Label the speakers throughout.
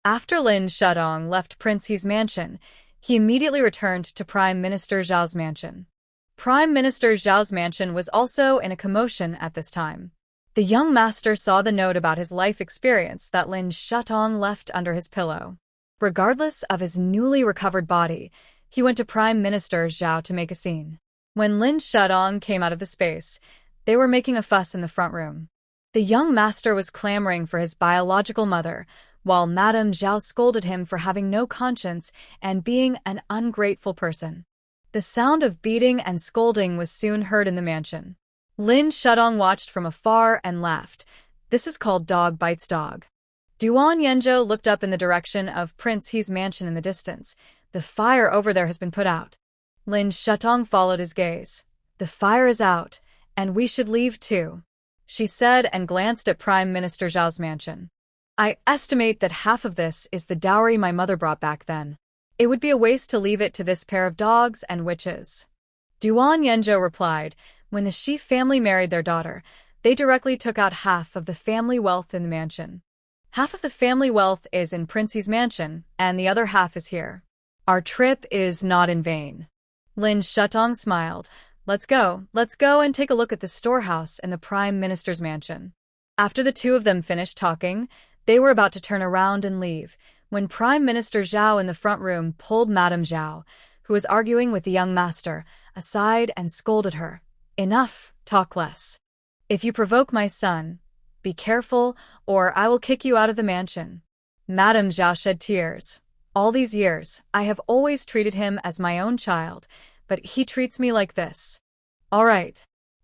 Speaker 1: After Lin Shudong left Prince He's mansion, he immediately returned to Prime Minister Zhao's mansion. Prime Minister Zhao's mansion was also in a commotion at this time. The young master saw the note about his life experience that Lin Shudong left under his pillow. Regardless of his newly recovered body, he went to Prime Minister Zhao to make a scene. When Lin Shudong came out of the space, they were making a fuss in the front room. The young master was clamoring for his biological mother, while Madame Zhao scolded him for having no conscience and being an ungrateful person. The sound of beating and scolding was soon heard in the mansion. Lin Shudong watched from afar and laughed. This is called dog bites dog. Duan Yanzhou looked up in the direction of Prince He's mansion in the distance. The fire over there has been put out. Lin Shudong followed his gaze. The fire is out, and we should leave too, she said and glanced at Prime Minister Zhao's mansion. I estimate that half of this is the dowry my mother brought back then. It would be a waste to leave it to this pair of dogs and witches. Duan Yanzhou replied, when the Shi family married their daughter, they directly took out half of the family wealth in the mansion. Half of the family wealth is in Princey's mansion, and the other half is here. Our trip is not in vain. Lin Shudong smiled. Let's go and take a look at the storehouse in the Prime Minister's mansion. After the two of them finished talking, they were about to turn around and leave, when Prime Minister Zhao in the front room pulled Madame Zhao, who was arguing with the young master, aside and scolded her. Enough, talk less. If you provoke my son, be careful, or I will kick you out of the mansion. Madame Zhao shed tears. All these years, I have always treated him as my own child, but he treats me like this. All right.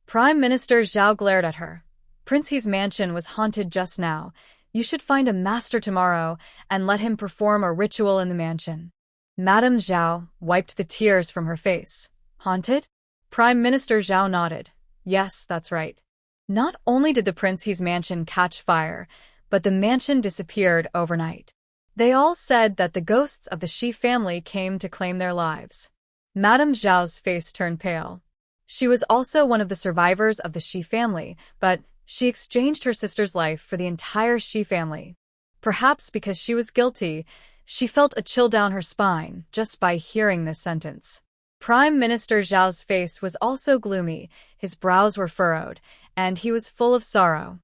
Speaker 1: Prime Minister Zhao glared at her. Prince He's mansion was haunted just now. You should find a master tomorrow and let him perform a ritual in the mansion. Madame Zhao wiped the tears from her face. Haunted? Prime Minister Zhao nodded. Yes, that's right. Not only did the Prince He's mansion catch fire, but the mansion disappeared overnight. They all said that the ghosts of the Shi family came to claim their lives. Madame Zhao's face turned pale. She was also one of the survivors of the Shi family, but she exchanged her sister's life for the entire Shi family. Perhaps because she was guilty, she felt a chill down her spine just by hearing this sentence. Prime Minister Zhao's face was also gloomy, his brows were furrowed, and he was full of sorrow.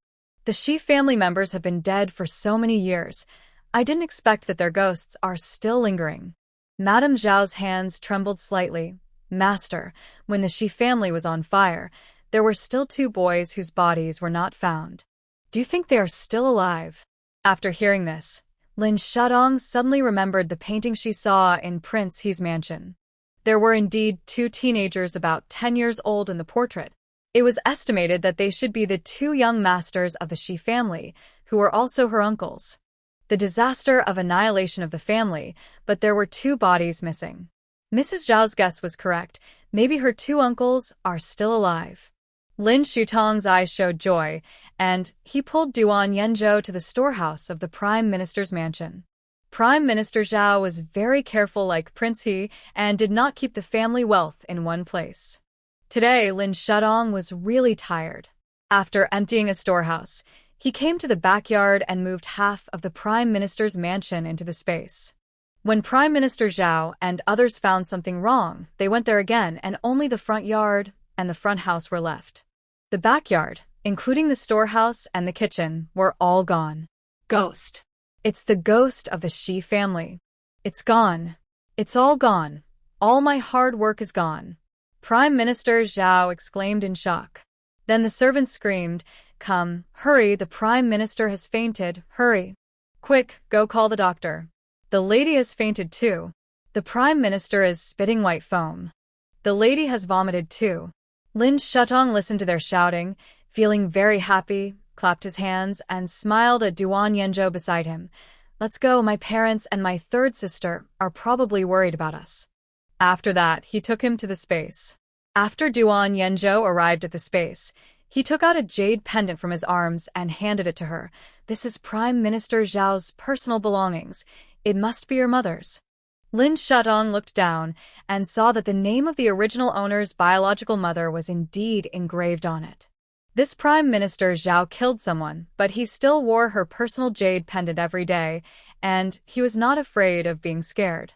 Speaker 1: The Shi family members have been dead for so many years. I didn't expect that their ghosts are still lingering. Madame Zhao's hands trembled slightly. Master, when the Shi family was on fire, there were still 2 boys whose bodies were not found. Do you think they are still alive? After hearing this, Lin Shudong suddenly remembered the painting she saw in Prince He's mansion. There were indeed 2 teenagers about 10 years old in the portrait. It was estimated that they should be the 2 young masters of the Shi family, who were also her uncles. The disaster of annihilation of the family, but there were 2 bodies missing. Mrs. Zhao's guess was correct. Maybe her 2 uncles are still alive. Lin Shudong's eyes showed joy, and he pulled Duan Yanzhou to the storehouse of the Prime Minister's mansion. Prime Minister Zhao was very careful like Prince He and did not keep the family wealth in one place. Today, Lin Shudong was really tired. After emptying a storehouse, he came to the backyard and moved half of the Prime Minister's mansion into the space. When Prime Minister Zhao and others found something wrong, they went there again, and only the front yard and the front house were left. The backyard, including the storehouse and the kitchen, were all gone. Ghost. It's the ghost of the Shi family. It's gone. It's all gone. All my hard work is gone. Prime Minister Zhao exclaimed in shock. Then the servants screamed, Come, hurry, the Prime Minister has fainted, hurry. Quick, go call the doctor. The lady has fainted too. The Prime Minister is spitting white foam. The lady has vomited too. Lin Shudong listened to their shouting, feeling very happy, clapped his hands, and smiled at Duan Yanzhou beside him. Let's go, my parents and my 3rd sister are probably worried about us. After that, he took him to the space. After Duan Yanzhou arrived at the space, he took out a jade pendant from his arms and handed it to her. This is Prime Minister Zhao's personal belongings. It must be your mother's. Lin Shudong looked down and saw that the name of the original owner's biological mother was indeed engraved on it. This Prime Minister Zhao killed someone, but he still wore her personal jade pendant every day, and he was not afraid of being scared.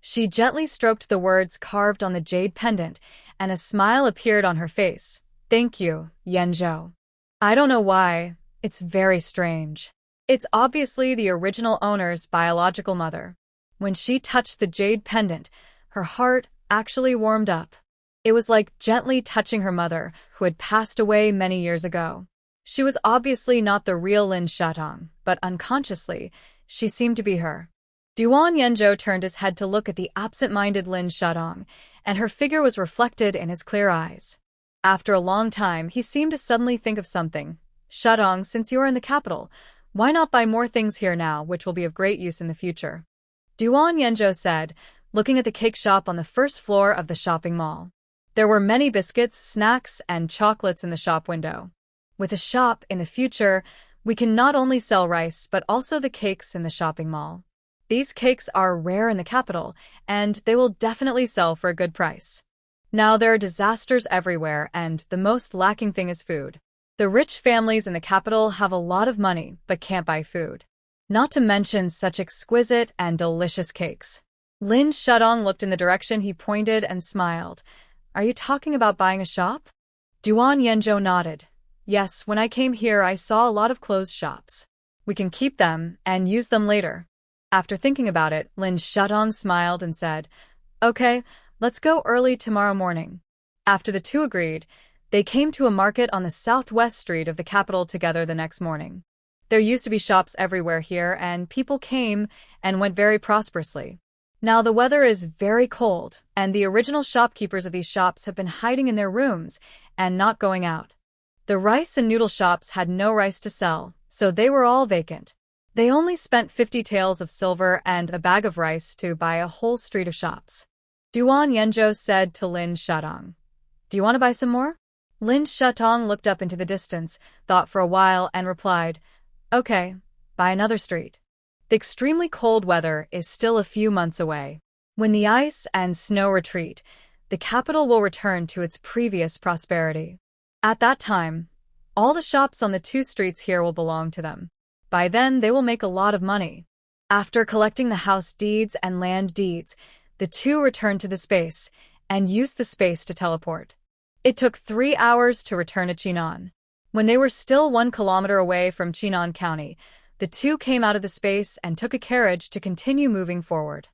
Speaker 1: She gently stroked the words carved on the jade pendant, and a smile appeared on her face. "Thank you, Yanzhou. I don't know why. It's very strange. It's obviously the original owner's biological mother." When she touched the jade pendant, her heart actually warmed up. It was like gently touching her mother, who had passed away many years ago. She was obviously not the real Lin Shatong, but unconsciously, she seemed to be her. Duan Yanzhou turned his head to look at the absent-minded Lin Shatong, and her figure was reflected in his clear eyes. After a long time, he seemed to suddenly think of something. "Shatong, since you are in the capital, why not buy more things here now, which will be of great use in the future?" Duan Yanzhou said, looking at the cake shop on the first floor of the shopping mall. There were many biscuits, snacks, and chocolates in the shop window. With a shop in the future, we can not only sell rice but also the cakes in the shopping mall. These cakes are rare in the capital, and they will definitely sell for a good price. Now there are disasters everywhere, and the most lacking thing is food. The rich families in the capital have a lot of money but can't buy food. Not to mention such exquisite and delicious cakes. Lin Shatong looked in the direction he pointed and smiled. "Are you talking about buying a shop?" Duan Yanzhou nodded. "Yes, when I came here I saw a lot of clothes shops. We can keep them and use them later." After thinking about it, Lin Shatong smiled and said, "Okay, let's go early tomorrow morning." After the two agreed, they came to a market on the southwest street of the capital together the next morning. There used to be shops everywhere here, and people came and went very prosperously. Now the weather is very cold, and the original shopkeepers of these shops have been hiding in their rooms and not going out. The rice and noodle shops had no rice to sell, so they were all vacant. They only spent 50 taels of silver and a bag of rice to buy a whole street of shops. Duan Yanzhou said to Lin Shatong, "Do you want to buy some more?" Lin Shatong looked up into the distance, thought for a while, and replied, "Okay, buy another street." The extremely cold weather is still a few months away. When the ice and snow retreat, the capital will return to its previous prosperity. At that time, all the shops on the two streets here will belong to them. By then, they will make a lot of money. After collecting the house deeds and land deeds, the two returned to the space and used the space to teleport. It took 3 hours to return to Chinan. When they were still 1 kilometer away from Chinan County, the two came out of the space and took a carriage to continue moving forward.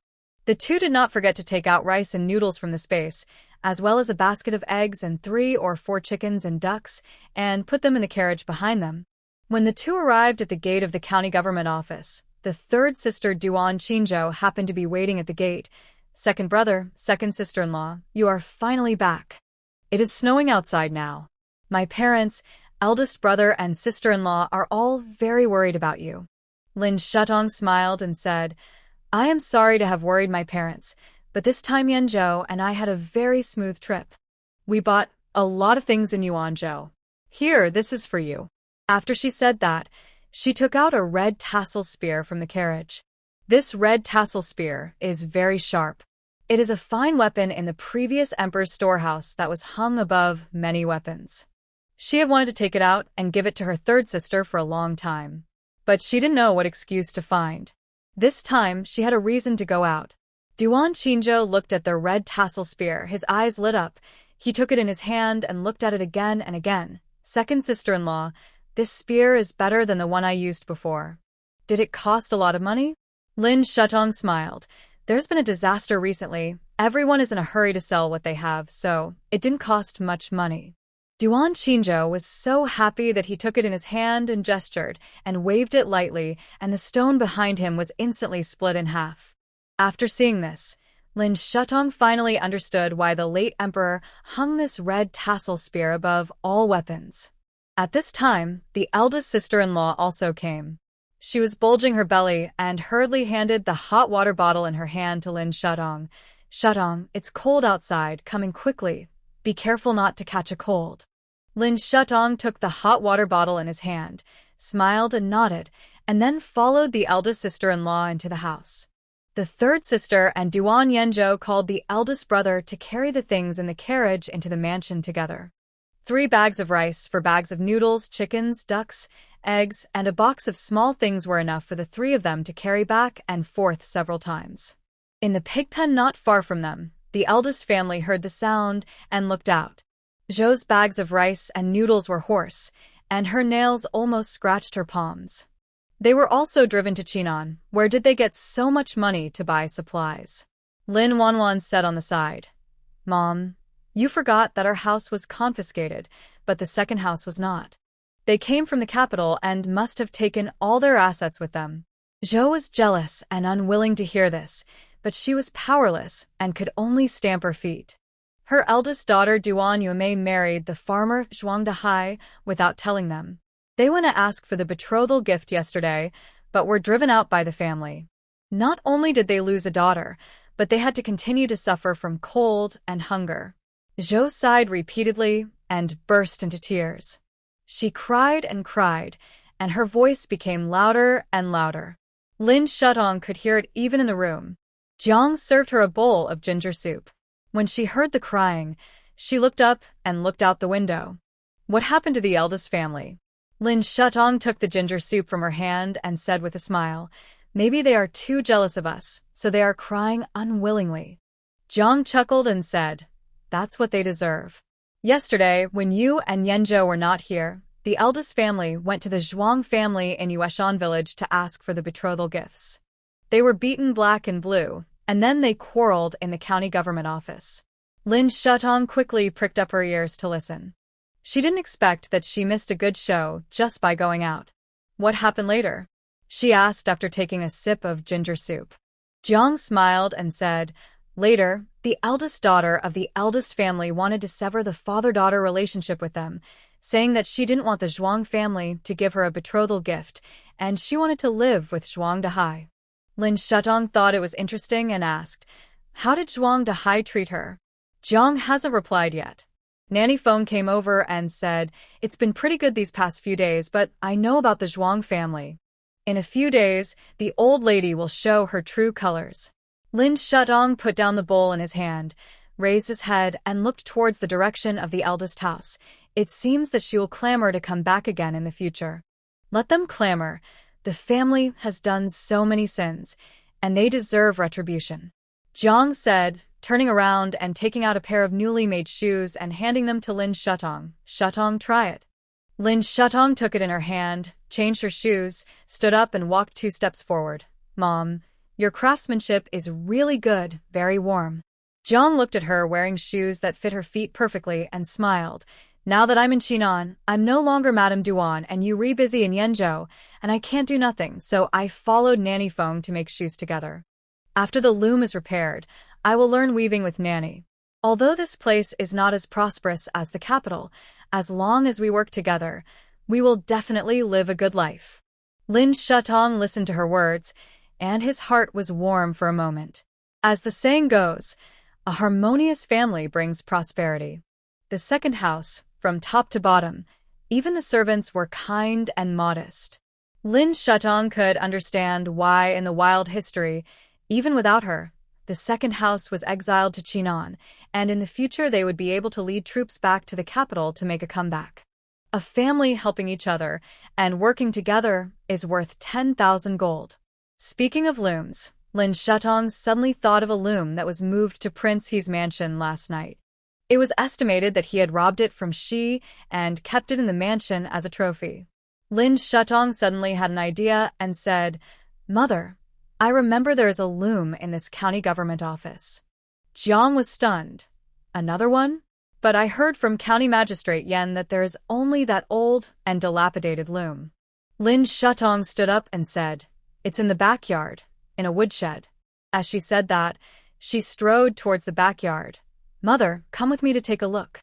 Speaker 1: The two did not forget to take out rice and noodles from the space, as well as a basket of eggs and 3 or 4 chickens and ducks, and put them in the carriage behind them. When the two arrived at the gate of the county government office, the third sister Duan Qinzhou happened to be waiting at the gate. "Second brother, second sister-in-law, you are finally back. It is snowing outside now. My parents, eldest brother and sister-in-law are all very worried about you." Lin Shatong smiled and said, "I am sorry to have worried my parents, but this time Yanzhou and I had a very smooth trip. We bought a lot of things in Yuanzhou. Here, this is for you." After she said that, she took out a red tassel spear from the carriage. This red tassel spear is very sharp. It is a fine weapon in the previous emperor's storehouse that was hung above many weapons. She had wanted to take it out and give it to her third sister for a long time, but she didn't know what excuse to find. This time, she had a reason to go out. Duan Qinzhou looked at the red tassel spear, his eyes lit up. He took it in his hand and looked at it again and again. "Second sister-in-law, this spear is better than the one I used before. Did it cost a lot of money?" Lin Shatong smiled. "There's been a disaster recently. Everyone is in a hurry to sell what they have, so it didn't cost much money." Duan Qinzhou was so happy that he took it in his hand and gestured, and waved it lightly, and the stone behind him was instantly split in half. After seeing this, Lin Shatong finally understood why the late emperor hung this red tassel spear above all weapons. At this time, the eldest sister-in-law also came. She was bulging her belly and hurriedly handed the hot water bottle in her hand to Lin Shatong. "Shatong, it's cold outside, coming quickly. Be careful not to catch a cold." Lin Shatong took the hot water bottle in his hand, smiled and nodded, and then followed the eldest sister-in-law into the house. The third sister and Duan Yanzhou called the eldest brother to carry the things in the carriage into the mansion together. 3 bags of rice, 4 bags of noodles, chickens, ducks, eggs, and a box of small things were enough for the three of them to carry back and forth several times. In the pigpen not far from them, the eldest family heard the sound and looked out. Zhou's bags of rice and noodles were hoarse, and her nails almost scratched her palms. They were also driven to Chinon. Where did they get so much money to buy supplies? Lin Wanwan said on the side. Mom, you forgot that our house was confiscated, but the second house was not. They came from the capital and must have taken all their assets with them. Zhou was jealous and unwilling to hear this, but she was powerless and could only stamp her feet. Her eldest daughter Duan Yuemei married the farmer Zhuang Dahai without telling them. They went to ask for the betrothal gift yesterday, but were driven out by the family. Not only did they lose a daughter, but they had to continue to suffer from cold and hunger. Zhou sighed repeatedly and burst into tears. She cried, and her voice became louder and louder. Lin Shutong could hear it even in the room. Jiang served her a bowl of ginger soup. When she heard the crying, she looked up and looked out the window. What happened to the eldest family? Lin Shutong took the ginger soup from her hand and said with a smile, Maybe they are too jealous of us, so they are crying unwillingly. Jiang chuckled and said, That's what they deserve. Yesterday, when you and Yanzhou were not here, the eldest family went to the Zhuang family in Yueshan village to ask for the betrothal gifts. They were beaten black and blue, and then they quarreled in the county government office. Lin Shutong quickly pricked up her ears to listen. She didn't expect that she missed a good show just by going out. What happened later? She asked after taking a sip of ginger soup. Jiang smiled and said, Later, the eldest daughter of the eldest family wanted to sever the father-daughter relationship with them, saying that she didn't want the Zhuang family to give her a betrothal gift, and she wanted to live with Zhuang Dahai. Lin Shutong thought it was interesting and asked, How did Zhuang Dahai treat her? Jiang hasn't replied yet. Nanny Feng came over and said, It's been pretty good these past few days, but I know about the Zhuang family. In a few days, the old lady will show her true colors. Lin Shutong put down the bowl in his hand, raised his head, and looked towards the direction of the eldest house. It seems that she will clamor to come back again in the future. Let them clamor. The family has done so many sins, and they deserve retribution. Jiang said, turning around and taking out a pair of newly made shoes and handing them to Lin Shutong. Shutong, try it. Lin Shutong took it in her hand, changed her shoes, stood up and walked 2 steps forward. Mom, your craftsmanship is really good, very warm. Jiang looked at her wearing shoes that fit her feet perfectly and smiled. Now that I'm in Chinon, I'm no longer Madame Duan and you busy in Yanzhou, and I can't do nothing, so I followed Nanny Feng to make shoes together. After the loom is repaired, I will learn weaving with Nanny. Although this place is not as prosperous as the capital, as long as we work together, we will definitely live a good life. Lin Shutong listened to her words, and his heart was warm for a moment. As the saying goes, a harmonious family brings prosperity. The second house, from top to bottom, even the servants were kind and modest. Lin Shutong could understand why in the wild history, even without her, the second house was exiled to Chinon, and in the future they would be able to lead troops back to the capital to make a comeback. A family helping each other and working together is worth 10,000 gold. Speaking of looms, Lin Shutong suddenly thought of a loom that was moved to Prince He's mansion last night. It was estimated that he had robbed it from Shi and kept it in the mansion as a trophy. Lin Shutong suddenly had an idea and said, Mother, I remember there is a loom in this county government office. Jiang was stunned. Another one? But I heard from County Magistrate Yan that there is only that old and dilapidated loom. Lin Shutong stood up and said, It's in the backyard, in a woodshed. As she said that, she strode towards the backyard. Mother, come with me to take a look.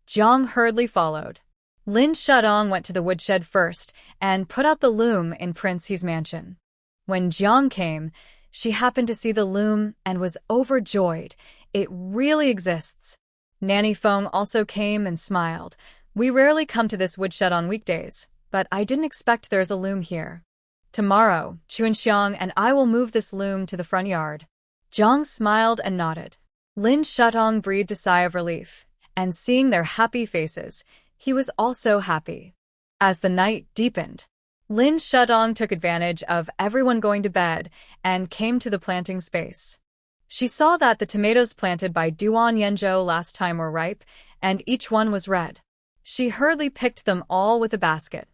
Speaker 1: Jiang hurriedly followed. Lin Shutong went to the woodshed first and put out the loom in Prince He's mansion. When Jiang came, she happened to see the loom and was overjoyed. It really exists. Nanny Feng also came and smiled. We rarely come to this woodshed on weekdays, but I didn't expect there is a loom here. Tomorrow, Chuanxiang and I will move this loom to the front yard. Jiang smiled and nodded. Lin Shutong breathed a sigh of relief, and seeing their happy faces, he was also happy. As the night deepened, Lin Shudong took advantage of everyone going to bed and came to the planting space. She saw that the tomatoes planted by Duan Yenzhou last time were ripe, and each one was red. She hurriedly picked them all with a basket.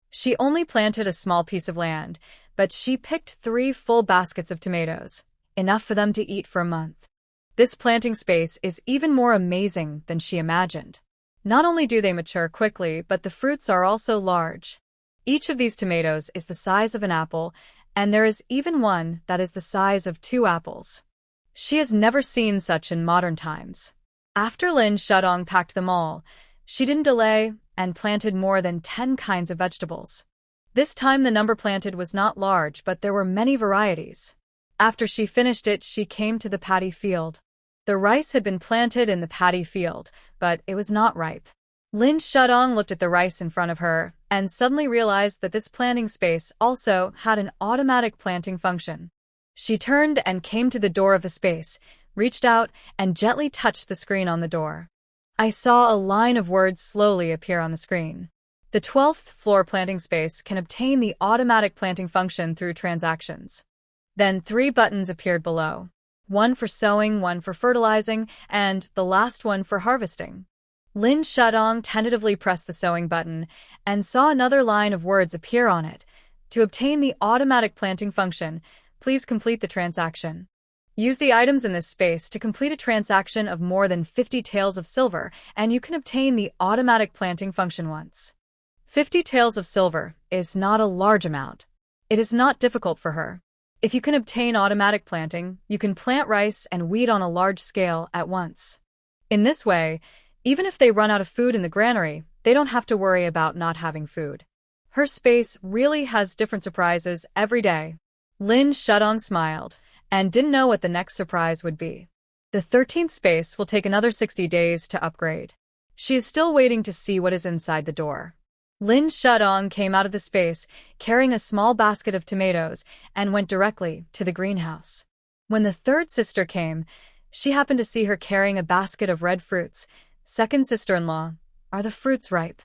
Speaker 1: She only planted a small piece of land, but she picked 3 full baskets of tomatoes, enough for them to eat for a month. This planting space is even more amazing than she imagined. Not only do they mature quickly, but the fruits are also large. Each of these tomatoes is the size of an apple, and there is even one that is the size of 2 apples. She has never seen such in modern times. After Lin Shudong packed them all, she didn't delay and planted more than 10 kinds of vegetables. This time the number planted was not large, but there were many varieties. After she finished it, she came to the paddy field. The rice had been planted in the paddy field, but it was not ripe. Lin Shudong looked at the rice in front of her and suddenly realized that this planting space also had an automatic planting function. She turned and came to the door of the space, reached out, and gently touched the screen on the door. I saw a line of words slowly appear on the screen. The 12th floor planting space can obtain the automatic planting function through transactions. Then 3 buttons appeared below. One for sowing, one for fertilizing, and the last one for harvesting. Lin Shudong tentatively pressed the sowing button and saw another line of words appear on it. To obtain the automatic planting function, please complete the transaction. Use the items in this space to complete a transaction of more than 50 taels of silver, and you can obtain the automatic planting function once. 50 taels of silver is not a large amount. It is not difficult for her. If you can obtain automatic planting, you can plant rice and wheat on a large scale at once. In this way, even if they run out of food in the granary, they don't have to worry about not having food. Her space really has different surprises every day. Lin Shudong smiled and didn't know what the next surprise would be. The 13th space will take another 60 days to upgrade. She is still waiting to see what is inside the door. Lin Shudong came out of the space carrying a small basket of tomatoes and went directly to the greenhouse. When the 3rd sister came, she happened to see her carrying a basket of red fruits. Second sister-in-law, are the fruits ripe?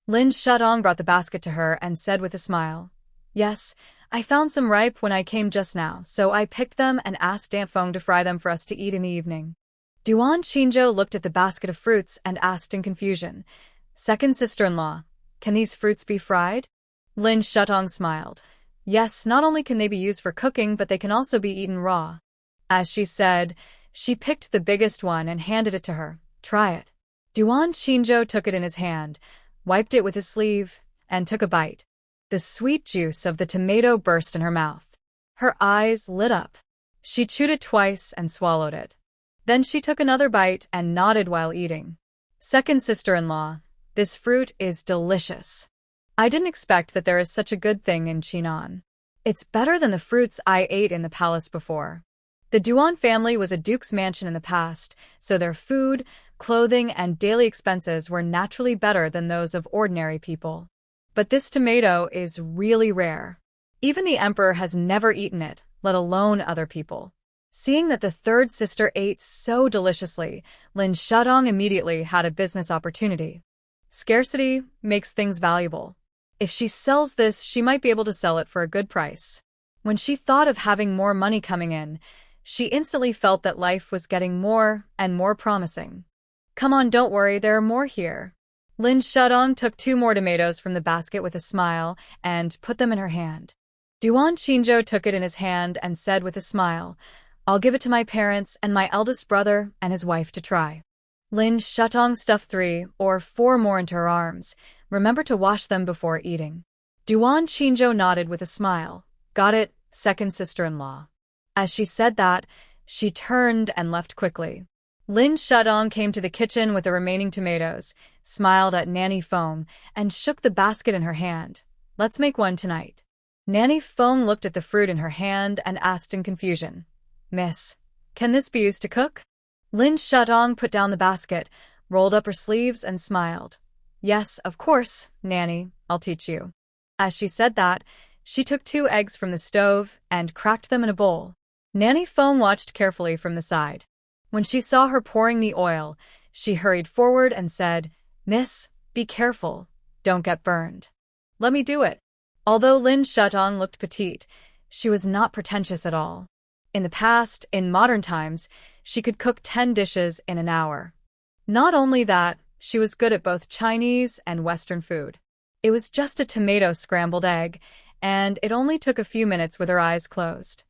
Speaker 1: Lin Shudong brought the basket to her and said with a smile, Yes, I found some ripe when I came just now, so I picked them and asked Aunt Feng to fry them for us to eat in the evening. Duan Qingzhou looked at the basket of fruits and asked in confusion, Second sister-in-law, can these fruits be fried? Lin Shudong smiled. Yes, not only can they be used for cooking, but they can also be eaten raw. As she said, she picked the biggest one and handed it to her. Try it. Duan Qingzhou took it in his hand, wiped it with his sleeve, and took a bite. The sweet juice of the tomato burst in her mouth. Her eyes lit up. She chewed it twice and swallowed it. Then she took another bite and nodded while eating. Second sister-in-law, this fruit is delicious. I didn't expect that there is such a good thing in Chinan. It's better than the fruits I ate in the palace before. The Duan family was a duke's mansion in the past, so their food, clothing, and daily expenses were naturally better than those of ordinary people. But this tomato is really rare. Even the emperor has never eaten it, let alone other people. Seeing that the 3rd sister ate so deliciously, Lin Shudong immediately had a business opportunity. Scarcity makes things valuable. If she sells this, she might be able to sell it for a good price. When she thought of having more money coming in, she instantly felt that life was getting more and more promising. Come on, don't worry, there are more here. Lin Shudong took 2 more tomatoes from the basket with a smile and put them in her hand. Duan Qingzhou took it in his hand and said with a smile, I'll give it to my parents and my eldest brother and his wife to try. Lin Shudong stuffed 3 or 4 more into her arms. Remember to wash them before eating. Duan Qingzhou nodded with a smile. Got it, second sister-in-law. As she said that, she turned and left quickly. Lin Shudong came to the kitchen with the remaining tomatoes, smiled at Nanny Feng, and shook the basket in her hand. Let's make one tonight. Nanny Feng looked at the fruit in her hand and asked in confusion, Miss, can this be used to cook? Lin Shudong put down the basket, rolled up her sleeves, and smiled. Yes, of course, Nanny, I'll teach you. As she said that, she took 2 eggs from the stove and cracked them in a bowl. Nanny Feng watched carefully from the side. When she saw her pouring the oil, she hurried forward and said, Miss, be careful, don't get burned. Let me do it. Although Lin Shutong looked petite, she was not pretentious at all. In the past, in modern times, she could cook 10 dishes in an hour. Not only that, she was good at both Chinese and Western food. It was just a tomato scrambled egg, and it only took a few minutes with her eyes closed.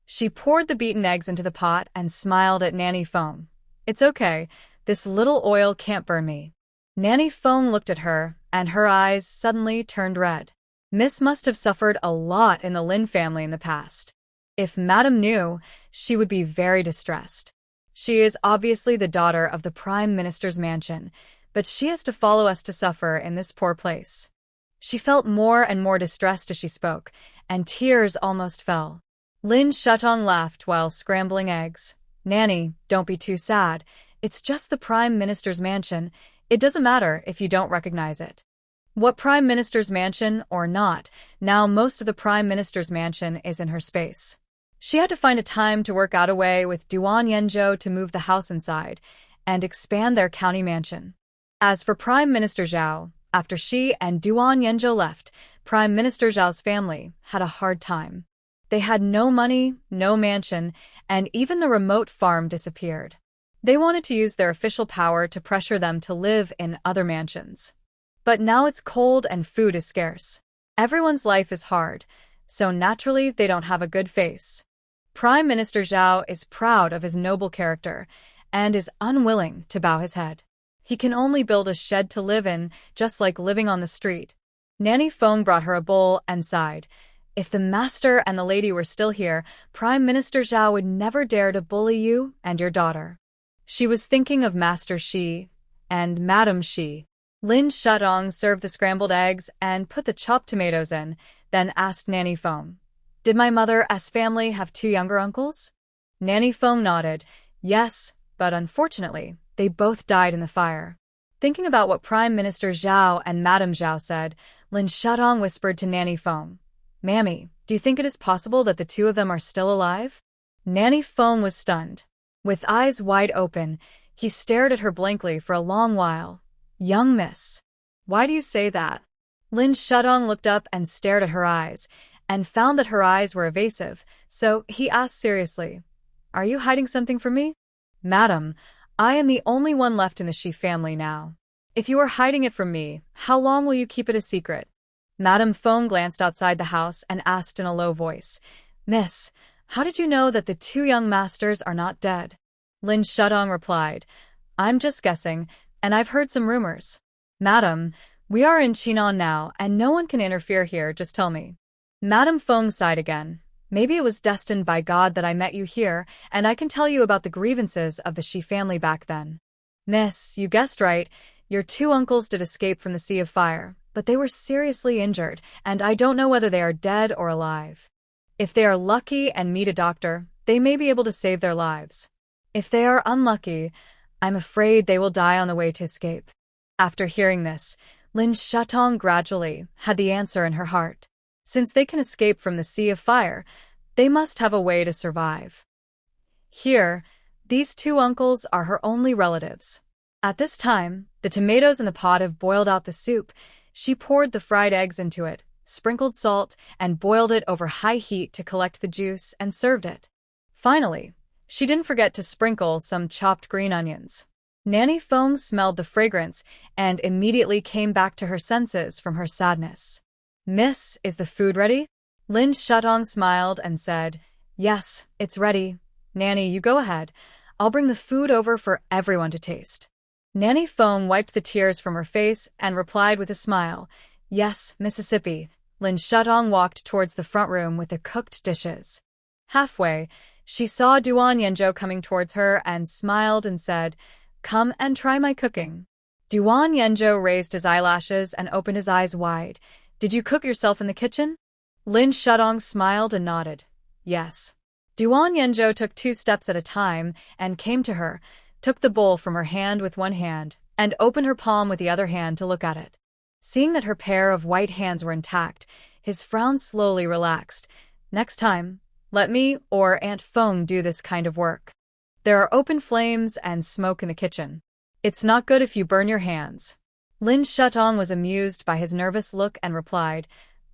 Speaker 1: She poured the beaten eggs into the pot and smiled at Nanny Feng. "It's okay, this little oil can't burn me." Nanny Feng looked at her, and her eyes suddenly turned red. Miss must have suffered a lot in the Lin family in the past. If Madame knew, she would be very distressed. She is obviously the daughter of the Prime Minister's mansion, but she has to follow us to suffer in this poor place. She felt more and more distressed as she spoke, and tears almost fell. Lin Shutong laughed while scrambling eggs. "Nanny, don't be too sad. It's just the Prime Minister's mansion. It doesn't matter if you don't recognize it." What Prime Minister's mansion or not, now most of the Prime Minister's mansion is in her space. She had to find a time to work out a way with Duan Yenzhou to move the house inside and expand their county mansion. As for Prime Minister Zhao, after she and Duan Yenzhou left, Prime Minister Zhao's family had a hard time. They had no money, no mansion, and even the remote farm disappeared. They wanted to use their official power to pressure them to live in other mansions. But now it's cold and food is scarce. Everyone's life is hard, so naturally they don't have a good face. Prime Minister Zhao is proud of his noble character and is unwilling to bow his head. He can only build a shed to live in, just like living on the street. Nanny Feng brought her a bowl and sighed. If the master and the lady were still here, Prime Minister Zhao would never dare to bully you and your daughter. She was thinking of Master Shi and Madam Shi. Lin Shutong served the scrambled eggs and put the chopped tomatoes in, then asked Nanny Feng, "Did my mother's family have 2 younger uncles?" Nanny Feng nodded. "Yes, but unfortunately, they both died in the fire." Thinking about what Prime Minister Zhao and Madame Zhao said, Lin Shutong whispered to Nanny Feng, "Mammy, do you think it is possible that the 2 of them are still alive?" Nanny Feng was stunned. With eyes wide open, he stared at her blankly for a long while. "Young miss, why do you say that?" Lin Shutong looked up and stared at her eyes, and found that her eyes were evasive, so he asked seriously, "Are you hiding something from me?" "Madam, I am the only one left in the Shi family now. If you are hiding it from me, how long will you keep it a secret?" Madame Feng glanced outside the house and asked in a low voice, "Miss, how did you know that the 2 young masters are not dead?" Lin Shutong replied, "I'm just guessing, and I've heard some rumors." "Madam, we are in Chinon now, and no one can interfere here, just tell me." Madame Feng sighed again. "Maybe it was destined by God that I met you here, and I can tell you about the grievances of the Shi family back then." "Miss, you guessed right. Your 2 uncles did escape from the Sea of Fire, but they were seriously injured, and I don't know whether they are dead or alive. If they are lucky and meet a doctor, they may be able to save their lives. If they are unlucky, I'm afraid they will die on the way to escape." After hearing this, Lin Shutong gradually had the answer in her heart. Since they can escape from the Sea of Fire, they must have a way to survive. Here, these 2 uncles are her only relatives. At this time, the tomatoes in the pot have boiled out the soup. She poured the fried eggs into it, sprinkled salt, and boiled it over high heat to collect the juice and served it. Finally, she didn't forget to sprinkle some chopped green onions. Nanny Feng smelled the fragrance and immediately came back to her senses from her sadness. "Miss, is the food ready?" Lin Shutong smiled and said, "Yes, it's ready. Nanny, you go ahead. I'll bring the food over for everyone to taste." Nanny Feng wiped the tears from her face and replied with a smile, "Yes, Mississippi." Lin Shutong walked towards the front room with the cooked dishes. Halfway, she saw Duan Yenzhou coming towards her and smiled and said, "Come and try my cooking." Duan Yenzhou raised his eyelashes and opened his eyes wide. "Did you cook yourself in the kitchen?" Lin Shutong smiled and nodded. "Yes." Duan Yenzhou took 2 steps at a time and came to her, took the bowl from her hand with one hand, and opened her palm with the other hand to look at it. Seeing that her pair of white hands were intact, his frown slowly relaxed. "Next time, let me or Aunt Feng do this kind of work. There are open flames and smoke in the kitchen. It's not good if you burn your hands." Lin Shutong was amused by his nervous look and replied,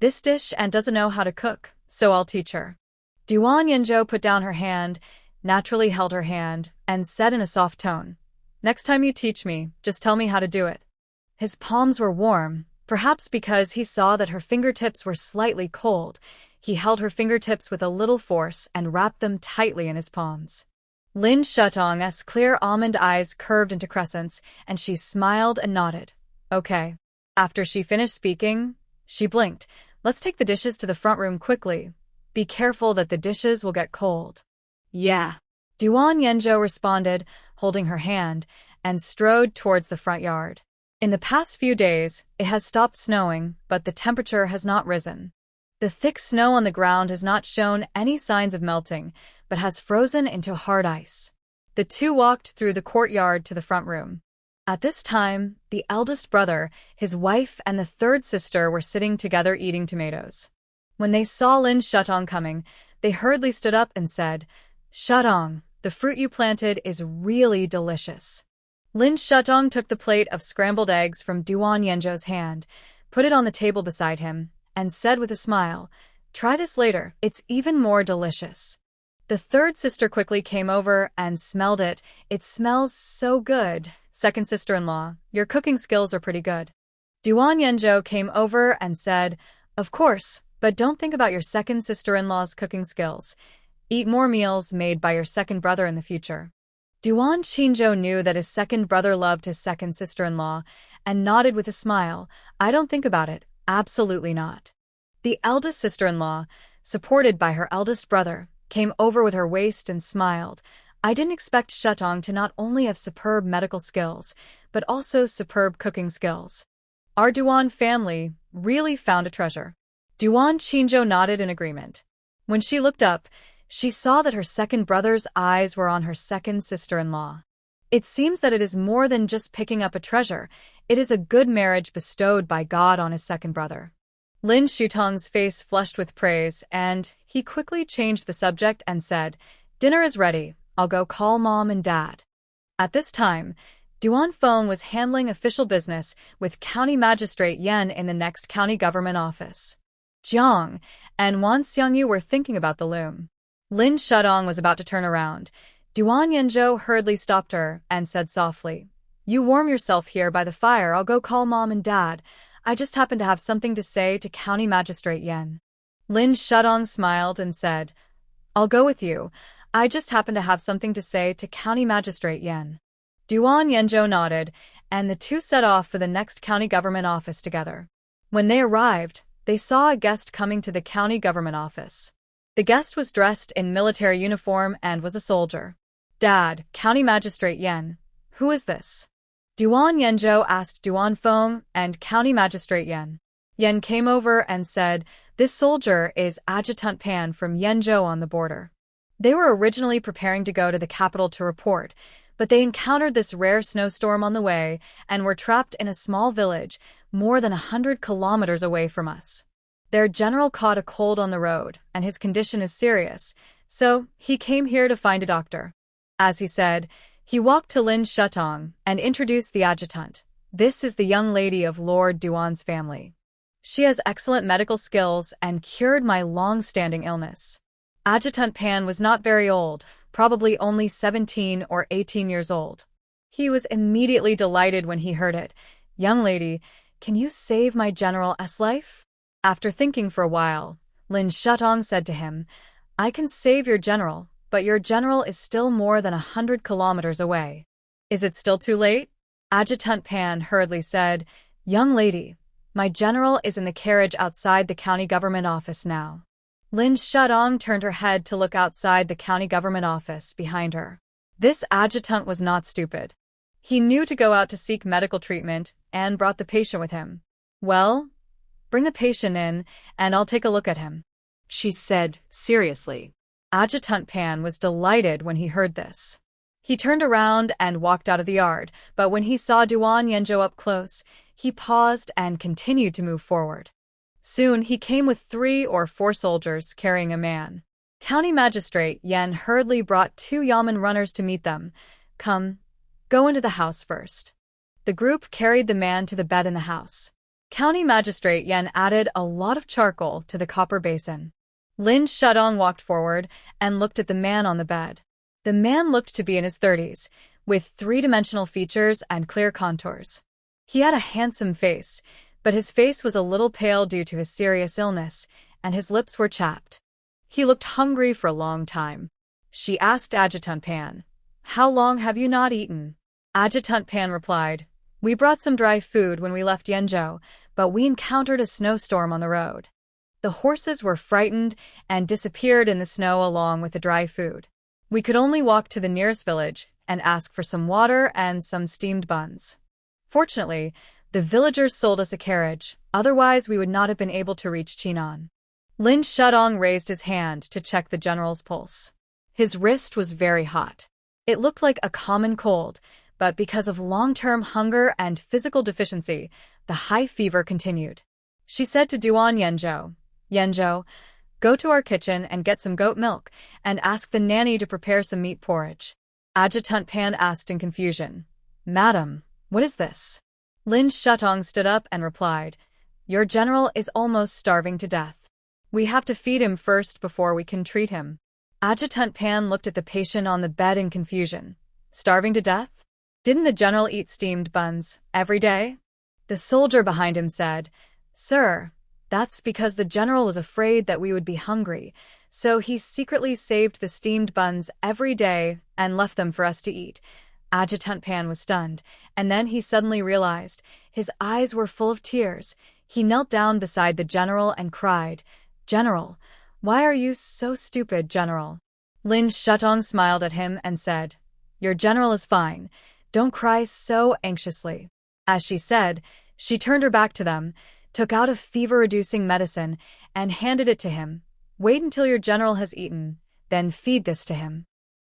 Speaker 1: This dish and doesn't know how to cook, so I'll teach her. Duan Yenjo put down her hand, naturally held her hand, and said in a soft tone, "Next time you teach me, just tell me how to do it." His palms were warm, perhaps because he saw that her fingertips were slightly cold. He held her fingertips with a little force and wrapped them tightly in his palms. Lin Shutong's clear almond eyes curved into crescents, and she smiled and nodded. Okay. After she finished speaking, she blinked. Let's take the dishes to the front room quickly. Be careful that the dishes will get cold. Yeah. Duan Yenjo responded, holding her hand, and strode towards the front yard. In the past few days, it has stopped snowing, but the temperature has not risen. The thick snow on the ground has not shown any signs of melting, but has frozen into hard ice. The two walked through the courtyard to the front room. At this time, the eldest brother, his wife, and the third sister were sitting together eating tomatoes. When they saw Lin Shutong coming, they hurriedly stood up and said, "Shutong, the fruit you planted is really delicious." Lin Shutong took the plate of scrambled eggs from Duan Yenjo's hand, put it on the table beside him, and said with a smile, "Try this later, it's even more delicious." The third sister quickly came over and smelled it. "It smells so good. Second sister-in-law, your cooking skills are pretty good." Duan Yenjo came over and said, "Of course, but don't think about your second sister-in-law's cooking skills. Eat more meals made by your second brother in the future." Duan Qingzhou knew that his second brother loved his second sister-in-law and nodded with a smile. "I don't think about it. Absolutely not." The eldest sister-in-law, supported by her eldest brother, came over with her waist and smiled. "I didn't expect Shutong to not only have superb medical skills, but also superb cooking skills. Our Duan family really found a treasure." Duan Qingzhou nodded in agreement. When she looked up, she saw that her second brother's eyes were on her second sister-in-law. It seems that it is more than just picking up a treasure. It is a good marriage bestowed by God on his second brother. Lin Shutong's face flushed with praise, and he quickly changed the subject and said, "Dinner is ready. I'll go call Mom and Dad." At this time, Duan Feng was handling official business with County Magistrate Yan in the next county government office. Jiang and Wan Xiangyu were thinking about the loom. Lin Shutong was about to turn around. Duan Yenjo hurriedly stopped her and said softly, "You warm yourself here by the fire. I'll go call Mom and Dad. I just happen to have something to say to County Magistrate Yan." Lin Shutong smiled and said, "I'll go with you. I just happen to have something to say to County Magistrate Yan." Duan Yenjo nodded, and the two set off for the next county government office together. When they arrived, they saw a guest coming to the county government office. The guest was dressed in military uniform and was a soldier. "Dad, County Magistrate Yan, who is this?" Duan Yenjo asked Duan Feng and County Magistrate Yan. Yan came over and said, "This soldier is Adjutant Pan from Yenzhou on the border." They were originally preparing to go to the capital to report, but they encountered this rare snowstorm on the way and were trapped in a small village more than 100 kilometers away from us. Their general caught a cold on the road, and his condition is serious, so he came here to find a doctor. As he said, he walked to Lin Shutong and introduced the adjutant. "This is the young lady of Lord Duan's family. She has excellent medical skills and cured my long-standing illness." Adjutant Pan was not very old, probably only 17 or 18 years old. He was immediately delighted when he heard it. "Young lady, can you save my general's life?" After thinking for a while, Lin Shutong said to him, "I can save your general, but your general is still more than 100 kilometers away. Is it still too late?" Adjutant Pan hurriedly said, "Young lady, my general is in the carriage outside the county government office now." Lin Shutong turned her head to look outside the county government office behind her. This adjutant was not stupid. He knew to go out to seek medical treatment and brought the patient with him. "Well, bring the patient in, and I'll take a look at him," she said seriously. Adjutant Pan was delighted when he heard this. He turned around and walked out of the yard, but when he saw Duan Yenjo up close, he paused and continued to move forward. Soon he came with 3 or 4 soldiers carrying a man. County Magistrate Yan hurriedly brought 2 yamen runners to meet them. "Come, go into the house first." The group carried the man to the bed in the house. County Magistrate Yen added a lot of charcoal to the copper basin. Lin Shudong walked forward and looked at the man on the bed. The man looked to be in his 30s, with three-dimensional features and clear contours. He had a handsome face, but his face was a little pale due to his serious illness, and his lips were chapped. He looked hungry for a long time. She asked Adjutant Pan, "How long have you not eaten?" Adjutant Pan replied, "We brought some dry food when we left Yenzhou, but we encountered a snowstorm on the road. The horses were frightened and disappeared in the snow along with the dry food. We could only walk to the nearest village and ask for some water and some steamed buns. Fortunately, the villagers sold us a carriage, otherwise we would not have been able to reach Chinan." Lin Shudong raised his hand to check the general's pulse. His wrist was very hot. It looked like a common cold, but because of long-term hunger and physical deficiency, the high fever continued. She said to Duan Yenzhou, "Yenzhou, go to our kitchen and get some goat milk, and ask the nanny to prepare some meat porridge." Adjutant Pan asked in confusion, "Madam, what is this?" Lin Shutong stood up and replied, "Your general is almost starving to death. We have to feed him first before we can treat him." Adjutant Pan looked at the patient on the bed in confusion. Starving to death? Didn't the general eat steamed buns every day? The soldier behind him said, "Sir, that's because the general was afraid that we would be hungry, so he secretly saved the steamed buns every day and left them for us to eat." Adjutant Pan was stunned, and then he suddenly realized. His eyes were full of tears. He knelt down beside the general and cried, "General, why are you so stupid, General?" Lin Shutong smiled at him and said, "Your general is fine. Don't cry so anxiously." As she said, she turned her back to them, took out a fever-reducing medicine, and handed it to him. "Wait until your general has eaten, then feed this to him.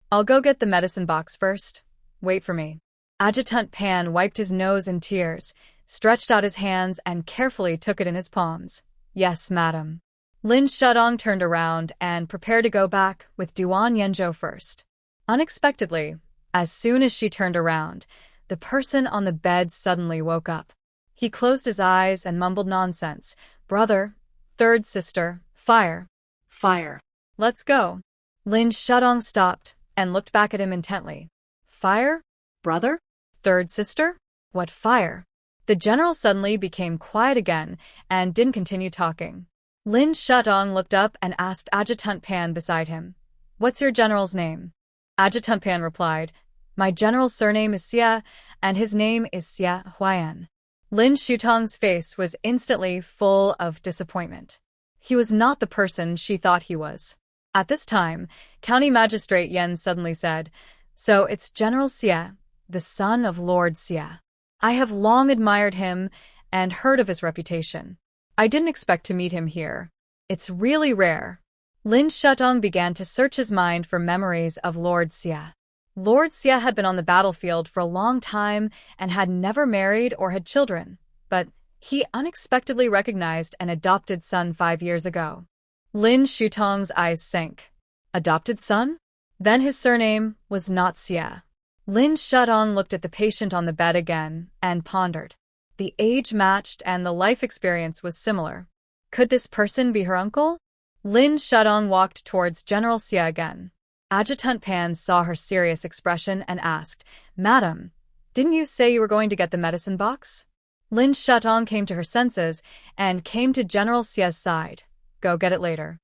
Speaker 1: I'll go get the medicine box first. Wait for me." Adjutant Pan wiped his nose in tears, stretched out his hands, and carefully took it in his palms. "Yes, madam." Lin Shudong turned around and prepared to go back with Duan Yenzhou first. Unexpectedly, as soon as she turned around, the person on the bed suddenly woke up. He closed his eyes and mumbled nonsense. "Brother, third sister, fire. Fire. Let's go." Lin Shudong stopped and looked back at him intently. "Fire? Brother? Third sister? What fire?" The general suddenly became quiet again and didn't continue talking. Lin Shudong looked up and asked Adjutant Pan beside him, "What's your general's name?" Adjutant Pan replied, "My general's surname is Xia, and his name is Xia Huayan." Lin Shutong's face was instantly full of disappointment. He was not the person she thought he was. At this time, County Magistrate Yen suddenly said, "So it's General Xia, the son of Lord Xia. I have long admired him and heard of his reputation. I didn't expect to meet him here. It's really rare." Lin Shutong began to search his mind for memories of Lord Xia. Lord Xia had been on the battlefield for a long time and had never married or had children, but he unexpectedly recognized an adopted son 5 years ago. Lin Shutong's eyes sank. Adopted son? Then his surname was not Xia. Lin Shutong looked at the patient on the bed again and pondered. The age matched and the life experience was similar. Could this person be her uncle? Lin Shutong walked towards General Xia again. Adjutant Pan saw her serious expression and asked, "Madam, didn't you say you were going to get the medicine box?" Lin Shutong came to her senses and came to General Xia's side. "Go get it later.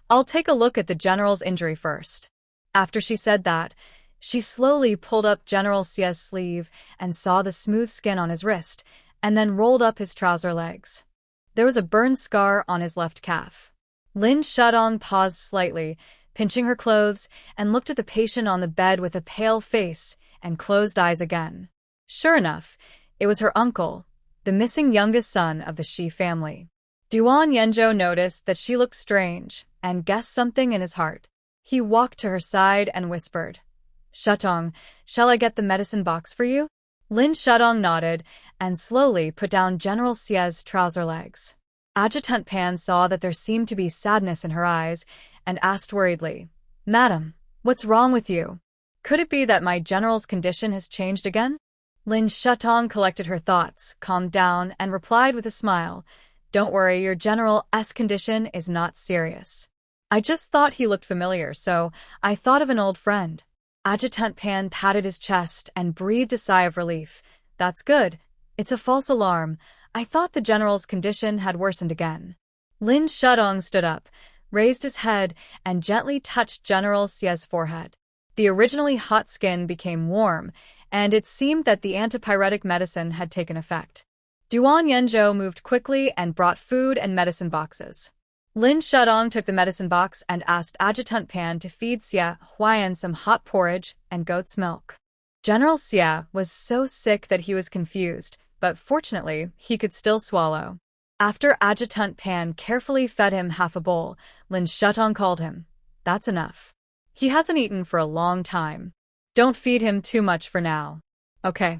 Speaker 1: I'll take a look at the general's injury first." After she said that, she slowly pulled up General Xia's sleeve and saw the smooth skin on his wrist, and then rolled up his trouser legs. There was a burn scar on his left calf. Lin Shutong paused slightly, pinching her clothes, and looked at the patient on the bed with a pale face and closed eyes again. Sure enough, it was her uncle, the missing youngest son of the Shi family. Duan Yenzhou noticed that she looked strange and guessed something in his heart. He walked to her side and whispered, "Shutong, shall I get the medicine box for you?" Lin Shutong nodded and slowly put down General Xia's trouser legs. Adjutant Pan saw that there seemed to be sadness in her eyes and asked worriedly, "Madam, what's wrong with you? Could it be that my general's condition has changed again?" Lin Shutong collected her thoughts, calmed down, and replied with a smile. Don't worry, your general's condition is not serious. I just thought he looked familiar, so I thought of an old friend. Adjutant Pan patted his chest and breathed a sigh of relief. That's good. It's a false alarm. I thought the general's condition had worsened again. Lin Shutong stood up, raised his head, and gently touched General Xie's forehead. The originally hot skin became warm, and it seemed that the antipyretic medicine had taken effect. Duan Yanzhou moved quickly and brought food and medicine boxes. Lin Shutong took the medicine box and asked Adjutant Pan to feed Xie Huayan some hot porridge and goat's milk. General Xie was so sick that he was confused, but fortunately, he could still swallow. After Adjutant Pan carefully fed him half a bowl, Lin Shutong called him. That's enough. He hasn't eaten for a long time. Don't feed him too much for now. Okay.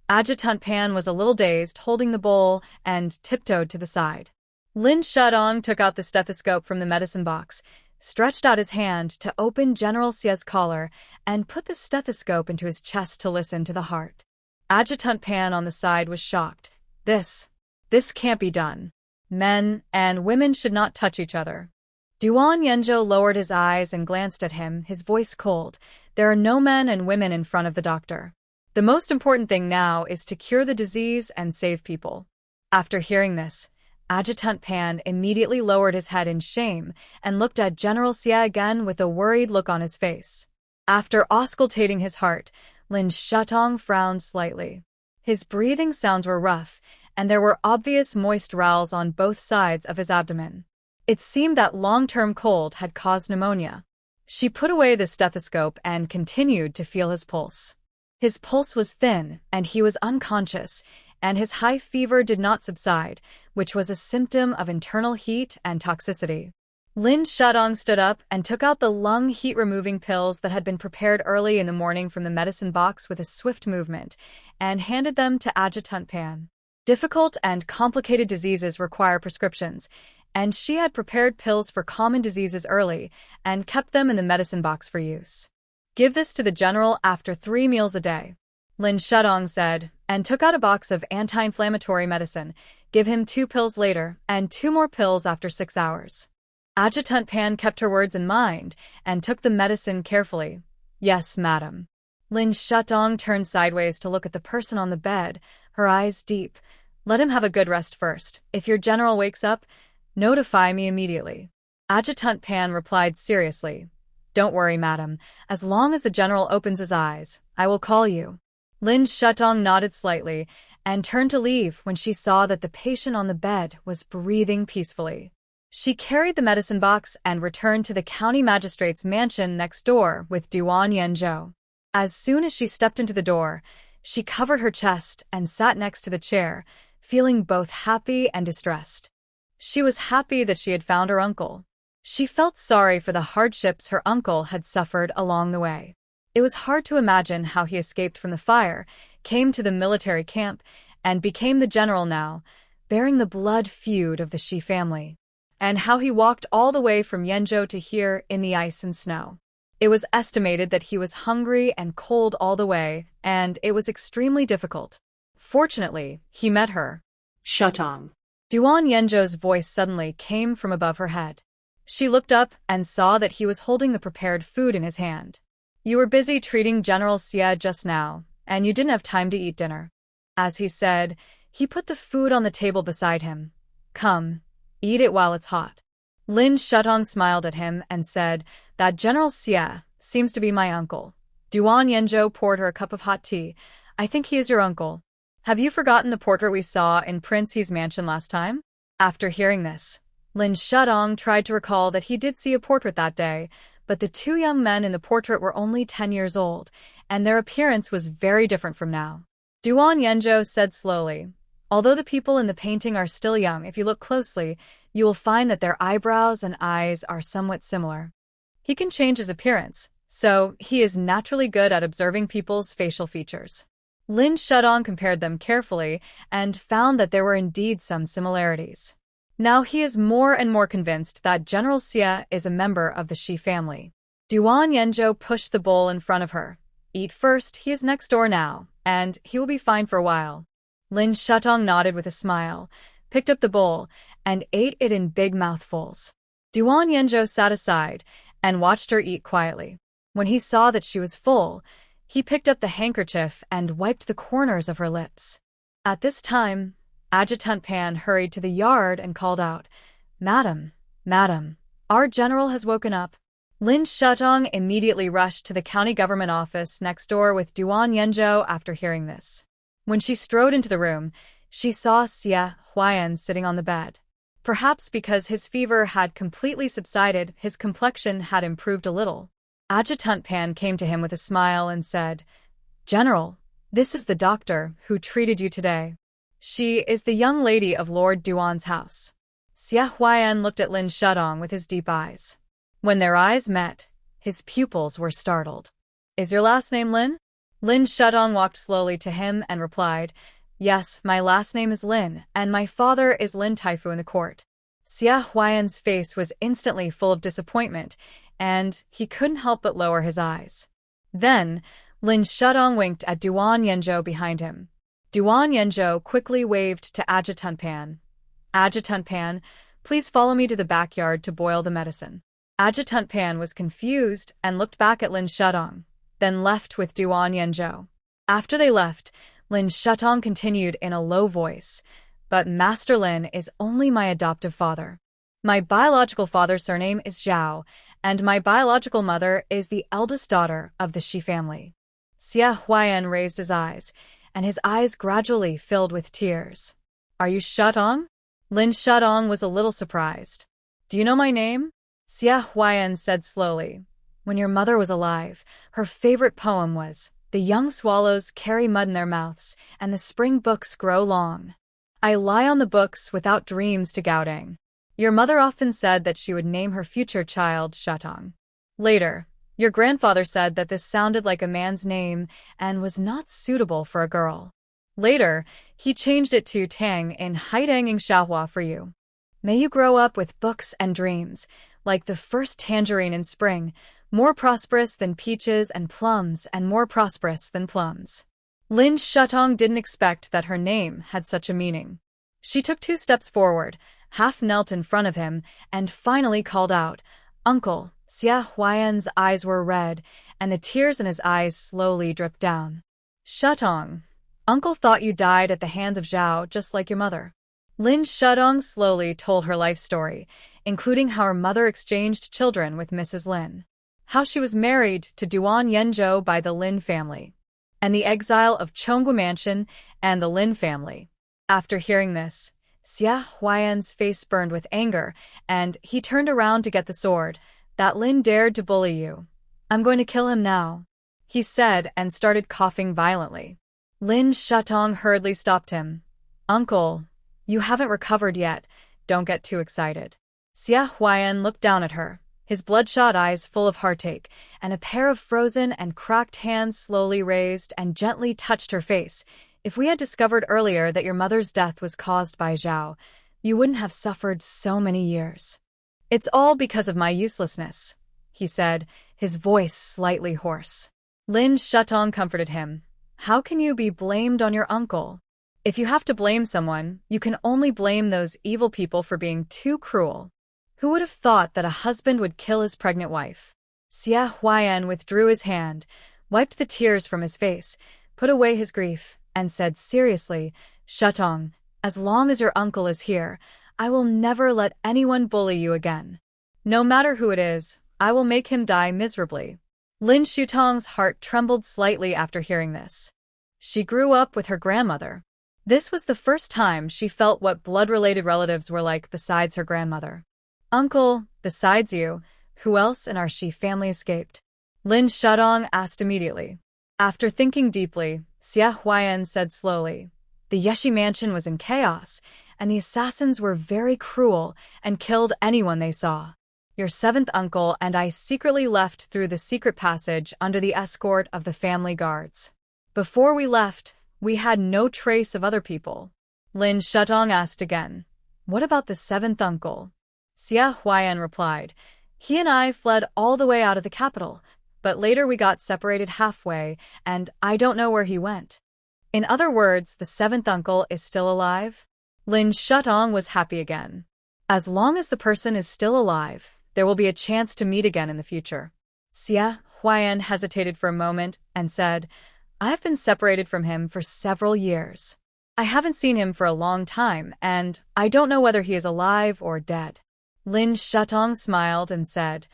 Speaker 1: Adjutant Pan was a little dazed, holding the bowl, and tiptoed to the side. Lin Shutong took out the stethoscope from the medicine box, stretched out his hand to open General Xie's collar, and put the stethoscope into his chest to listen to the heart. Adjutant Pan on the side was shocked. This can't be done. Men and women should not touch each other. Duan Yanzhou lowered his eyes and glanced at him, his voice cold. There are no men and women in front of the doctor. The most important thing now is to cure the disease and save people. After hearing this, Adjutant Pan immediately lowered his head in shame and looked at General Xie again with a worried look on his face. After auscultating his heart, Lin Shutong frowned slightly. His breathing sounds were rough, and there were obvious moist rowels on both sides of his abdomen. It seemed that long-term cold had caused pneumonia. She put away the stethoscope and continued to feel his pulse. His pulse was thin, and he was unconscious, and his high fever did not subside, which was a symptom of internal heat and toxicity. Lin Shutong stood up and took out the lung heat-removing pills that had been prepared early in the morning from the medicine box with a swift movement, and handed them to Adjutant Pan. Difficult and complicated diseases require prescriptions, and she had prepared pills for common diseases early and kept them in the medicine box for use. Give this to the general after 3 meals a day, Lin Shutong said, and took out a box of anti-inflammatory medicine. Give him 2 pills later and 2 more pills after 6 hours. Adjutant Pan kept her words in mind and took the medicine carefully. Yes, madam. Lin Shutong turned sideways to look at the person on the bed, her eyes deep. Let him have a good rest first. If your general wakes up, notify me immediately. Adjutant Pan replied seriously. Don't worry, madam. As long as the general opens his eyes, I will call you. Lin Shutong nodded slightly and turned to leave when she saw that the patient on the bed was breathing peacefully. She carried the medicine box and returned to the county magistrate's mansion next door with Duan Yanzhou. As soon as she stepped into the door, she covered her chest and sat next to the chair, feeling both happy and distressed. She was happy that she had found her uncle. She felt sorry for the hardships her uncle had suffered along the way. It was hard to imagine how he escaped from the fire, came to the military camp, and became the general now, bearing the blood feud of the Shi family, and how he walked all the way from Yanzhou to here in the ice and snow. It was estimated that he was hungry and cold all the way, and it was extremely difficult. Fortunately, he met her.
Speaker 2: Shutong.
Speaker 1: Duan Yanzhou's voice suddenly came from above her head. She looked up and saw that he was holding the prepared food in his hand. You were busy treating General Xie just now, and you didn't have time to eat dinner. As he said, he put the food on the table beside him. Come, eat it while it's hot. Lin Shutong smiled at him and said that General Xie seems to be my uncle. Duan Yanzhou poured her a cup of hot tea. I think he is your uncle. Have you forgotten the portrait we saw in Prince He's mansion last time? After hearing this, Lin Shutong tried to recall that he did see a portrait that day, but the 2 young men in the portrait were only 10 years old, and their appearance was very different from now. Duan Yanzhou said slowly, although the people in the painting are still young, if you look closely, you will find that their eyebrows and eyes are somewhat similar. He can change his appearance, so he is naturally good at observing people's facial features. Lin Shutong compared them carefully and found that there were indeed some similarities. Now he is more and more convinced that General Xie is a member of the Shi family. Duan Yanzhou pushed the bowl in front of her. Eat first, he is next door now, and he will be fine for a while. Lin Shutong nodded with a smile, picked up the bowl, and ate it in big mouthfuls. Duan Yanzhou sat aside and watched her eat quietly. When he saw that she was full, he picked up the handkerchief and wiped the corners of her lips. At this time, Adjutant Pan hurried to the yard and called out, "Madam, madam, our general has woken up." Lin Shutong immediately rushed to the county government office next door with Duan Yanzhou after hearing this. When she strode into the room, she saw Xia Huayan sitting on the bed. Perhaps because his fever had completely subsided, his complexion had improved a little. Adjutant Pan came to him with a smile and said, "General, this is the doctor who treated you today. She is the young lady of Lord Duan's house." Xia Huayan looked at Lin Shutong with his deep eyes. When their eyes met, his pupils were startled. "Is your last name Lin?" Lin Shutong walked slowly to him and replied, "Yes, my last name is Lin, and my father is Lin Taifu in the court." Xia Huayan's face was instantly full of disappointment, and he couldn't help but lower his eyes. Then, Lin Shutong winked at Duan Yanzhou behind him. Duan Yanzhou quickly waved to Adjutant Pan. "Adjutant Pan, please follow me to the backyard to boil the medicine." Adjutant Pan was confused and looked back at Lin Shutong, then left with Duan Yanzhou. After they left, Lin Shutong continued in a low voice, "But Master Lin is only my adoptive father. My biological father's surname is Zhao, and my biological mother is the eldest daughter of the Shi family." Xia Huayan raised his eyes, and his eyes gradually filled with tears. "Are you Shutong?" Lin Shutong was a little surprised. "Do you know my name?" Xia Huayan said slowly, "When your mother was alive, her favorite poem was, 'The young swallows carry mud in their mouths, and the spring books grow long. I lie on the books without dreams to Gaodang.' Your mother often said that she would name her future child Shutong. Later, your grandfather said that this sounded like a man's name and was not suitable for a girl. Later, he changed it to Tang in Haidanging Xiaohua for you. May you grow up with books and dreams, like the first tangerine in spring, more prosperous than peaches and plums and more prosperous than plums." Lin Shutong didn't expect that her name had such a meaning. She took 2 steps forward, half knelt in front of him, and finally called out, "Uncle." Xia Huayan's eyes were red, and the tears in his eyes slowly dripped down. "Shutong, Uncle thought you died at the hands of Zhao just like your mother." Lin Shutong slowly told her life story, including how her mother exchanged children with Mrs. Lin, how she was married to Duan Yanzhou by the Lin family, and the exile of Chonggu Mansion and the Lin family. After hearing this, Xia Huayan's face burned with anger, and he turned around to get the sword. "That Lin dared to bully you. I'm going to kill him now," he said and started coughing violently. Lin Shutong hurriedly stopped him. "Uncle, you haven't recovered yet. Don't get too excited." Xia Huayan looked down at her, his bloodshot eyes full of heartache, and a pair of frozen and cracked hands slowly raised and gently touched her face. "If we had discovered earlier that your mother's death was caused by Zhao, you wouldn't have suffered so many years. It's all because of my uselessness," he said, his voice slightly hoarse. Lin Shutong comforted him. "How can you be blamed on your uncle? If you have to blame someone, you can only blame those evil people for being too cruel. Who would have thought that a husband would kill his pregnant wife?" Xia Huayan withdrew his hand, wiped the tears from his face, put away his grief, and said seriously, "Shutong, as long as your uncle is here, I will never let anyone bully you again. No matter who it is, I will make him die miserably." Lin Shutong's heart trembled slightly after hearing this. She grew up with her grandmother. This was the first time she felt what blood-related relatives were like besides her grandmother. "Uncle, besides you, who else in our Shi family escaped?" Lin Shutong asked immediately. After thinking deeply, Xia Huayan said slowly, "The Yeshi mansion was in chaos, and the assassins were very cruel and killed anyone they saw. Your 7th uncle and I secretly left through the secret passage under the escort of the family guards. Before we left, we had no trace of other people." Lin Shutong asked again, "What about the 7th uncle?" Xia Huayan replied, "He and I fled all the way out of the capital, but later we got separated halfway, and I don't know where he went." In other words, the seventh uncle is still alive? Lin Shutong was happy again. As long as the person is still alive, there will be a chance to meet again in the future. Xia Huayan hesitated for a moment and said, I've been separated from him for several years. I haven't seen him for a long time, and I don't know whether he is alive or dead. Lin Shutong smiled and said,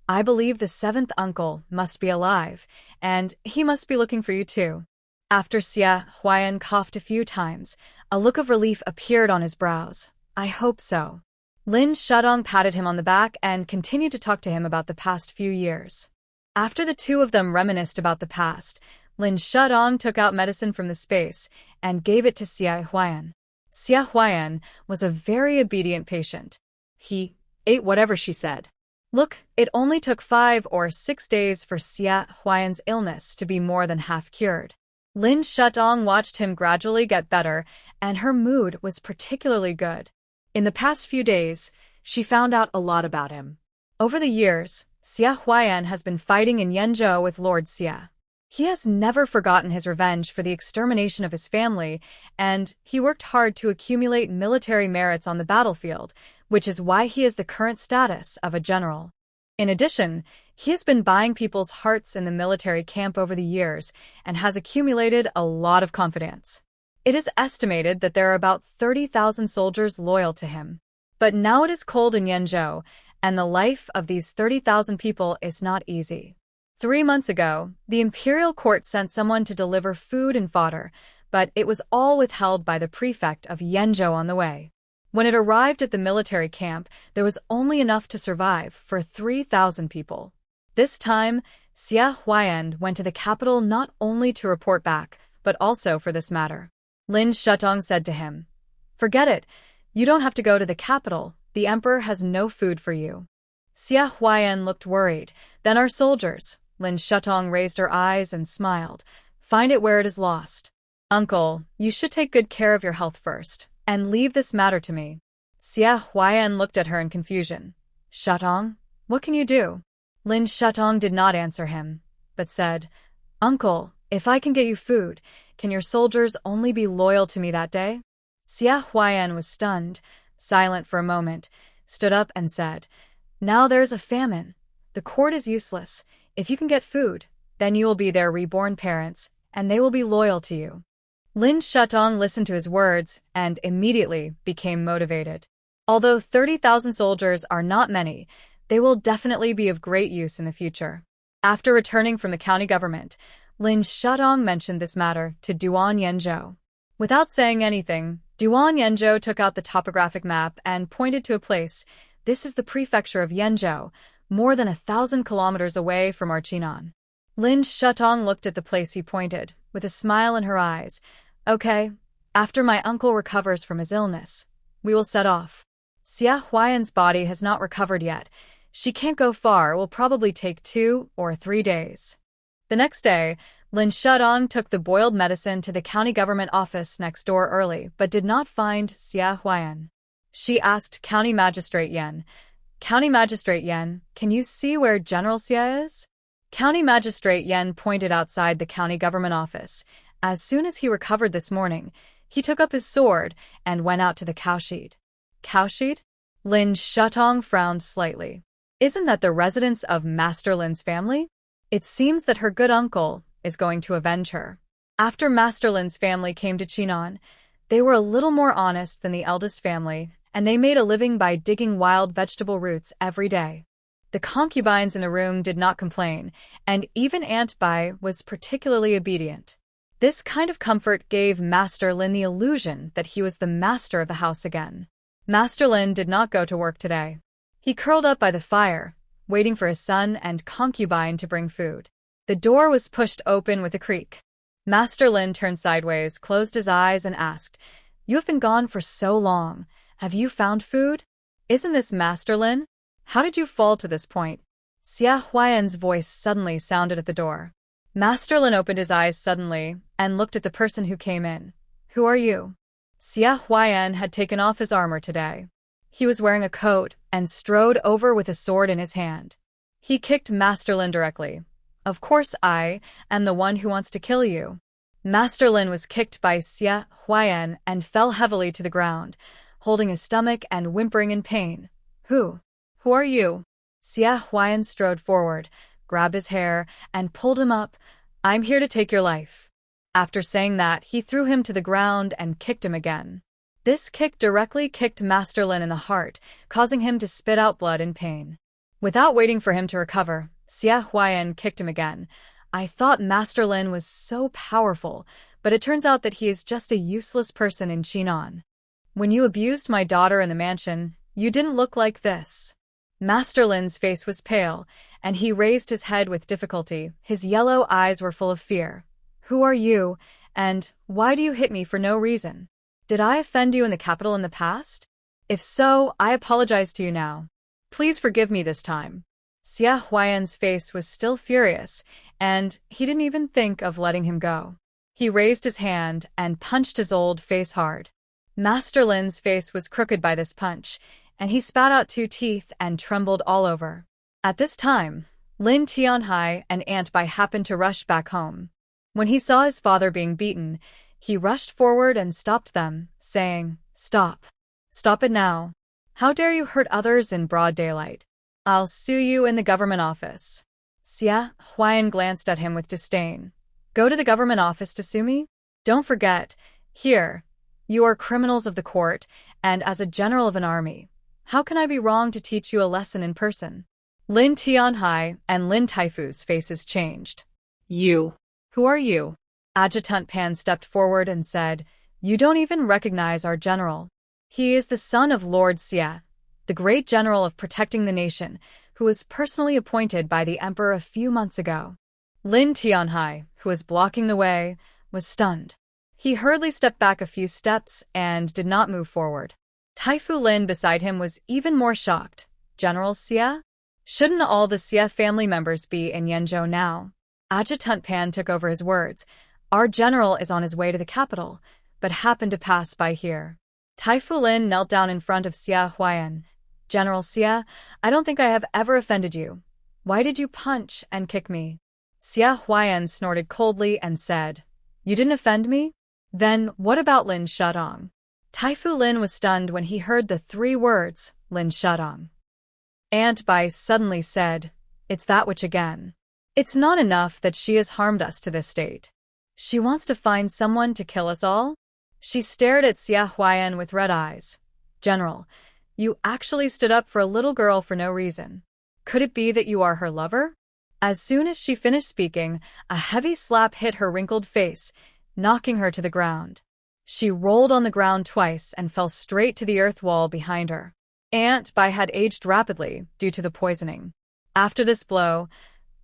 Speaker 1: I believe the seventh uncle must be alive, and he must be looking for you too. After Xia Huayan coughed a few times, a look of relief appeared on his brows. I hope so. Lin Shutong patted him on the back and continued to talk to him about the past few years. After the two of them reminisced about the past, Lin Shutong took out medicine from the space and gave it to Xia Huayan. Xia Huayan was a very obedient patient. He ate whatever she said. Look, it only took 5 or 6 days for Xia Huayan's illness to be more than half cured. Lin Shutong watched him gradually get better, and her mood was particularly good. In the past few days, she found out a lot about him. Over the years, Xia Huayan has been fighting in Yenzhou with Lord Xia. He has never forgotten his revenge for the extermination of his family, and he worked hard to accumulate military merits on the battlefield, which is why he has the current status of a general. In addition, he has been buying people's hearts in the military camp over the years and has accumulated a lot of confidence. It is estimated that there are about 30,000 soldiers loyal to him. But now it is cold in Yenzhou, and the life of these 30,000 people is not easy. 3 months ago, the imperial court sent someone to deliver food and fodder, but it was all withheld by the prefect of Yenzhou on the way. When it arrived at the military camp, there was only enough to survive for 3,000 people. This time, Xia Huayan went to the capital not only to report back, but also for this matter. Lin Shutong said to him, Forget it. You don't have to go to the capital. The emperor has no food for you. Xia Huayan looked worried. Then our soldiers. Lin Shutong raised her eyes and smiled. Find it where it is lost. Uncle, you should take good care of your health first, and leave this matter to me. Xia Huayan looked at her in confusion. Shutong, what can you do? Lin Shutong did not answer him, but said, Uncle, if I can get you food, can your soldiers only be loyal to me that day? Xia Huayan was stunned, silent for a moment, stood up and said, Now there is a famine. The court is useless. If you can get food, then you will be their reborn parents, and they will be loyal to you. Lin Shutong listened to his words and immediately became motivated. Although 30,000 soldiers are not many, they will definitely be of great use in the future. After returning from the county government, Lin Shutong mentioned this matter to Duan Yenzhou. Without saying anything, Duan Yenzhou took out the topographic map and pointed to a place. This is the prefecture of Yenzhou, more than 1,000 kilometers away from Archinan. Lin Shutong looked at the place he pointed, with a smile in her eyes. Okay, after my uncle recovers from his illness, we will set off. Xia Huayan's body has not recovered yet. She can't go far. It will probably take 2 or 3 days. The next day, Lin Shutong took the boiled medicine to the county government office next door early, but did not find Xia Huayan. She asked County Magistrate Yan, County Magistrate Yan, can you see where General Xia is? County Magistrate Yan pointed outside the county government office. As soon as he recovered this morning, he took up his sword and went out to the cowshed. Cowshed? Lin Shutong frowned slightly. Isn't that the residence of Master Lin's family? It seems that her good uncle is going to avenge her. After Master Lin's family came to Chinan, they were a little more honest than the eldest family, and they made a living by digging wild vegetable roots every day. The concubines in the room did not complain, and even Aunt Bai was particularly obedient. This kind of comfort gave Master Lin the illusion that he was the master of the house again. Master Lin did not go to work today. He curled up by the fire, waiting for his son and concubine to bring food. The door was pushed open with a creak. Master Lin turned sideways, closed his eyes, and asked, You have been gone for so long. Have you found food? Isn't this Master Lin? How did you fall to this point? Xia Huayan's voice suddenly sounded at the door. Master Lin opened his eyes suddenly and looked at the person who came in. Who are you? Xia Huayan had taken off his armor today. He was wearing a coat and strode over with a sword in his hand. He kicked Master Lin directly. Of course I am the one who wants to kill you. Master Lin was kicked by Xia Huayan and fell heavily to the ground, holding his stomach and whimpering in pain. Who are you? Xia Huayan strode forward, grabbed his hair, and pulled him up. I'm here to take your life. After saying that, he threw him to the ground and kicked him again. This kick directly kicked Master Lin in the heart, causing him to spit out blood in pain. Without waiting for him to recover, Xia Huayan kicked him again. I thought Master Lin was so powerful, but it turns out that he is just a useless person in Chinon. When you abused my daughter in the mansion, you didn't look like this. Master Lin's face was pale, and he raised his head with difficulty. His yellow eyes were full of fear. Who are you, and why do you hit me for no reason? Did I offend you in the capital in the past? If so, I apologize to you now. Please forgive me this time. Xia Huayan's face was still furious, and he didn't even think of letting him go. He raised his hand and punched his old face hard. Master Lin's face was crooked by this punch, and he spat out 2 teeth and trembled all over. At this time, Lin Tianhai and Aunt Bai happened to rush back home. When he saw his father being beaten, he rushed forward and stopped them, saying, "Stop. Stop it now. How dare you hurt others in broad daylight? I'll sue you in the government office." Xia Huayan glanced at him with disdain. Go to the government office to sue me? Don't forget, here, you are criminals of the court, and as a general of an army, how can I be wrong to teach you a lesson in person? Lin Tianhai and Lin Taifu's faces changed. You. Who are you? Adjutant Pan stepped forward and said, You don't even recognize our general. He is the son of Lord Xia, the great general of protecting the nation, who was personally appointed by the emperor a few months ago. Lin Tianhai, who was blocking the way, was stunned. He hurriedly stepped back a few steps and did not move forward. Taifu Lin beside him was even more shocked. General Xia? Shouldn't all the Xia family members be in Yenzhou now? Adjutant Pan took over his words. Our general is on his way to the capital, but happened to pass by here. Taifu Lin knelt down in front of Xia Huayan. General Xia, I don't think I have ever offended you. Why did you punch and kick me? Xia Huayan snorted coldly and said, You didn't offend me? Then what about Lin Shadong? Taifu Lin was stunned when he heard the 3 words, Lin Shadong. Aunt Bai suddenly said, It's that witch again. It's not enough that she has harmed us to this state. She wants to find someone to kill us all? She stared at Xia Huayan with red eyes. General, you actually stood up for a little girl for no reason. Could it be that you are her lover? As soon as she finished speaking, a heavy slap hit her wrinkled face, knocking her to the ground. She rolled on the ground twice and fell straight to the earth wall behind her. Aunt Bai had aged rapidly due to the poisoning. After this blow,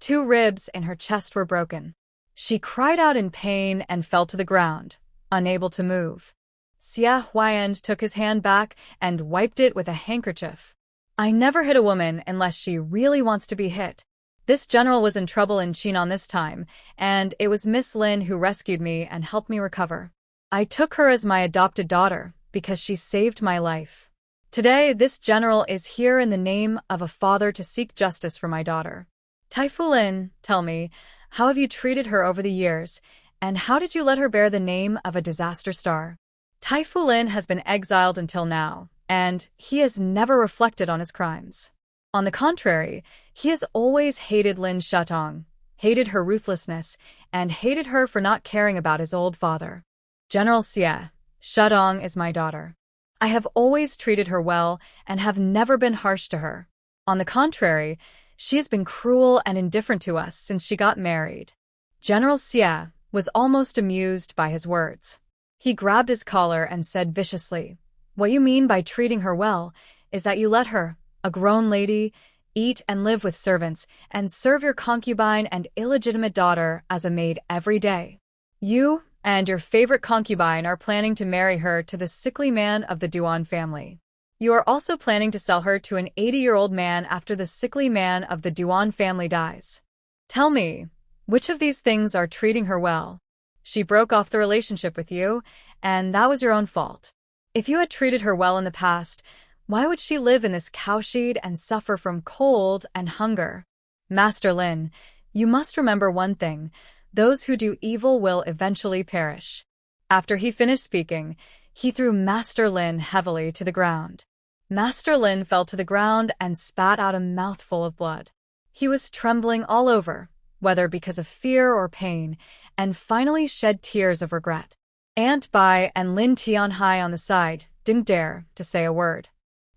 Speaker 1: 2 ribs in her chest were broken. She cried out in pain and fell to the ground, unable to move. Xia Huayan took his hand back and wiped it with a handkerchief. I never hit a woman unless she really wants to be hit. This general was in trouble in Chinon this time, and it was Miss Lin who rescued me and helped me recover. I took her as my adopted daughter because she saved my life. Today, this general is here in the name of a father to seek justice for my daughter. Taifu Lin, tell me, how have you treated her over the years, and how did you let her bear the name of a disaster star? Taifu Lin has been exiled until now, and he has never reflected on his crimes. On the contrary, he has always hated Lin Shatong, hated her ruthlessness, and hated her for not caring about his old father. General Xia, Shatong is my daughter. I have always treated her well and have never been harsh to her. On the contrary, she has been cruel and indifferent to us since she got married. General Xia was almost amused by his words. He grabbed his collar and said viciously, What you mean by treating her well is that you let her, a grown lady, eat and live with servants and serve your concubine and illegitimate daughter as a maid every day. You and your favorite concubine are planning to marry her to the sickly man of the Duan family. You are also planning to sell her to an 80-year-old man after the sickly man of the Duan family dies. Tell me, which of these things are treating her well? She broke off the relationship with you, and that was your own fault. If you had treated her well in the past, why would she live in this cowshed and suffer from cold and hunger? Master Lin, you must remember one thing. those who do evil will eventually perish. After he finished speaking, he threw Master Lin heavily to the ground. Master Lin fell to the ground and spat out a mouthful of blood. He was trembling all over, whether because of fear or pain, and finally shed tears of regret. Aunt Bai and Lin Tianhai on the side didn't dare to say a word.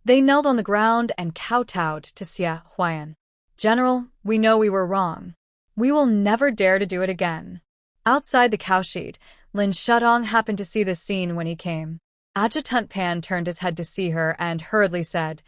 Speaker 1: They knelt on the ground and kowtowed to Xia Huayan. "General, we know we were wrong. We will never dare to do it again." Outside the cowshed, Lin Shudong happened to see this scene when he came. Adjutant Pan turned his head to see her and hurriedly said,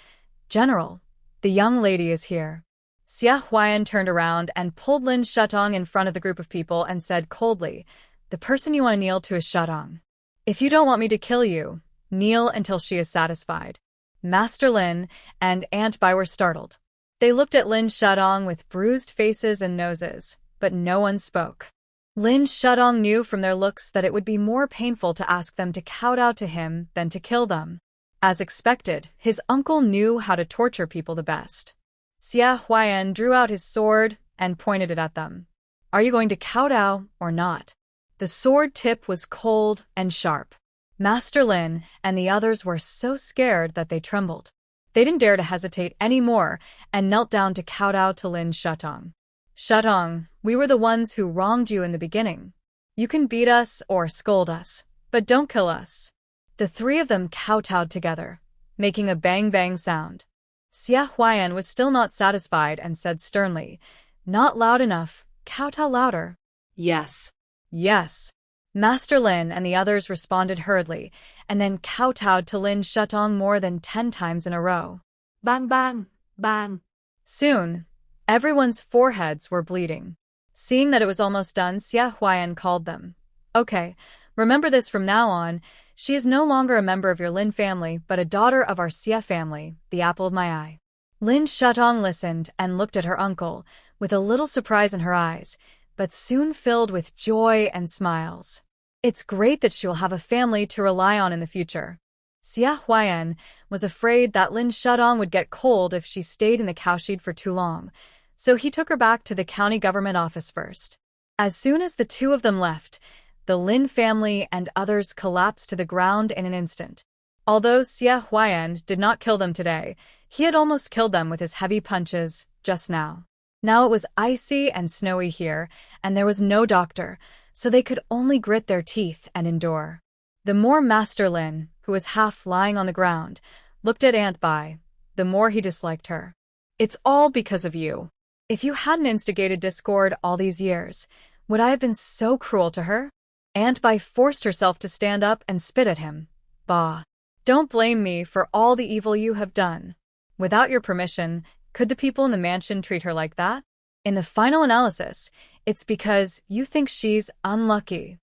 Speaker 1: "General, the young lady is here." Xia Huayan turned around and pulled Lin Shudong in front of the group of people and said coldly, "The person you want to kneel to is Shudong. If you don't want me to kill you, kneel until she is satisfied." Master Lin and Aunt Bai were startled. They looked at Lin Shudong with bruised faces and noses, but no one spoke. Lin Shudong knew from their looks that it would be more painful to ask them to kowtow to him than to kill them. As expected, his uncle knew how to torture people the best. Xia Huayan drew out his sword and pointed it at them. "Are you going to kowtow or not?" The sword tip was cold and sharp. Master Lin and the others were so scared that they trembled. They didn't dare to hesitate anymore and knelt down to kowtow to Lin Shudong. "Shudong, we were the ones who wronged you in the beginning. You can beat us or scold us, but don't kill us." The three of them kowtowed together, making a bang-bang sound. Xia Huayan was still not satisfied and said sternly, "Not loud enough, kowtow louder."
Speaker 2: "Yes."
Speaker 1: "Yes." Master Lin and the others responded hurriedly, and then kowtowed to Lin Shudong more than 10 times in a row.
Speaker 2: Bang, bang, bang.
Speaker 1: Soon, everyone's foreheads were bleeding. Seeing that it was almost done, Xia Huayan called them. "Okay, remember this from now on. She is no longer a member of your Lin family, but a daughter of our Xia family, the apple of my eye." Lin Shudong listened and looked at her uncle, with a little surprise in her eyes, but soon filled with joy and smiles. It's great that she will have a family to rely on in the future. Xia Huayan was afraid that Lin Shudong would get cold if she stayed in the cowshed for too long, so he took her back to the county government office first. As soon as the two of them left, the Lin family and others collapsed to the ground in an instant. Although Xia Huayan did not kill them today, he had almost killed them with his heavy punches just now. Now it was icy and snowy here, and there was no doctor, so they could only grit their teeth and endure. The more Master Lin, who was half lying on the ground, looked at Aunt Bai, the more he disliked her. "It's all because of you. If you hadn't instigated discord all these years, would I have been so cruel to her?" Aunt Bai forced herself to stand up and spit at him. "Bah. Don't blame me for all the evil you have done. Without your permission, could the people in the mansion treat her like that? In the final analysis, it's because you think she's unlucky.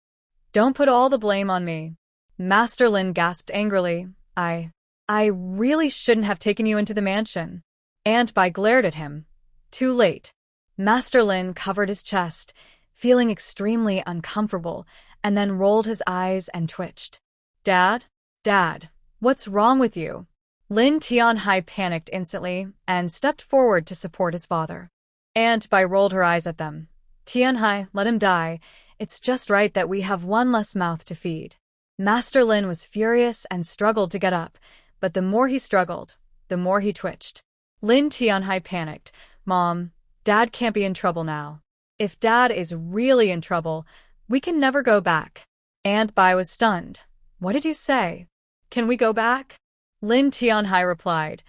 Speaker 1: Don't put all the blame on me." Master Lin gasped angrily. I really shouldn't have taken you into the mansion." Aunt Bai glared at him. Too late. Master Lin covered his chest, feeling extremely uncomfortable, and then rolled his eyes and twitched. Dad, what's wrong with you?" Lin Tianhai panicked instantly and stepped forward to support his father. Aunt Bai rolled her eyes at them. "Tianhai, let him die. It's just right that we have one less mouth to feed." Master Lin was furious and struggled to get up, but the more he struggled, the more he twitched. Lin Tianhai panicked. "Mom, Dad can't be in trouble now. If Dad is really in trouble, we can never go back." Aunt Bai was stunned. "What did you say? Can we go back?" Lin Tianhai replied,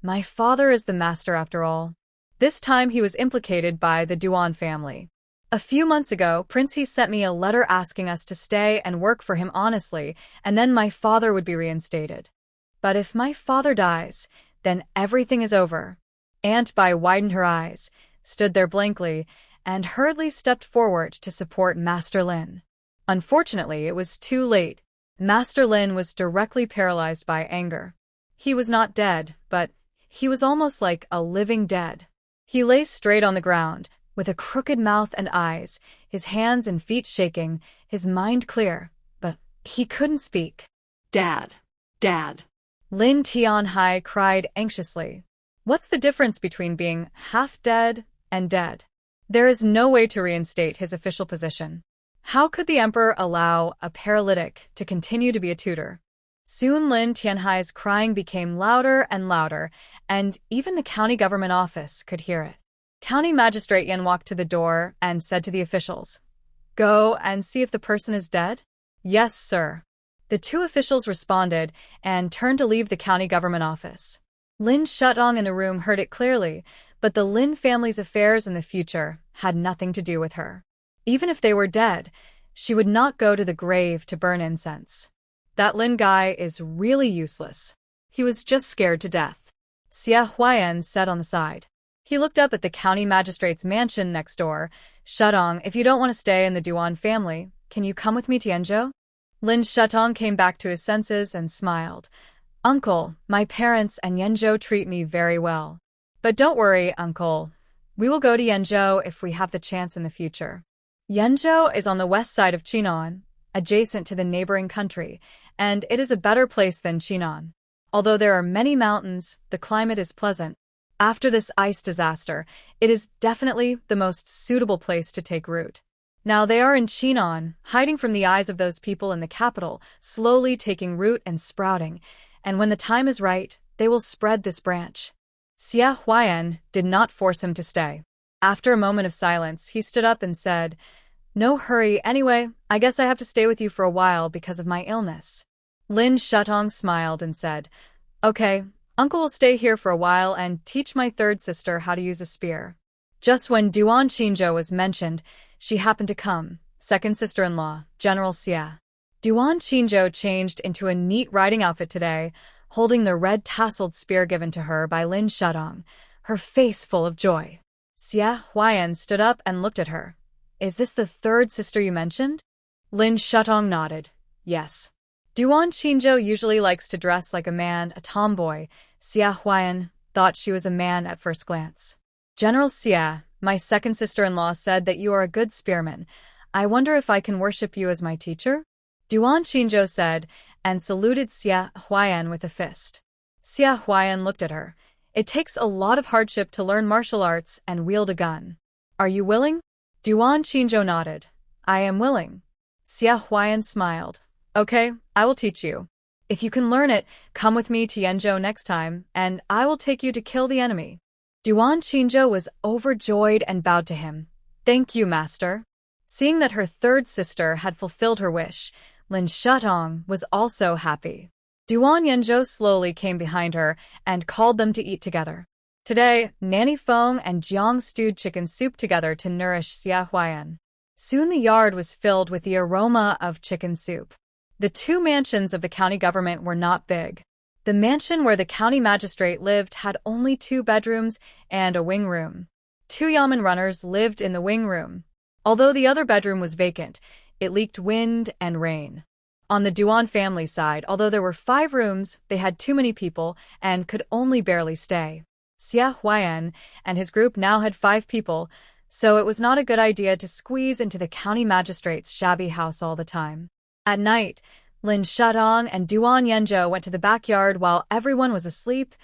Speaker 1: "My father is the master after all." This time he was implicated by the Duan family. "A few months ago, Prince He sent me a letter asking us to stay and work for him honestly, and then my father would be reinstated. But if my father dies, then everything is over." Aunt Bai widened her eyes, stood there blankly, and hurriedly stepped forward to support Master Lin. Unfortunately, it was too late. Master Lin was directly paralyzed by anger. He was not dead, but he was almost like a living dead. He lay straight on the ground, with a crooked mouth and eyes, his hands and feet shaking, his mind clear, but he couldn't speak.
Speaker 2: Dad.
Speaker 1: Lin Tianhai cried anxiously. "What's the difference between being half dead and dead?" There is no way to reinstate his official position. How could the emperor allow a paralytic to continue to be a tutor? Soon Lin Tianhai's crying became louder and louder, and even the county government office could hear it. County Magistrate Yan walked to the door and said to the officials, "Go and see if the person is dead?" "Yes, sir." The two officials responded and turned to leave the county government office. Lin Shutong in the room heard it clearly, but the Lin family's affairs in the future had nothing to do with her. Even if they were dead, she would not go to the grave to burn incense. That Lin guy is really useless. He was just scared to death, Xia Huayan said on the side. He looked up at the county magistrate's mansion next door. "Shutong, if you don't want to stay in the Duan family, can you come with me to Yanzhou?" Lin Shutong came back to his senses and smiled. "Uncle, my parents and Yanzhou treat me very well. But don't worry, uncle. We will go to Yanzhou if we have the chance in the future." Yanzhou is on the west side of Chinon, adjacent to the neighboring country, and it is a better place than Chinon. Although there are many mountains, the climate is pleasant. After this ice disaster, it is definitely the most suitable place to take root. Now they are in Chinon, hiding from the eyes of those people in the capital, slowly taking root and sprouting, and when the time is right, they will spread this branch. Xia Huayan did not force him to stay. After a moment of silence, he stood up and said, "No hurry, anyway, I guess I have to stay with you for a while because of my illness." Lin Shutong smiled and said, "Okay, Uncle will stay here for a while and teach my third sister how to use a spear." Just when Duan Qingzhou was mentioned, she happened to come, second sister-in-law, General Xia. Duan Qingzhou changed into a neat riding outfit today, holding the red tasseled spear given to her by Lin Shutong, her face full of joy. Xia Huayan stood up and looked at her. "Is this the third sister you mentioned?" Lin Shutong nodded. "Yes." Duan Qingzhou usually likes to dress like a man, a tomboy. Xia Huayan thought she was a man at first glance. "General Xia, my second sister-in-law said that you are a good spearman. I wonder if I can worship you as my teacher?" Duan Qingzhou said, and saluted Xia Huayan with a fist. Xia Huayan looked at her. "It takes a lot of hardship to learn martial arts and wield a gun. Are you willing?" Duan Qingzhou nodded. "I am willing." Xia Huayan smiled. "Okay, I will teach you. If you can learn it, come with me to Yanzhou next time, and I will take you to kill the enemy." Duan Qingzhou was overjoyed and bowed to him. "Thank you, master." Seeing that her third sister had fulfilled her wish, Lin Shutong was also happy. Duan Yanzhou slowly came behind her and called them to eat together. Today, Nanny Feng and Jiang stewed chicken soup together to nourish Xia Huayan. Soon the yard was filled with the aroma of chicken soup. The two mansions of the county government were not big. The mansion where the county magistrate lived had only 2 bedrooms and a wing room. 2 yamen runners lived in the wing room. Although the other bedroom was vacant, it leaked wind and rain. On the Duan family side, although there were 5 rooms, they had too many people and could only barely stay. Xia Huayan and his group now had 5 people, so it was not a good idea to squeeze into the county magistrate's shabby house all the time. At night, Lin Shutong and Duan Yanzhou went to the backyard while everyone was asleep,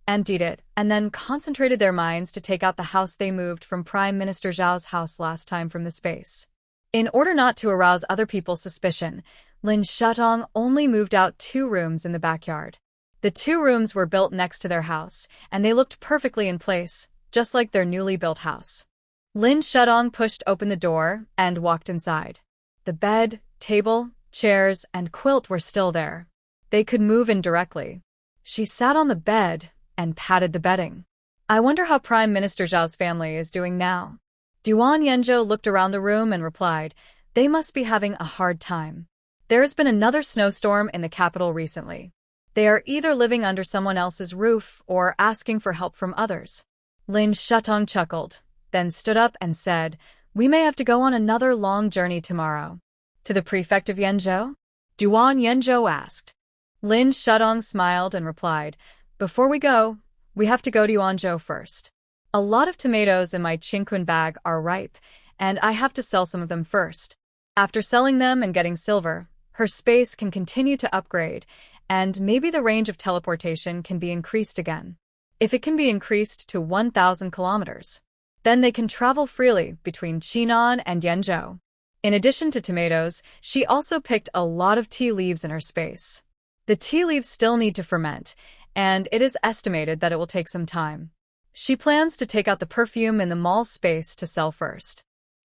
Speaker 1: emptied it, and then concentrated their minds to take out the house they moved from Prime Minister Zhao's house last time from the space. In order not to arouse other people's suspicion, Lin Shutong only moved out 2 rooms in the backyard. The 2 rooms were built next to their house, and they looked perfectly in place, just like their newly built house. Lin Shutong pushed open the door and walked inside. The bed, table, chairs, and quilt were still there. They could move in directly. She sat on the bed and patted the bedding. "I wonder how Prime Minister Zhao's family is doing now." Duan Yanzhou looked around the room and replied, "They must be having a hard time. There has been another snowstorm in the capital recently. They are either living under someone else's roof or asking for help from others." Lin Shutong chuckled, then stood up and said, "We may have to go on another long journey tomorrow." "To the prefect of Yanzhou?" Duan Yanzhou asked. Lin Shutong smiled and replied, "Before we go, we have to go to Yanzhou first. A lot of tomatoes in my Qingkun bag are ripe, and I have to sell some of them first. After selling them and getting silver, her space can continue to upgrade, and maybe the range of teleportation can be increased again. If it can be increased to 1,000 kilometers. Then they can travel freely between Chinan and Yenzhou. In addition to tomatoes, she also picked a lot of tea leaves in her space. The tea leaves still need to ferment, and it is estimated that it will take some time. She plans to take out the perfume in the mall space to sell first.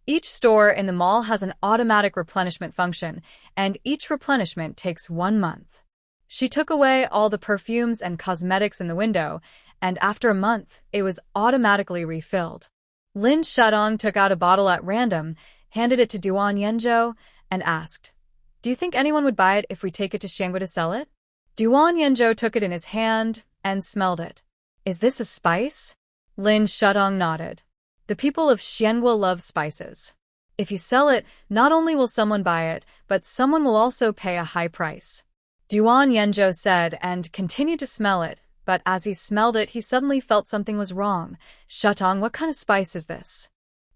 Speaker 1: Each store in the mall has an automatic replenishment function, and each replenishment takes 1 month. She took away all the perfumes and cosmetics in the window, and after a month, it was automatically refilled. Lin Shudong took out a bottle at random, handed it to Duan Yenzhou, and asked, "Do you think anyone would buy it if we take it to Xianggu to sell it?" Duan Yenzhou took it in his hand and smelled it. "Is this a spice?" Lin Shudong nodded. "The people of Xianggu love spices. If you sell it, not only will someone buy it, but someone will also pay a high price." Duan Yenzhou said and continued to smell it, but as he smelled it, he suddenly felt something was wrong. "Shutong, what kind of spice is this?"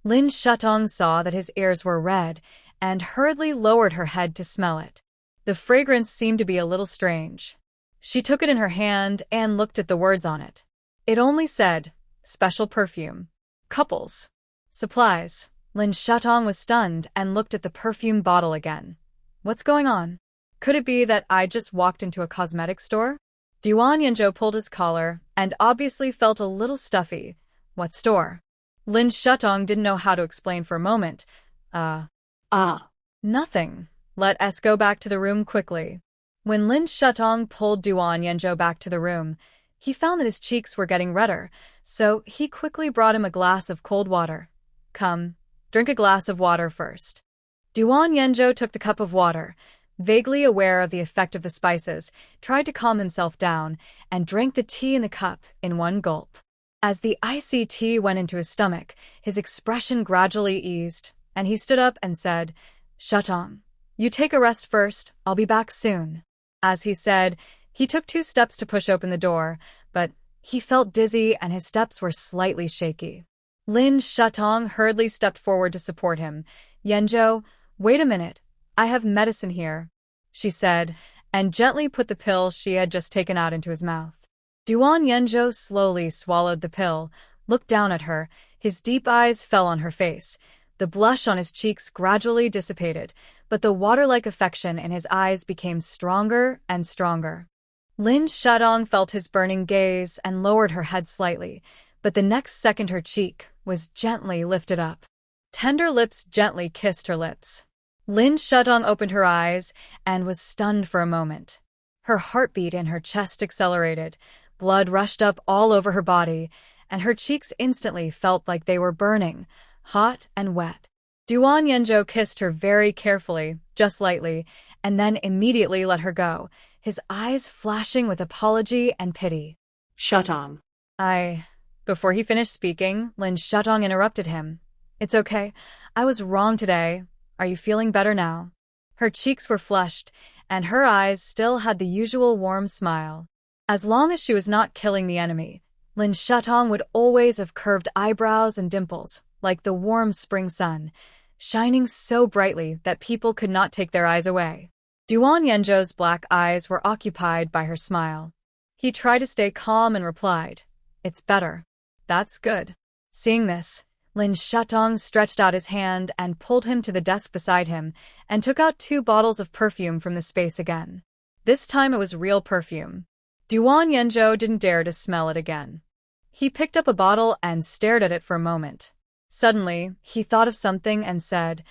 Speaker 1: Lin Shutong saw that his ears were red and hurriedly lowered her head to smell it. The fragrance seemed to be a little strange. She took it in her hand and looked at the words on it. It only said, "Special perfume. Couples. Supplies." Lin Shutong was stunned and looked at the perfume bottle again. "What's going on? Could it be that I just walked into a cosmetic store?" Duan Yenzhou pulled his collar and obviously felt a little stuffy. "What store?" Lin Shutong didn't know how to explain for a moment. Nothing. Let us go back to the room quickly." When Lin Shutong pulled Duan Yenzhou back to the room, he found that his cheeks were getting redder, so he quickly brought him a glass of cold water. "Come, drink a glass of water first." Duan Yenzhou took the cup of water, vaguely aware of the effect of the spices, tried to calm himself down, and drank the tea in the cup in one gulp. As the icy tea went into his stomach, his expression gradually eased, and he stood up and said, "Shutong, you take a rest first, I'll be back soon." As he said, he took 2 steps to push open the door, but he felt dizzy and his steps were slightly shaky. Lin Shutong hurriedly stepped forward to support him. "Yenzhou, wait a minute, I have medicine here," she said, and gently put the pill she had just taken out into his mouth. Duan Yenzhou slowly swallowed the pill, looked down at her, his deep eyes fell on her face. The blush on his cheeks gradually dissipated, but the water-like affection in his eyes became stronger and stronger. Lin Shudong felt his burning gaze and lowered her head slightly, but the next second her cheek was gently lifted up. Tender lips gently kissed her lips. Lin Shudong opened her eyes and was stunned for a moment. Her heartbeat in her chest accelerated, blood rushed up all over her body, and her cheeks instantly felt like they were burning, hot and wet. Duan Yenzhou kissed her very carefully, just lightly, and then immediately let her go, his eyes flashing with apology and pity.
Speaker 2: "Shutong."
Speaker 1: Before he finished speaking, Lin Shutong interrupted him. "It's okay. I was wrong today. Are you feeling better now?" Her cheeks were flushed, and her eyes still had the usual warm smile. As long as she was not killing the enemy, Lin Shutong would always have curved eyebrows and dimples, like the warm spring sun, shining so brightly that people could not take their eyes away. Duan Yenzhou's black eyes were occupied by her smile. He tried to stay calm and replied, "It's better. That's good." Seeing this, Lin Shutong stretched out his hand and pulled him to the desk beside him and took out 2 bottles of perfume from the space again. This time it was real perfume. Duan Yenzhou didn't dare to smell it again. He picked up a bottle and stared at it for a moment. Suddenly, he thought of something and said,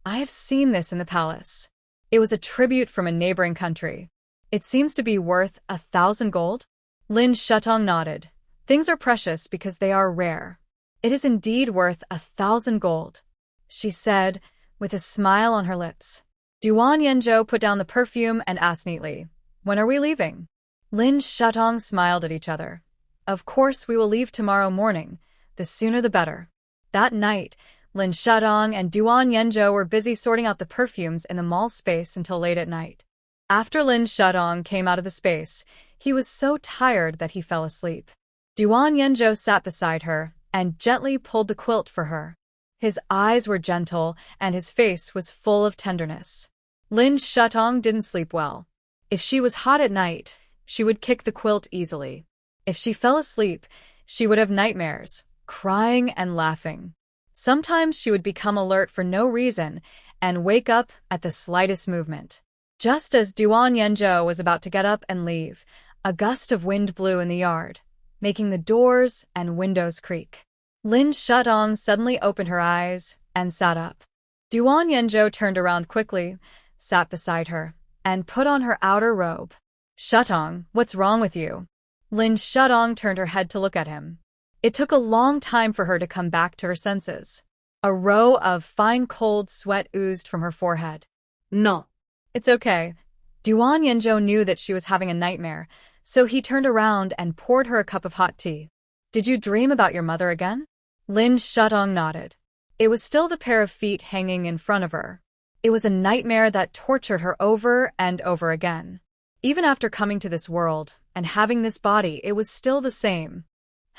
Speaker 1: "I have seen this in the palace. It was a tribute from a neighboring country. It seems to be worth 1,000 gold?" Lin Shutong nodded. "Things are precious because they are rare. It is indeed worth 1,000 gold," she said, with a smile on her lips. Duan Yenzhou put down the perfume and asked neatly, "When are we leaving?" Lin Shutong smiled at each other. "Of course we will leave tomorrow morning. The sooner the better." That night, Lin Shutong and Duan Yenzhou were busy sorting out the perfumes in the mall space until late at night. After Lin Shutong came out of the space, he was so tired that he fell asleep. Duan Yenzhou sat beside her and gently pulled the quilt for her. His eyes were gentle and his face was full of tenderness. Lin Shutong didn't sleep well. If she was hot at night, she would kick the quilt easily. If she fell asleep, she would have nightmares, crying and laughing. Sometimes she would become alert for no reason and wake up at the slightest movement. Just as Duan Yanzhou was about to get up and leave, a gust of wind blew in the yard, making the doors and windows creak. Lin Shutong suddenly opened her eyes and sat up. Duan Yanzhou turned around quickly, sat beside her, and put on her outer robe. "Shutong, what's wrong with you?" Lin Shutong turned her head to look at him. It took a long time for her to come back to her senses. A row of fine cold sweat oozed from her forehead.
Speaker 2: No.
Speaker 1: "It's okay." Duan Yanzhou knew that she was having a nightmare, so he turned around and poured her a cup of hot tea. "Did you dream about your mother again?" Lin Shutong nodded. It was still the pair of feet hanging in front of her. It was a nightmare that tortured her over and over again. Even after coming to this world and having this body, it was still the same.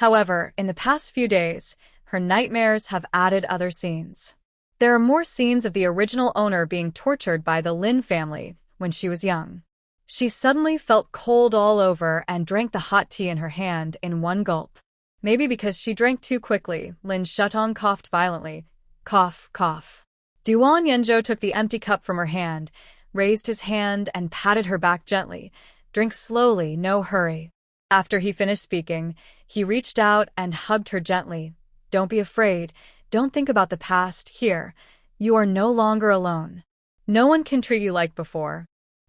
Speaker 1: However, in the past few days, her nightmares have added other scenes. There are more scenes of the original owner being tortured by the Lin family when she was young. She suddenly felt cold all over and drank the hot tea in her hand in one gulp. Maybe because she drank too quickly, Lin Shutong coughed violently. Cough, cough. Duan Yanzhou took the empty cup from her hand, raised his hand and patted her back gently. "Drink slowly, no hurry." After he finished speaking, he reached out and hugged her gently. "Don't be afraid. Don't think about the past. Here, you are no longer alone. No one can treat you like before."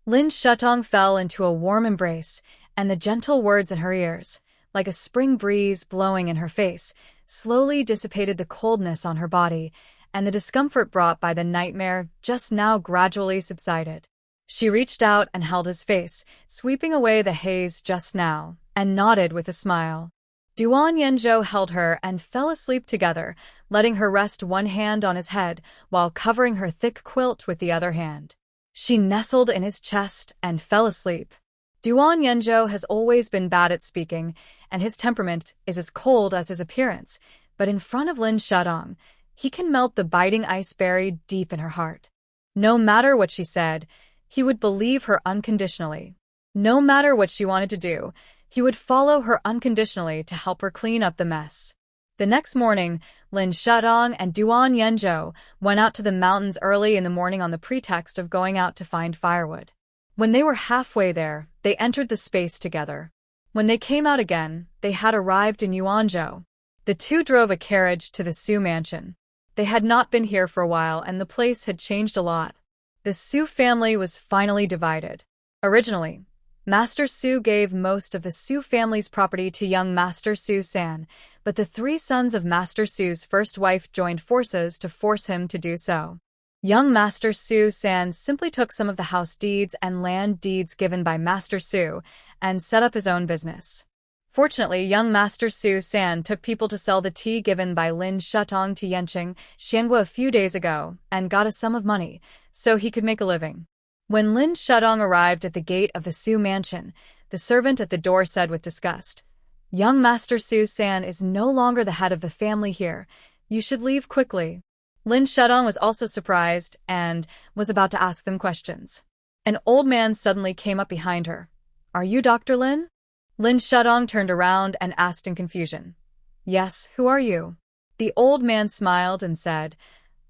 Speaker 1: Lin Shutong fell into a warm embrace, and the gentle words in her ears, like a spring breeze blowing in her face, slowly dissipated the coldness on her body, and the discomfort brought by the nightmare just now gradually subsided. She reached out and held his face, sweeping away the haze just now, and nodded with a smile. Duan Yanzhou held her and fell asleep together, letting her rest one hand on his head while covering her thick quilt with the other hand. She nestled in his chest and fell asleep. Duan Yanzhou has always been bad at speaking, and his temperament is as cold as his appearance, but in front of Lin Shutong, he can melt the biting ice buried deep in her heart. No matter what she said, he would believe her unconditionally. No matter what she wanted to do, he would follow her unconditionally to help her clean up the mess. The next morning, Lin Shutong and Duan Yanzhou went out to the mountains early in the morning on the pretext of going out to find firewood. When they were halfway there, they entered the space together. When they came out again, they had arrived in Yuanzhou. The two drove a carriage to the Su mansion. They had not been here for a while, and the place had changed a lot. The Su family was finally divided. Originally, Master Su gave most of the Su family's property to young Master Su San, but the three sons of Master Su's first wife joined forces to force him to do so. Young Master Su San simply took some of the house deeds and land deeds given by Master Su and set up his own business. Fortunately, young Master Su San took people to sell the tea given by Lin Shutong to Yanqing Xiangwa a few days ago and got a sum of money, so he could make a living. When Lin Shutong arrived at the gate of the Su mansion, the servant at the door said with disgust, "Young Master Su San is no longer the head of the family here. You should leave quickly." Lin Shutong was also surprised and was about to ask them questions. An old man suddenly came up behind her. "Are you Dr. Lin?" Lin Shutong turned around and asked in confusion. "Yes, who are you?" The old man smiled and said,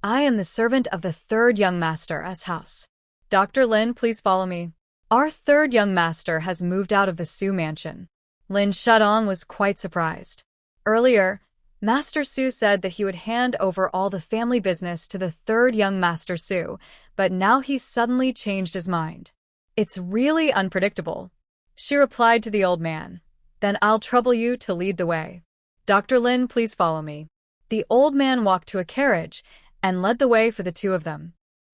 Speaker 1: "I am the servant of the third young master's house. Dr. Lin, please follow me. Our third young master has moved out of the Su mansion." Lin Shutong was quite surprised. Earlier, Master Su said that he would hand over all the family business to the third young Master Su, but now he's suddenly changed his mind. "It's really unpredictable." She replied to the old man, "Then I'll trouble you to lead the way. Dr. Lin, please follow me." The old man walked to a carriage and led the way for the two of them.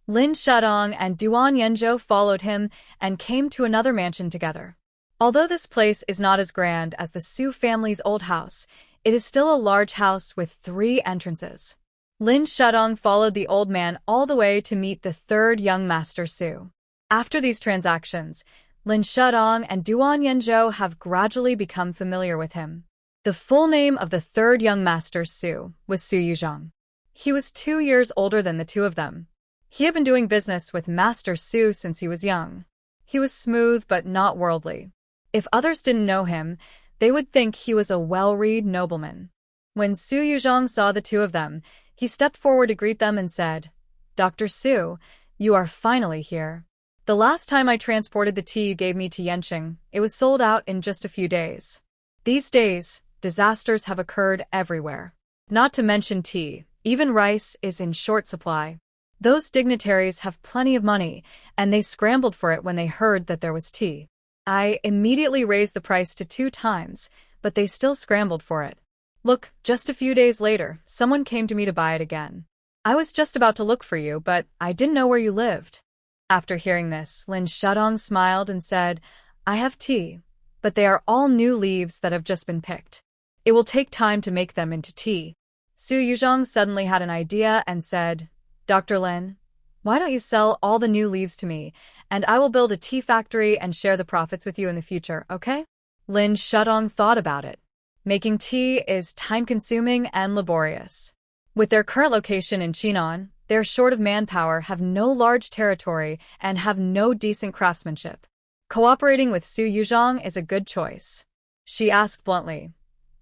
Speaker 1: Lin Shutong and Duan Yanzhou followed him and came to another mansion together. Although this place is not as grand as the Su family's old house, it is still a large house with 3 entrances. Lin Shutong followed the old man all the way to meet the third young Master Su. After these transactions, Lin Shutong and Duan Yanzhou have gradually become familiar with him. The full name of the third young Master Su was Su Yuzhong. He was 2 years older than the two of them. He had been doing business with Master Su since he was young. He was smooth but not worldly. If others didn't know him, they would think he was a well-read nobleman. When Su Yuzhong saw the two of them, he stepped forward to greet them and said, "Dr. Su, you are finally here. The last time I transported the tea you gave me to Yanqing, it was sold out in just a few days. These days, disasters have occurred everywhere. Not to mention tea, even rice is in short supply. Those dignitaries have plenty of money, and they scrambled for it when they heard that there was tea. I immediately raised the price to 2 times, but they still scrambled for it. Look, just a few days later, someone came to me to buy it again. I was just about to look for you, but I didn't know where you lived." After hearing this, Lin Shudong smiled and said, "I have tea, but they are all new leaves that have just been picked. It will take time to make them into tea." Su Yuzhong suddenly had an idea and said, "Dr. Lin, why don't you sell all the new leaves to me, and I will build a tea factory and share the profits with you in the future, okay?" Lin Shudong thought about it. Making tea is time-consuming and laborious. With their current location in Chinon, they're short of manpower, have no large territory, and have no decent craftsmanship. Cooperating with Su Yuzhong is a good choice. She asked bluntly,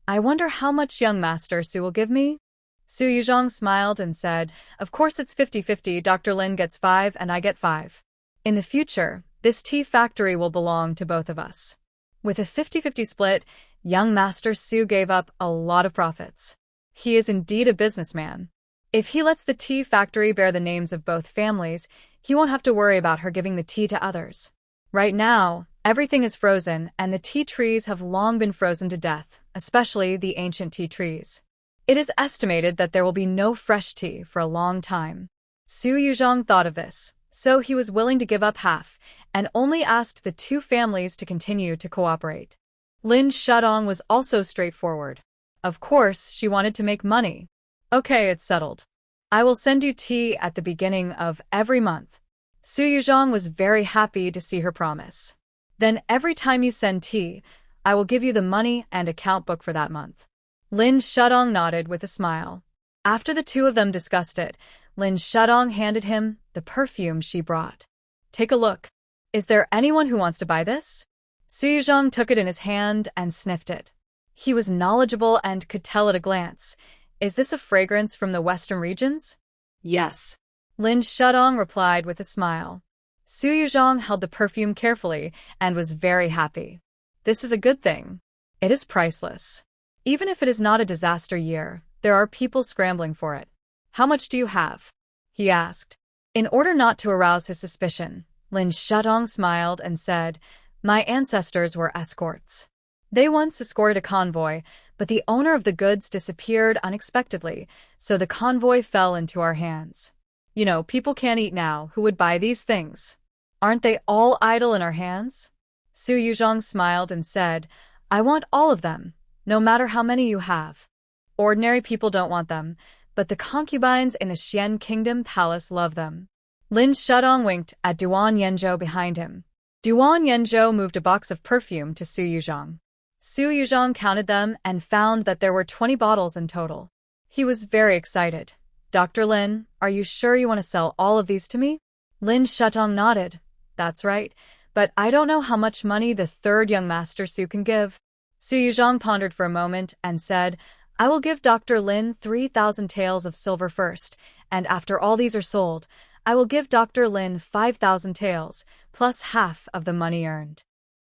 Speaker 1: "I wonder how much young Master Su will give me?" Su Yuzhong smiled and said, "Of course it's 50-50, Dr. Lin gets 5 and I get 5. In the future, this tea factory will belong to both of us." With a 50-50 split, young Master Su gave up a lot of profits. He is indeed a businessman. If he lets the tea factory bear the names of both families, he won't have to worry about her giving the tea to others. Right now, everything is frozen, and the tea trees have long been frozen to death, especially the ancient tea trees. It is estimated that there will be no fresh tea for a long time. Su Yuzhong thought of this, so he was willing to give up half, and only asked the two families to continue to cooperate. Lin Shudong was also straightforward. Of course, she wanted to make money. "Okay, it's settled. I will send you tea at the beginning of every month." Su Yuzhong was very happy to see her promise. "Then every time you send tea, I will give you the money and account book for that month." Lin Shudong nodded with a smile. After the two of them discussed it, Lin Shudong handed him the perfume she brought. "Take a look. Is there anyone who wants to buy this?" Su Yuzhong took it in his hand and sniffed it. He was knowledgeable and could tell at a glance. "Is this a fragrance from the western regions?"
Speaker 2: Yes.
Speaker 1: Lin Shudong replied with a smile. Su Yuzhong held the perfume carefully and was very happy. This is a good thing. It is priceless. Even if it is not a disaster year, there are people scrambling for it. "How much do you have?" he asked. In order not to arouse his suspicion, Lin Shudong smiled and said, "My ancestors were escorts. They once escorted a convoy, but the owner of the goods disappeared unexpectedly, so the convoy fell into our hands. You know, people can't eat now who would buy these things. Aren't they all idle in our hands?" Su Yuzhong smiled and said, "I want all of them, no matter how many you have. Ordinary people don't want them, but the concubines in the Xian Kingdom Palace love them." Lin Shudong winked at Duan Yanzhou behind him. Duan Yanzhou moved a box of perfume to Su Yuzhong. Su Yuzhong counted them and found that there were 20 bottles in total. He was very excited. "Dr. Lin, are you sure you want to sell all of these to me?" Lin Shudong nodded. "That's right, but I don't know how much money the third young Master Su can give." Su Yuzhong pondered for a moment and said, "I will give Dr. Lin 3,000 taels of silver first, and after all these are sold, I will give Dr. Lin 5,000 taels, plus half of the money earned.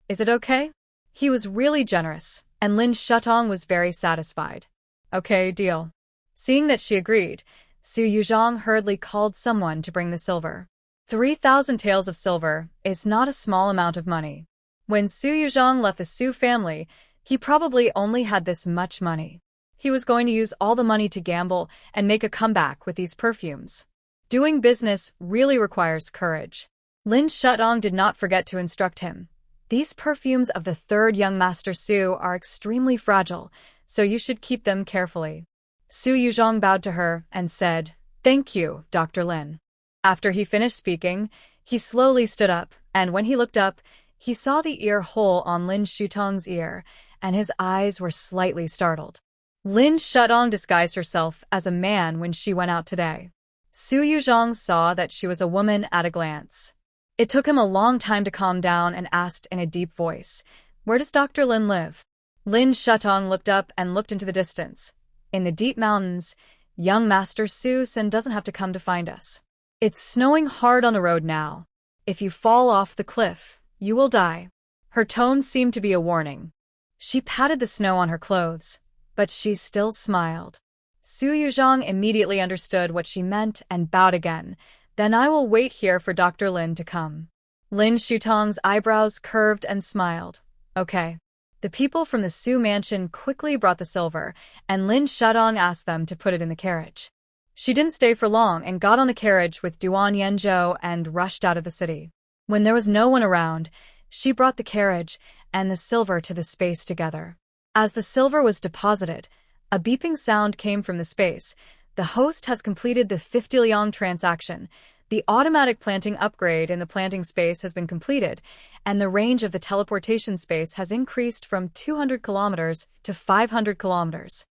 Speaker 1: Is it okay?" He was really generous, and Lin Shudong was very satisfied. "Okay, deal." Seeing that she agreed, Su Yuzhong hurriedly called someone to bring the silver. 3,000 taels of silver is not a small amount of money. When Su Yuzhong left the Su family, he probably only had this much money. He was going to use all the money to gamble and make a comeback with these perfumes. Doing business really requires courage. Lin Shudong did not forget to instruct him. "These perfumes of the third young Master Su are extremely fragile, so you should keep them carefully." Su Yuzhong bowed to her and said, "Thank you, Dr. Lin." After he finished speaking, he slowly stood up, and when he looked up, he saw the ear hole on Lin Shudong's ear, and his eyes were slightly startled. Lin Shudong disguised herself as a man when she went out today. Su Yuzhong saw that she was a woman at a glance. It took him a long time to calm down and asked in a deep voice, "Where does Dr. Lin live?" Lin Shudong looked up and looked into the distance. In the deep mountains, young Master Susan doesn't have to come to find us. It's snowing hard on the road now. If you fall off the cliff, you will die." Her tone seemed to be a warning. She patted the snow on her clothes, but she still smiled. Su Yuzhong immediately understood what she meant and bowed again. "Then I will wait here for Dr. Lin to come." Lin Shutong's eyebrows curved and smiled. "Okay." The people from the Su mansion quickly brought the silver, and Lin Shutong asked them to put it in the carriage. She didn't stay for long and got on the carriage with Duan Yenzhou and rushed out of the city. When there was no one around, she brought the carriage and the silver to the space together. As the silver was deposited, a beeping sound came from the space. "The host has completed the 50 liang transaction. The automatic planting upgrade in the planting space has been completed, and the range of the teleportation space has increased from 200 kilometers to 500 kilometers.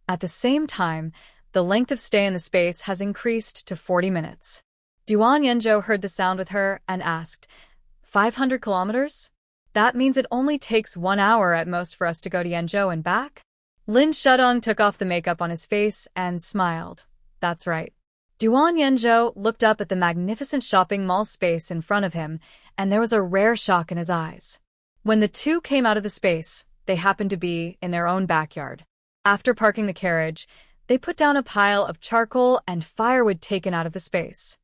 Speaker 1: At the same time, the length of stay in the space has increased to 40 minutes. Duan Yenzhou heard the sound with her and asked, 500 kilometers? That means it only takes 1 hour at most for us to go to Yenzhou and back? Lin Shutong took off the makeup on his face and smiled. That's right. Duan Yenzhou looked up at the magnificent shopping mall space in front of him, and there was a rare shock in his eyes. When the two came out of the space, they happened to be in their own backyard. After parking the carriage, they put down a pile of charcoal and firewood taken out of the space.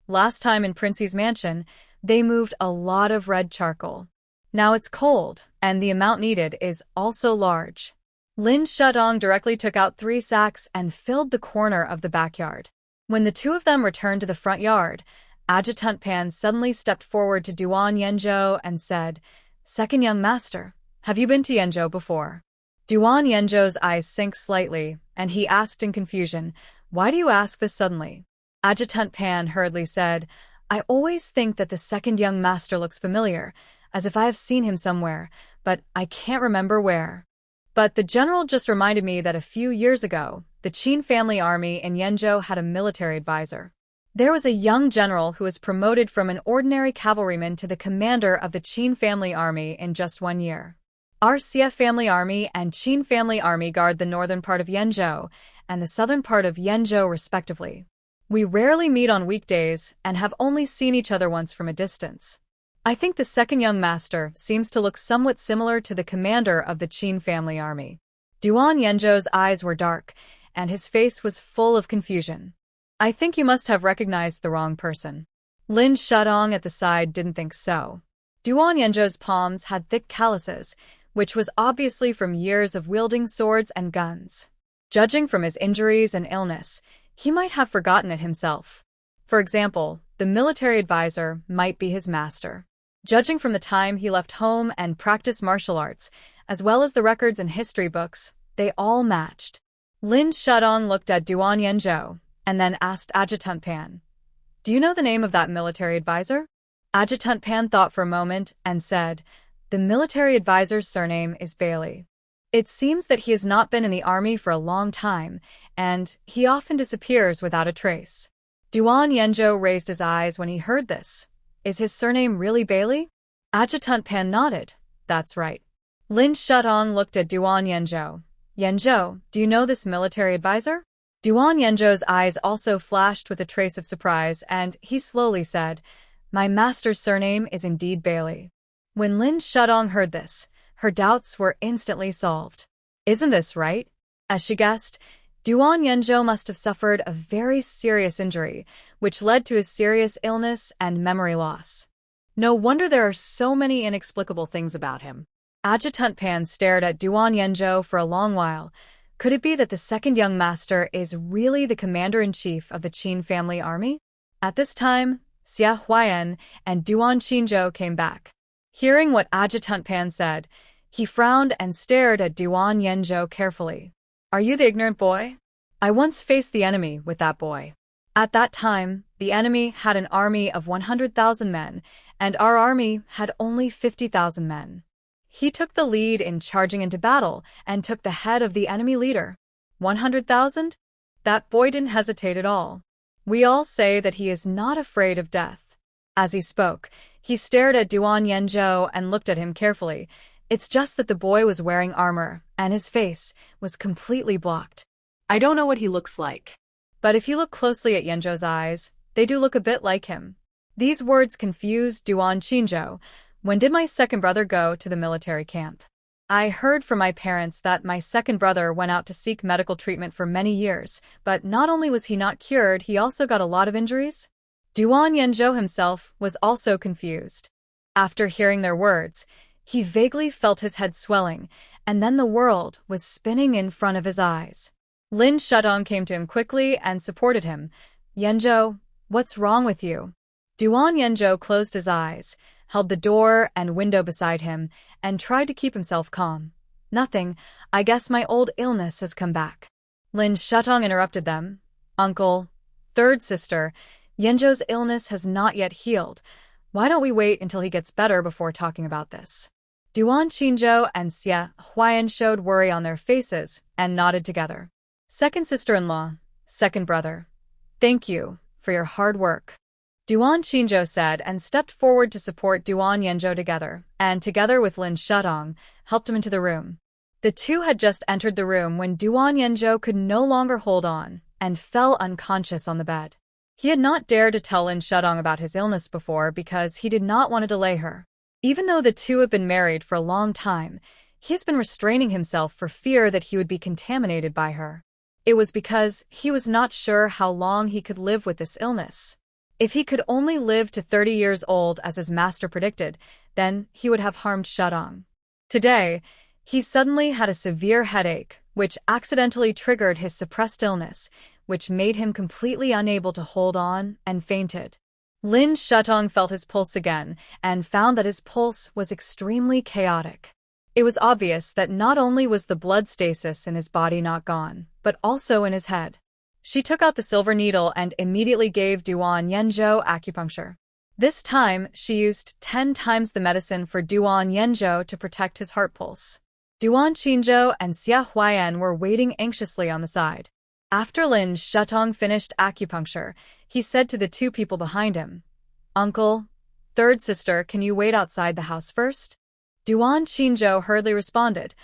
Speaker 1: Last time in Prince's mansion, they moved a lot of red charcoal. Now it's cold, and the amount needed is also large. Lin Shutong directly took out 3 sacks and filled the corner of the backyard. When the two of them returned to the front yard, Adjutant Pan suddenly stepped forward to Duan Yenzhou and said, "Second young master, have you been to Yenzhou before?" Duan Yenzhou's eyes sank slightly, and he asked in confusion, "Why do you ask this suddenly?" Adjutant Pan hurriedly said, "I always think that the second young master looks familiar, as if I have seen him somewhere, but I can't remember where. But the general just reminded me that a few years ago, the Qin family army in Yenzhou had a military advisor. There was a young general who was promoted from an ordinary cavalryman to the commander of the Qin family army in just 1 year. Our CF family army and Qin family army guard the northern part of Yenzhou and the southern part of Yenzhou respectively. We rarely meet on weekdays and have only seen each other once from a distance. I think the second young master seems to look somewhat similar to the commander of the Qin family army." Duan Yenzhou's eyes were dark, and his face was full of confusion. "I think you must have recognized the wrong person." Lin Shutong at the side didn't think so. Duan Yenzhou's palms had thick calluses, which was obviously from years of wielding swords and guns. Judging from his injuries and illness, he might have forgotten it himself. For example, the military advisor might be his master. Judging from the time he left home and practiced martial arts, as well as the records and history books, they all matched. Lin Shutong looked at Duan Yenzhou and then asked Adjutant Pan, "Do you know the name of that military advisor?" Adjutant Pan thought for a moment and said, "The military advisor's surname is Bailey. It seems that he has not been in the army for a long time, and he often disappears without a trace." Duan Yenzhou raised his eyes when he heard this. "Is his surname really Bailey?" Adjutant Pan nodded. "That's right." Lin Shutong looked at Duan Yenzhou. "Yenzhou, do you know this military advisor?" Duan Yenzhou's eyes also flashed with a trace of surprise, and he slowly said, "My master's surname is indeed Bailey." When Lin Shutong heard this, her doubts were instantly solved. "Isn't this right?" As she guessed, Duan Yenzhou must have suffered a very serious injury, which led to his serious illness and memory loss. No wonder there are so many inexplicable things about him. Adjutant Pan stared at Duan Yenzhou for a long while. Could it be that the second young master is really the commander-in-chief of the Qin family army? At this time, Xia Huayan and Duan Qinzhou came back. Hearing what Adjutant Pan said, he frowned and stared at Duan Yenzhou carefully. "Are you the ignorant boy? I once faced the enemy with that boy. At that time, the enemy had an army of 100,000 men, and our army had only 50,000 men. He took the lead in charging into battle and took the head of the enemy leader. 100,000? That boy didn't hesitate at all. We all say that he is not afraid of death." As he spoke, he stared at Duan Yenzhou and looked at him carefully. It's just that the boy was wearing armor, and his face was completely blocked.
Speaker 2: I don't know what he looks like.
Speaker 1: But if you look closely at Yanzhou's eyes, they do look a bit like him. These words confused Duan Qinzhou. When did my second brother go to the military camp? I heard from my parents that my second brother went out to seek medical treatment for many years, but not only was he not cured, he also got a lot of injuries. Duan Yanzhou himself was also confused. After hearing their words, he vaguely felt his head swelling, and then the world was spinning in front of his eyes. Lin Shudong came to him quickly and supported him. Yanzhou, what's wrong with you? Duan Yanzhou closed his eyes, held the door and window beside him, and tried to keep himself calm. Nothing, I guess my old illness has come back. Lin Shudong interrupted them. Uncle, third sister, Yanzhou's illness has not yet healed. Why don't we wait until he gets better before talking about this? Duan Qinzhou and Xia Huayan showed worry on their faces and nodded together. Second sister-in-law, second brother, thank you for your hard work, Duan Qinzhou said and stepped forward to support Duan Yanzhou together, and together with Lin Shudong, helped him into the room. The two had just entered the room when Duan Yanzhou could no longer hold on and fell unconscious on the bed. He had not dared to tell Lin Shudong about his illness before because he did not want to delay her. Even though the two have been married for a long time, he has been restraining himself for fear that he would be contaminated by her. It was because he was not sure how long he could live with this illness. If he could only live to 30 years old as his master predicted, then he would have harmed Shudong. Today, he suddenly had a severe headache, which accidentally triggered his suppressed illness, which made him completely unable to hold on and fainted. Lin Shudong felt his pulse again and found that his pulse was extremely chaotic. It was obvious that not only was the blood stasis in his body not gone, but also in his head. She took out the silver needle and immediately gave Duan Yanzhou acupuncture. This time, she used 10 times the medicine for Duan Yanzhou to protect his heart pulse. Duan Qinzhou and Xia Huayan were waiting anxiously on the side. After Lin Shudong finished acupuncture, he said to the two people behind him, Uncle, third sister, can you wait outside the house first? Duan Qinzhou hurriedly responded,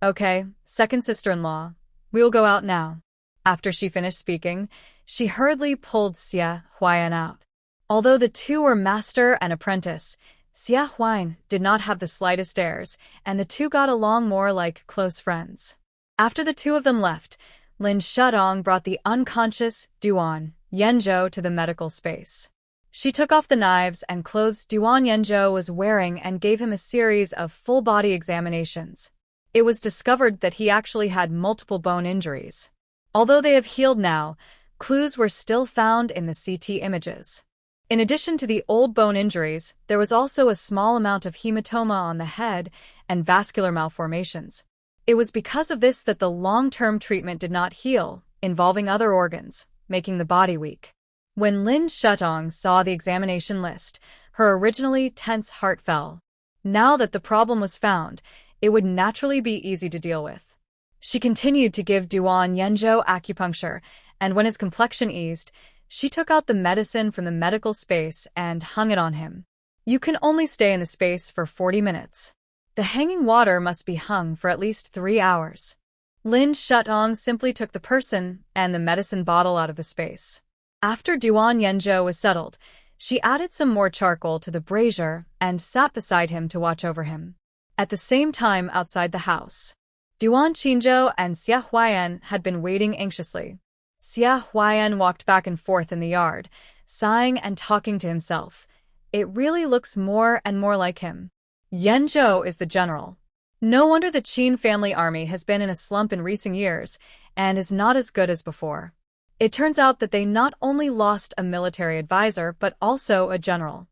Speaker 1: Okay, second sister-in-law, we will go out now. After she finished speaking, she hurriedly pulled Xia Huayan out. Although the two were master and apprentice, Xia Huayan did not have the slightest airs, and the two got along more like close friends. After the two of them left, Lin Shudong brought the unconscious Duan Yanzhou to the medical space. She took off the knives and clothes Duan Yanzhou was wearing and gave him a series of full-body examinations. It was discovered that he actually had multiple bone injuries. Although they have healed now, clues were still found in the CT images. In addition to the old bone injuries, there was also a small amount of hematoma on the head and vascular malformations. It was because of this that the long-term treatment did not heal, involving other organs, making the body weak. When Lin Shudong saw the examination list, her originally tense heart fell. Now that the problem was found, it would naturally be easy to deal with. She continued to give Duan Yanzhou acupuncture, and when his complexion eased, she took out the medicine from the medical space and hung it on him. You can only stay in the space for 40 minutes. The hanging water must be hung for at least 3 hours. Lin Shudong simply took the person and the medicine bottle out of the space. After Duan Yanzhou was settled, she added some more charcoal to the brazier and sat beside him to watch over him. At the same time outside the house, Duan Qinzhou and Xia Huayan had been waiting anxiously. Xia Huayan walked back and forth in the yard, sighing and talking to himself. It really looks more and more like him. Yanzhou is the general. No wonder the Qin family army has been in a slump in recent years and is not as good as before. It turns out that they not only lost a military advisor but also a general.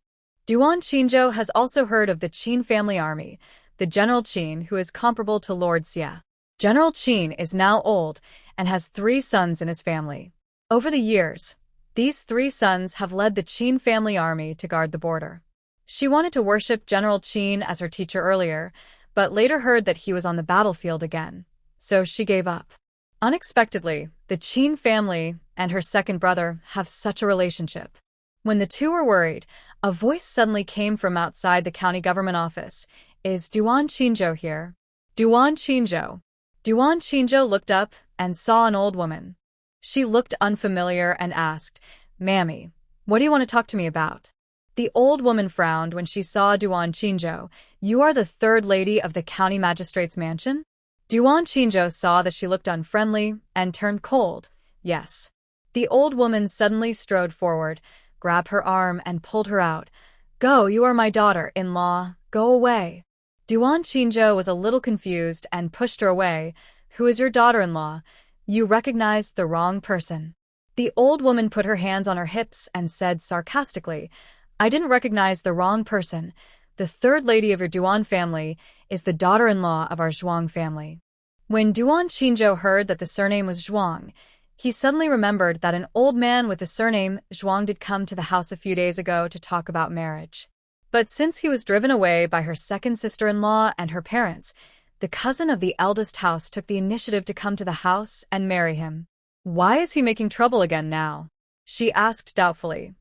Speaker 1: Duan Qinzhou has also heard of the Qin family army, the General Qin, who is comparable to Lord Xia. General Qin is now old and has 3 sons in his family. Over the years, these 3 sons have led the Qin family army to guard the border. She wanted to worship General Qin as her teacher earlier, but later heard that he was on the battlefield again, so she gave up. Unexpectedly, the Qin family and her second brother have such a relationship. When the two were worried, a voice suddenly came from outside the county government office. Is Duan Qinzhou here? Duan Qinzhou. Duan Qingzhou looked up and saw an old woman. She looked unfamiliar and asked, "Mammy, what do you want to talk to me about?" The old woman frowned when she saw Duan Qingzhou. "You are the third lady of the county magistrate's mansion?" Duan Qingzhou saw that she looked unfriendly and turned cold. "Yes." The old woman suddenly strode forward, grabbed her arm and pulled her out. "Go, you are my daughter-in-law. Go away." Duan Qingzhou was a little confused and pushed her away. "Who is your daughter-in-law? You recognized the wrong person." The old woman put her hands on her hips and said sarcastically, "I didn't recognize the wrong person. The third lady of your Duan family is the daughter-in-law of our Zhuang family." When Duan Qingzhou heard that the surname was Zhuang, he suddenly remembered that an old man with the surname Zhuang did come to the house a few days ago to talk about marriage. But since he was driven away by her second sister-in-law and her parents, the cousin of the eldest house took the initiative to come to the house and marry him. "Why is he making trouble again now?" she asked doubtfully.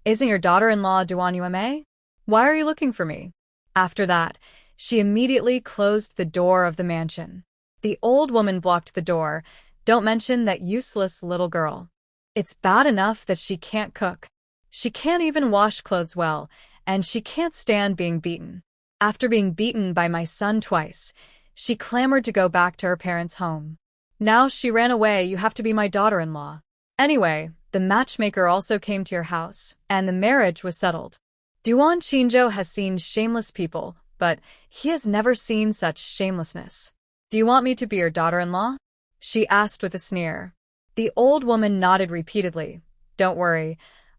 Speaker 1: "Isn't your daughter-in-law Duan Yume? Why are you looking for me?" After that, she immediately closed the door of the mansion. The old woman blocked the door. "Don't mention that useless little girl. It's bad enough that she can't cook. She can't even wash clothes well, and she can't stand being beaten. After being beaten by my son twice, she clamored to go back to her parents' home. Now she ran away. You have to be my daughter-in-law. Anyway, the matchmaker also came to your house, and the marriage was settled." Duan Qingzhou has seen shameless people, but he has never seen such shamelessness. "Do you want me to be your daughter-in-law?" she asked with a sneer. The old woman nodded repeatedly. "Don't worry,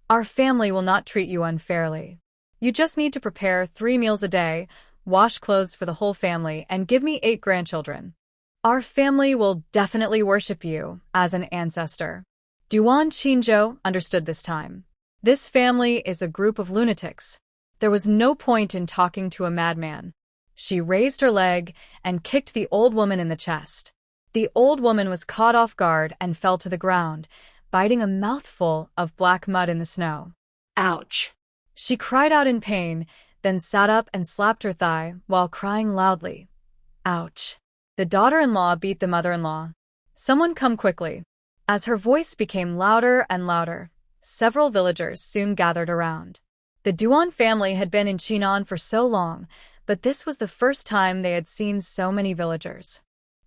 Speaker 1: our family will not treat you unfairly. You just need to prepare 3 meals a day, wash clothes for the whole family, and give me 8 grandchildren. Our family will definitely worship you as an ancestor." Duan Qingzhou understood this time. This family is a group of lunatics. There was no point in talking to a madman. She raised her leg and kicked the old woman in the chest. The old woman was caught off guard and fell to the ground, biting a mouthful of black mud in the snow.
Speaker 2: Ouch.
Speaker 1: She cried out in pain, then sat up and slapped her thigh while crying loudly. Ouch. The daughter-in-law beat the mother-in-law. "Someone come quickly." As her voice became louder and louder, several villagers soon gathered around. The Duan family had been in Chinon for so long, but this was the first time they had seen so many villagers.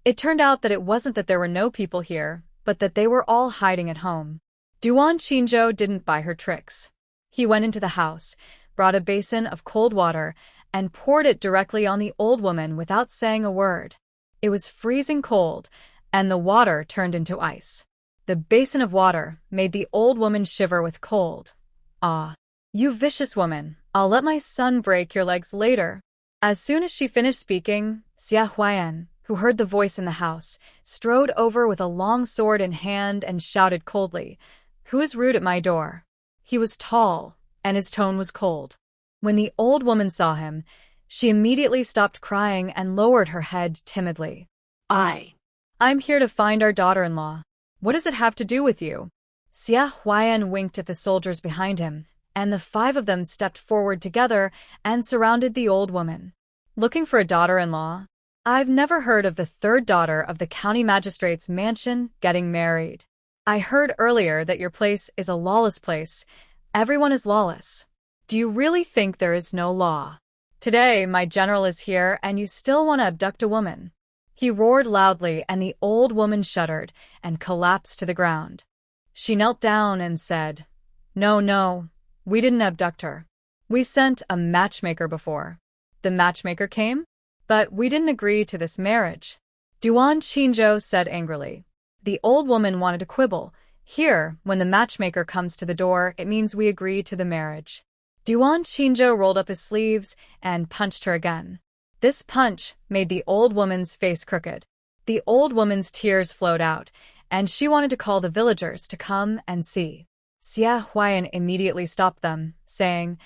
Speaker 1: It turned out that it wasn't that there were no people here, but that they were all hiding at home. Duan Qingzhou didn't buy her tricks. He went into the house, brought a basin of cold water, and poured it directly on the old woman without saying a word. It was freezing cold, and the water turned into ice. The basin of water made the old woman shiver with cold. "Ah, you vicious woman, I'll let my son break your legs later." As soon as she finished speaking, Xia Huayan, who heard the voice in the house, strode over with a long sword in hand and shouted coldly, "Who is rude at my door?" He was tall, and his tone was cold. When the old woman saw him, she immediately stopped crying and lowered her head timidly. I'm here to find our daughter-in-law. What does it have to do with you?" Xia Huayan winked at the soldiers behind him, and the 5 of them stepped forward together and surrounded the old woman. "Looking for a daughter-in-law? I've never heard of the 3rd daughter of the county magistrate's mansion getting married. I heard earlier that your place is a lawless place. Everyone is lawless. Do you really think there is no law? Today, my general is here, and you still want to abduct a woman." He roared loudly, and the old woman shuddered and collapsed to the ground. She knelt down and said, No, we didn't abduct her. We sent a matchmaker before. The matchmaker came? But we didn't agree to this marriage." Duan Qingzhou said angrily. The old woman wanted to quibble. "Here, when the matchmaker comes to the door, it means we agree to the marriage." Duan Qingzhou rolled up his sleeves and punched her again. This punch made the old woman's face crooked. The old woman's tears flowed out, and she wanted to call the villagers to come and see. Xia Huayan immediately stopped them, saying,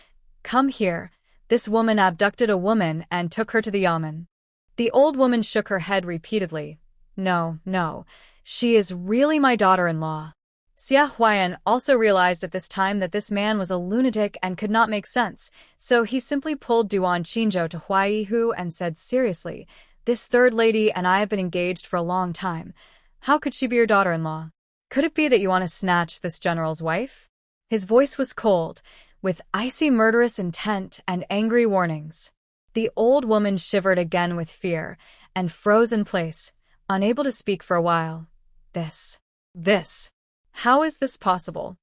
Speaker 1: "Come here. This woman abducted a woman and took her to the yamen." The old woman shook her head repeatedly. No, she is really my daughter-in-law." Xia Huayan also realized at this time that this man was a lunatic and could not make sense, so he simply pulled Duan Qingzhou to Huaihu and said seriously, This third lady and I have been engaged for a long time. How could she be your daughter-in-law? Could it be that you want to snatch this general's wife?" His voice was cold, with icy murderous intent and angry warnings. The old woman shivered again with fear and froze in place, unable to speak for a while. This. How is this possible?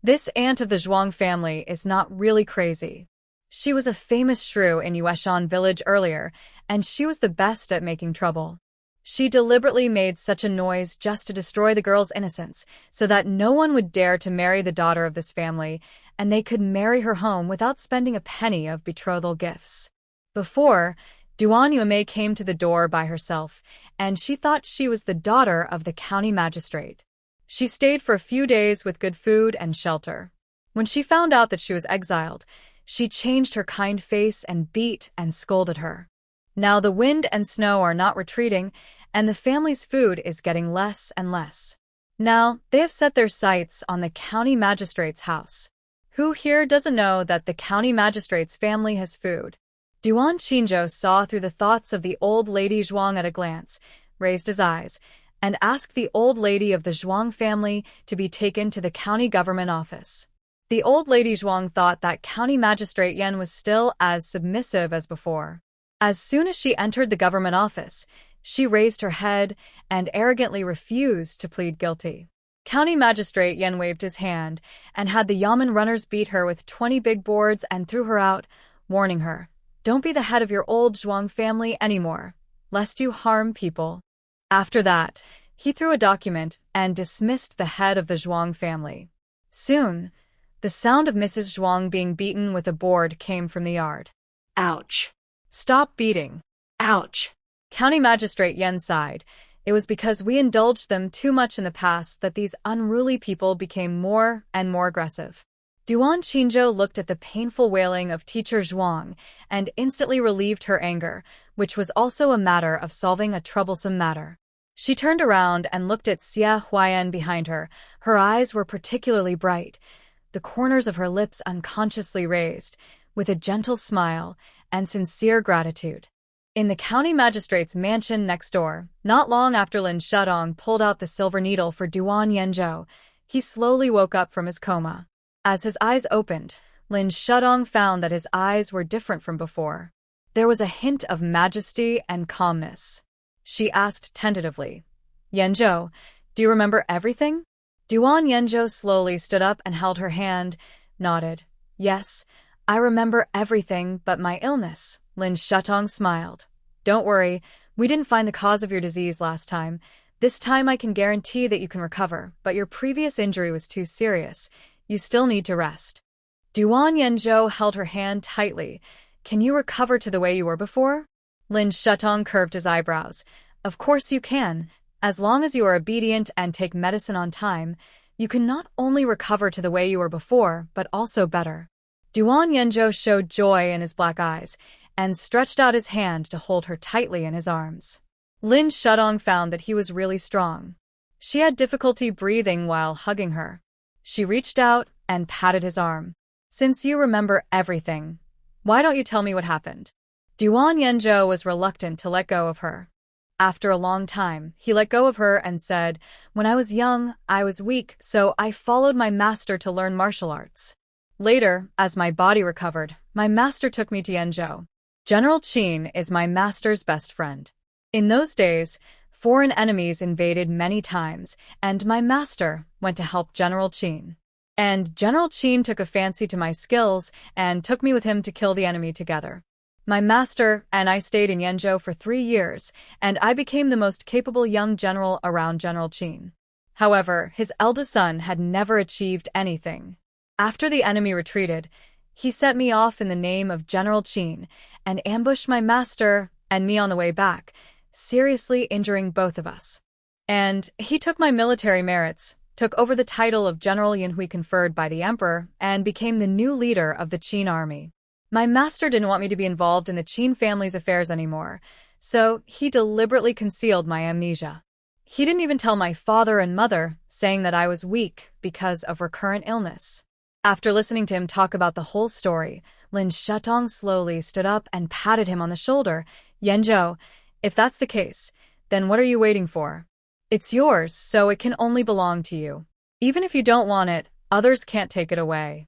Speaker 1: This aunt of the Zhuang family is not really crazy. She was a famous shrew in Yueshan village earlier, and she was the best at making trouble. She deliberately made such a noise just to destroy the girl's innocence, so that no one would dare to marry the daughter of this family, and they could marry her home without spending a penny of betrothal gifts. Before, Duan Yuemei came to the door by herself, and she thought she was the daughter of the county magistrate. She stayed for a few days with good food and shelter. When she found out that she was exiled, she changed her kind face and beat and scolded her. Now the wind and snow are not retreating, and the family's food is getting less and less. Now they have set their sights on the county magistrate's house. Who here doesn't know that the county magistrate's family has food? Duan Qinzhou saw through the thoughts of the old lady Zhuang at a glance, raised his eyes, and asked the old lady of the Zhuang family to be taken to the county government office. The old lady Zhuang thought that county magistrate Yan was still as submissive as before. As soon as she entered the government office, she raised her head and arrogantly refused to plead guilty. County magistrate Yan waved his hand and had the yamen runners beat her with 20 big boards and threw her out, warning her, "Don't be the head of your old Zhuang family anymore, lest you harm people." After that, he threw a document and dismissed the head of the Zhuang family. Soon, the sound of Mrs. Zhuang being beaten with a board came from the yard.
Speaker 2: Ouch.
Speaker 1: "Stop beating."
Speaker 2: Ouch.
Speaker 1: County Magistrate Yen sighed. It was because we indulged them too much in the past that these unruly people became more and more aggressive. Duan Qinzhou looked at the painful wailing of teacher Zhuang and instantly relieved her anger, which was also a matter of solving a troublesome matter. She turned around and looked at Xia Huayan behind her. Her eyes were particularly bright, the corners of her lips unconsciously raised, with a gentle smile and sincere gratitude. In the county magistrate's mansion next door, not long after Lin Shudong pulled out the silver needle for Duan Yenzhou, he slowly woke up from his coma. As his eyes opened, Lin Shudong found that his eyes were different from before. There was a hint of majesty and calmness. She asked tentatively, "Yenzhou, do you remember everything?" Duan Yenzhou slowly stood up and held her hand, nodded. "Yes, I remember everything but my illness." Lin Shutong smiled. "Don't worry, we didn't find the cause of your disease last time. This time I can guarantee that you can recover, but your previous injury was too serious. You still need to rest." Duan Yenzhou held her hand tightly. "Can you recover to the way you were before?" Lin Shutong curved his eyebrows. "Of course you can. As long as you are obedient and take medicine on time, you can not only recover to the way you were before, but also better." Duan Yenzhou showed joy in his black eyes and stretched out his hand to hold her tightly in his arms. Lin Shudong found that he was really strong. She had difficulty breathing while hugging her. She reached out and patted his arm. "Since you remember everything, why don't you tell me what happened?" Duan Yenzhou was reluctant to let go of her. After a long time, he let go of her and said, "When I was young, I was weak, so I followed my master to learn martial arts. Later, as my body recovered, my master took me to Yenzhou. General Chen is my master's best friend. In those days, foreign enemies invaded many times, and my master went to help General Chen. And General Chen took a fancy to my skills and took me with him to kill the enemy together. My master and I stayed in Yenzhou for 3 years, and I became the most capable young general around General Chen. However, his eldest son had never achieved anything. After the enemy retreated, he set me off in the name of General Chen and ambushed my master and me on the way back, seriously injuring both of us. And he took my military merits, took over the title of General Yanhui conferred by the emperor, and became the new leader of the Qin army. My master didn't want me to be involved in the Qin family's affairs anymore, so he deliberately concealed my amnesia. He didn't even tell my father and mother, saying that I was weak because of recurrent illness." After listening to him talk about the whole story, Lin Shutong slowly stood up and patted him on the shoulder. "Yenzhou, If that's the case, then what are you waiting for? It's yours, so it can only belong to you. Even if you don't want it, others can't take it away.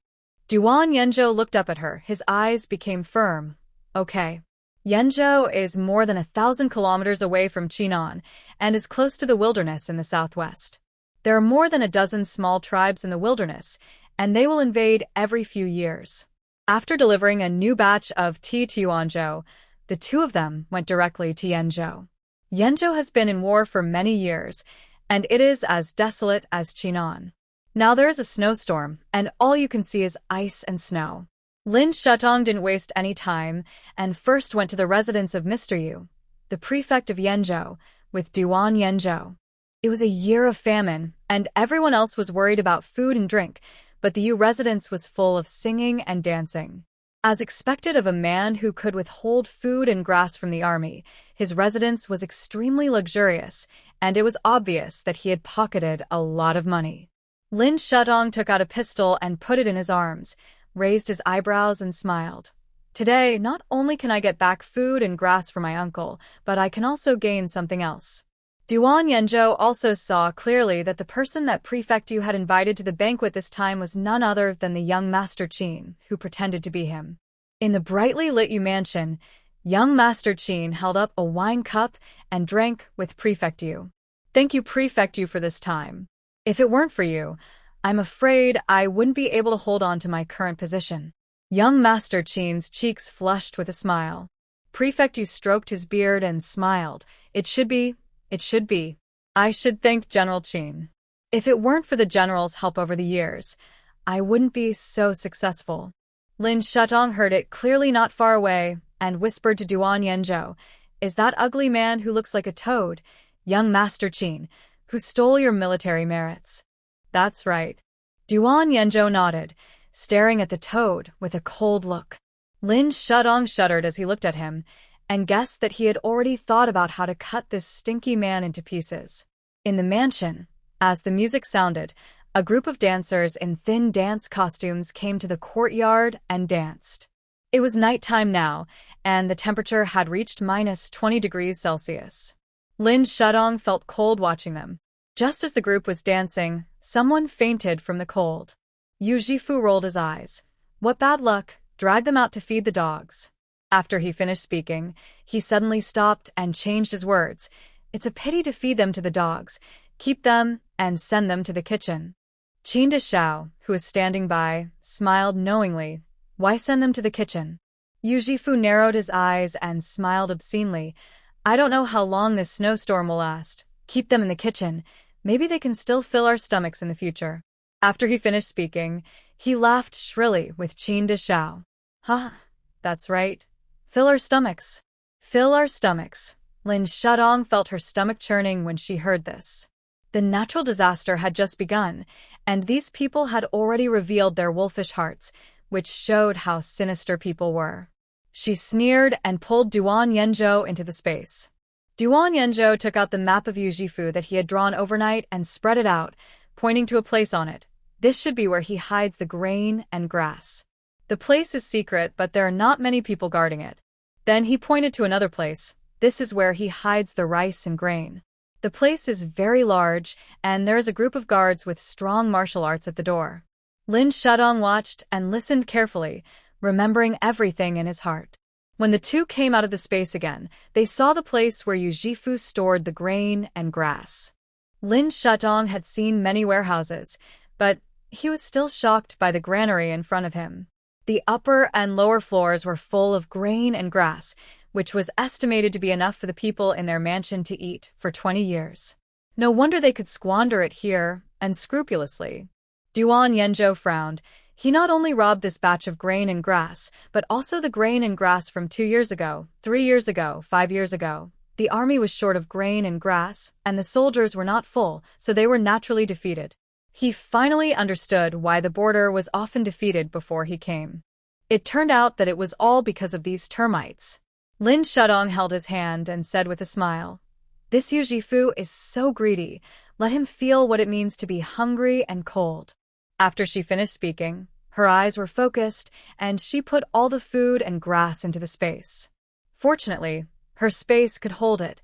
Speaker 1: Duan Yanzhou looked up at her. His eyes became firm. Okay. Yanzhou is more than 1,000 kilometers away from Chinan and is close to the wilderness in the southwest. There are more than a dozen small tribes in the wilderness, and they will invade every few years. After delivering a new batch of tea to Yuanzhou, the two of them went directly to Yanzhou. Yanzhou has been in war for many years, and it is as desolate as Chinan. Now there is a snowstorm, and all you can see is ice and snow. Lin Shutong didn't waste any time and first went to the residence of Mr. Yu, the prefect of Yanzhou, with Duan Yanzhou. It was a year of famine, and everyone else was worried about food and drink, but the Yu residence was full of singing and dancing. As expected of a man who could withhold food and grass from the army, his residence was extremely luxurious, and it was obvious that he had pocketed a lot of money. Lin Shutong took out a pistol and put it in his arms, raised his eyebrows and smiled. Today, not only can I get back food and grass for my uncle, but I can also gain something else. Duan Yanzhou also saw clearly that the person that Prefect Yu had invited to the banquet this time was none other than the young Master Chen, who pretended to be him. In the brightly lit Yu mansion, young Master Chen held up a wine cup and drank with Prefect Yu. Thank you, Prefect Yu, for this time. If it weren't for you, I'm afraid I wouldn't be able to hold on to my current position. Young Master Chen's cheeks flushed with a smile. Prefect Yu stroked his beard and smiled. It should be. I should thank General Chen. If it weren't for the general's help over the years, I wouldn't be so successful. Lin Shutong heard it clearly not far away and whispered to Duan Yanzhou, "Is that ugly man who looks like a toad, young Master Chen, who stole your military merits?" "That's right." Duan Yanzhou nodded, staring at the toad with a cold look. Lin Shutong shuddered as he looked at him, and guessed that he had already thought about how to cut this stinky man into pieces. In the mansion, as the music sounded, a group of dancers in thin dance costumes came to the courtyard and danced. It was nighttime now, and the temperature had reached -20 degrees Celsius. Lin Shutong felt cold watching them. Just as the group was dancing, someone fainted from the cold. Yu Jifu rolled his eyes. What bad luck, drag them out to feed the dogs. After he finished speaking, he suddenly stopped and changed his words. It's a pity to feed them to the dogs. Keep them and send them to the kitchen. Qin Deshao, who was standing by, smiled knowingly. Why send them to the kitchen? Yu Jifu narrowed his eyes and smiled obscenely. I don't know how long this snowstorm will last. Keep them in the kitchen. Maybe they can still fill our stomachs in the future. After he finished speaking, he laughed shrilly with Qin Deshao. Huh, that's right. Fill our stomachs. Fill our stomachs. Lin Shutong felt her stomach churning when she heard this. The natural disaster had just begun, and these people had already revealed their wolfish hearts, which showed how sinister people were. She sneered and pulled Duan Yanzhou into the space. Duan Yanzhou took out the map of Yu Jifu that he had drawn overnight and spread it out, pointing to a place on it. This should be where he hides the grain and grass. The place is secret, but there are not many people guarding it. Then he pointed to another place. This is where he hides the rice and grain. The place is very large, and there is a group of guards with strong martial arts at the door. Lin Shutong watched and listened carefully, remembering everything in his heart. When the two came out of the space again, they saw the place where Yu Jifu stored the grain and grass. Lin Shutong had seen many warehouses, but he was still shocked by the granary in front of him. The upper and lower floors were full of grain and grass, which was estimated to be enough for the people in their mansion to eat for 20 years. No wonder they could squander it here, and scrupulously. Duan Yanzhou frowned. He not only robbed this batch of grain and grass, but also the grain and grass from 2 years ago, 3 years ago, 5 years ago. The army was short of grain and grass, and the soldiers were not full, so they were naturally defeated. He finally understood why the border was often defeated before he came. It turned out that it was all because of these termites. Lin Shutong held his hand and said with a smile, "This Yu Jifu is so greedy. Let him feel what it means to be hungry and cold." After she finished speaking, her eyes were focused, and she put all the food and grass into the space. Fortunately, Her space could hold it,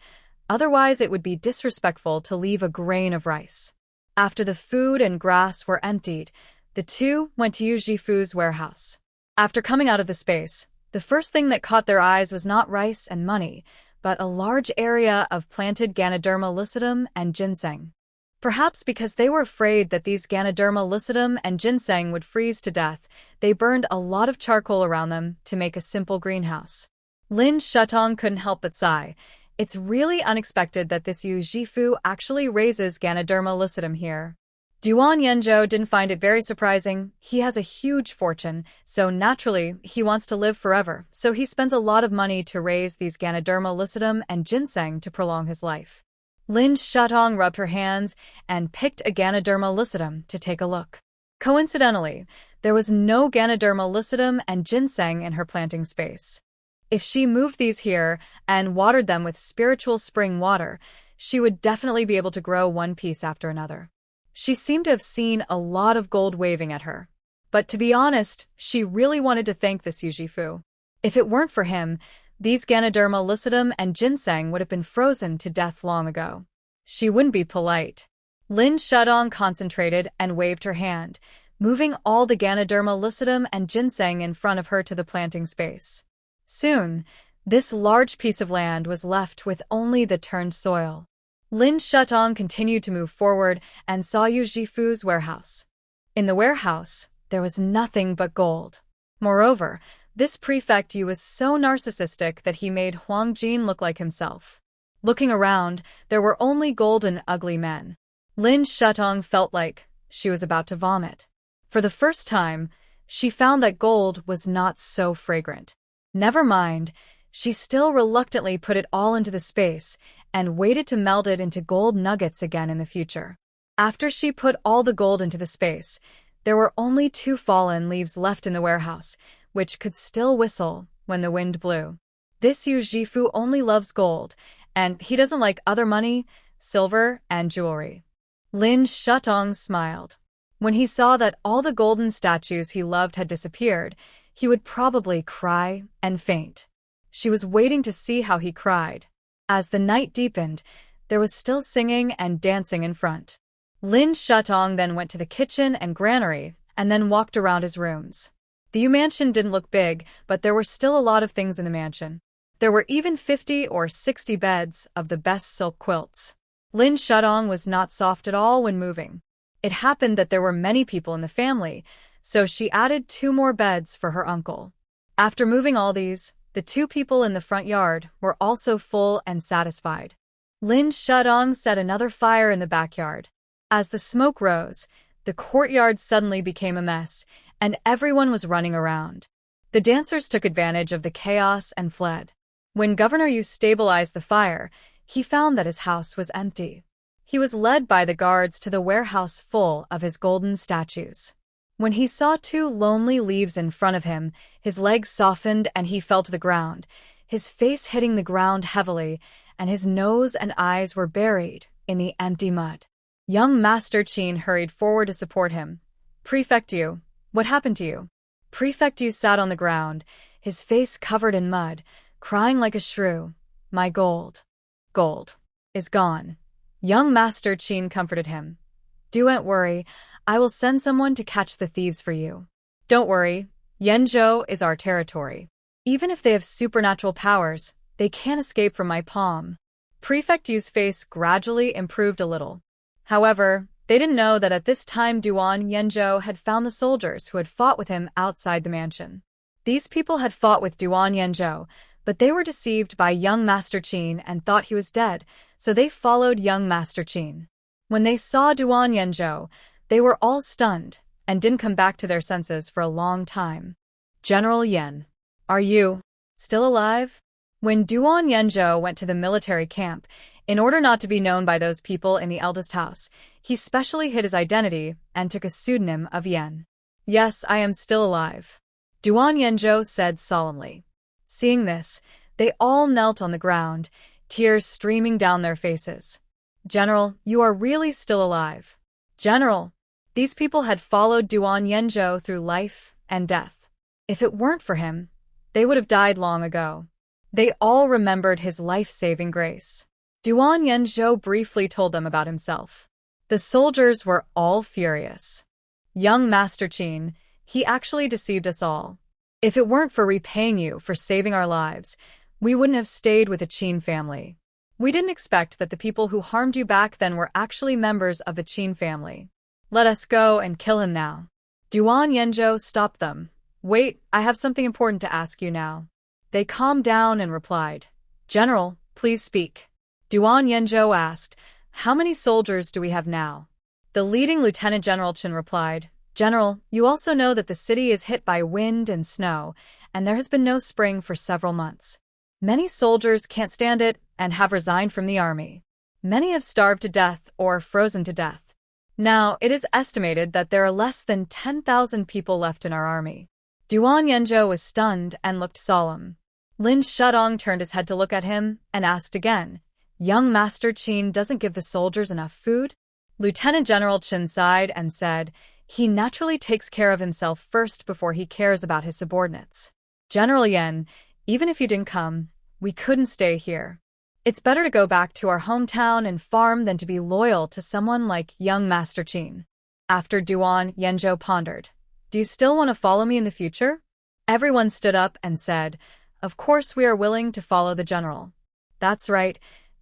Speaker 1: otherwise it would be disrespectful to leave a grain of rice. After the food and grass were emptied, the two went to Yu Jifu's warehouse. After coming out of the space, the first thing that caught their eyes was not rice and money, but a large area of planted Ganoderma lucidum and ginseng. Perhaps because they were afraid that these Ganoderma lucidum and ginseng would freeze to death, they burned a lot of charcoal around them to make a simple greenhouse. Lin Shutong couldn't help but sigh. It's really unexpected that this Yu Jifu actually raises Ganoderma lucidum here. Duan Yanzhou didn't find it very surprising. He has a huge fortune, so naturally he wants to live forever, so he spends a lot of money to raise these Ganoderma lucidum and ginseng to prolong his life. Lin Shutong rubbed her hands and picked a Ganoderma lucidum to take a look. Coincidentally, there was no Ganoderma lucidum and ginseng in her planting space. If she moved these here and watered them with spiritual spring water, she would definitely be able to grow one piece after another. She seemed to have seen a lot of gold waving at her. But to be honest, she really wanted to thank this Yu Jifu. If it weren't for him, these Ganoderma lucidum and ginseng would have been frozen to death long ago. She wouldn't be polite. Lin Shutong concentrated and waved her hand, moving all the Ganoderma lucidum and ginseng in front of her to the planting space. Soon, this large piece of land was left with only the turned soil. Lin Shutong continued to move forward and saw Yu Jifu's warehouse. In the warehouse, there was nothing but gold. Moreover, this prefect Yu was so narcissistic that he made Huang Jin look like himself. Looking around, there were only gold and ugly men. Lin Shutong felt like she was about to vomit. For the first time, she found that gold was not so fragrant. Never mind, she still reluctantly put it all into the space and waited to melt it into gold nuggets again in the future. After she put all the gold into the space, there were only 2 fallen leaves left in the warehouse, which could still whistle when the wind blew. This Yu Jifu only loves gold, and he doesn't like other money, silver, and jewelry. Lin Shutong smiled. When he saw that all the golden statues he loved had disappeared, he would probably cry and faint. She was waiting to see how he cried. As the night deepened, there was still singing and dancing in front. Lin Shutong then went to the kitchen and granary, and then walked around his rooms. The Yu mansion didn't look big, but there were still a lot of things in the mansion. There were even 50 or 60 beds of the best silk quilts. Lin Shutong was not soft at all when moving. It happened that there were many people in the family, so she added 2 more beds for her uncle. After moving all these, the 2 people in the front yard were also full and satisfied. Lin Shutong set another fire in the backyard. As the smoke rose, the courtyard suddenly became a mess, and everyone was running around. The dancers took advantage of the chaos and fled. When Governor Yu stabilized the fire, he found that his house was empty. He was led by the guards to the warehouse full of his golden statues. When he saw 2 lonely leaves in front of him, his legs softened and he fell to the ground, his face hitting the ground heavily, and his nose and eyes were buried in the empty mud. Young Master Chen hurried forward to support him. "Prefect Yu, what happened to you?" Prefect Yu sat on the ground, his face covered in mud, crying like a shrew. "My gold is gone." Young Master Chen comforted him. "Don't worry, I will send someone to catch the thieves for you. Don't worry, Yanzhou is our territory. Even if they have supernatural powers, they can't escape from my palm." Prefect Yu's face gradually improved a little. However, they didn't know that at this time Duan Yanzhou had found the soldiers who had fought with him outside the mansion. These people had fought with Duan Yanzhou, but they were deceived by young Master Chen and thought he was dead, so they followed young Master Chen. When they saw Duan Yanzhou, they were all stunned and didn't come back to their senses for a long time. "General Yan, are you still alive?" When Duan Yanzhou went to the military camp, in order not to be known by those people in the eldest house, he specially hid his identity and took a pseudonym of Yan. "Yes, I am still alive," Duan Yanzhou said solemnly. Seeing this, they all knelt on the ground, tears streaming down their faces. "General, you are really still alive." "General." These people had followed Duan Yanzhou through life and death. If it weren't for him, they would have died long ago. They all remembered his life-saving grace. Duan Yanzhou briefly told them about himself. The soldiers were all furious. Young Master Chen, he actually deceived us all. If it weren't for repaying you for saving our lives, we wouldn't have stayed with the Chen family. We didn't expect that the people who harmed you back then were actually members of the Chen family. Let us go and kill him now. Duan Yanzhou stopped them. Wait, I have something important to ask you now. They calmed down and replied, General, please speak. Duan Yanzhou asked, how many soldiers do we have now? The leading Lieutenant General Chen replied, General, you also know that the city is hit by wind and snow, and there has been no spring for several months. Many soldiers can't stand it and have resigned from the army. Many have starved to death or frozen to death. Now, it is estimated that there are less than 10,000 people left in our army. Duan Yanzhou was stunned and looked solemn. Lin Shudong turned his head to look at him and asked again, Young Master Chen doesn't give the soldiers enough food? Lieutenant General Chen sighed and said, he naturally takes care of himself first before he cares about his subordinates. General Yan, even if you didn't come, we couldn't stay here. It's better to go back to our hometown and farm than to be loyal to someone like young Master Chen. After Duan Yanzhou pondered, do you still want to follow me in the future? Everyone stood up and said, of course we are willing to follow the general. That's right.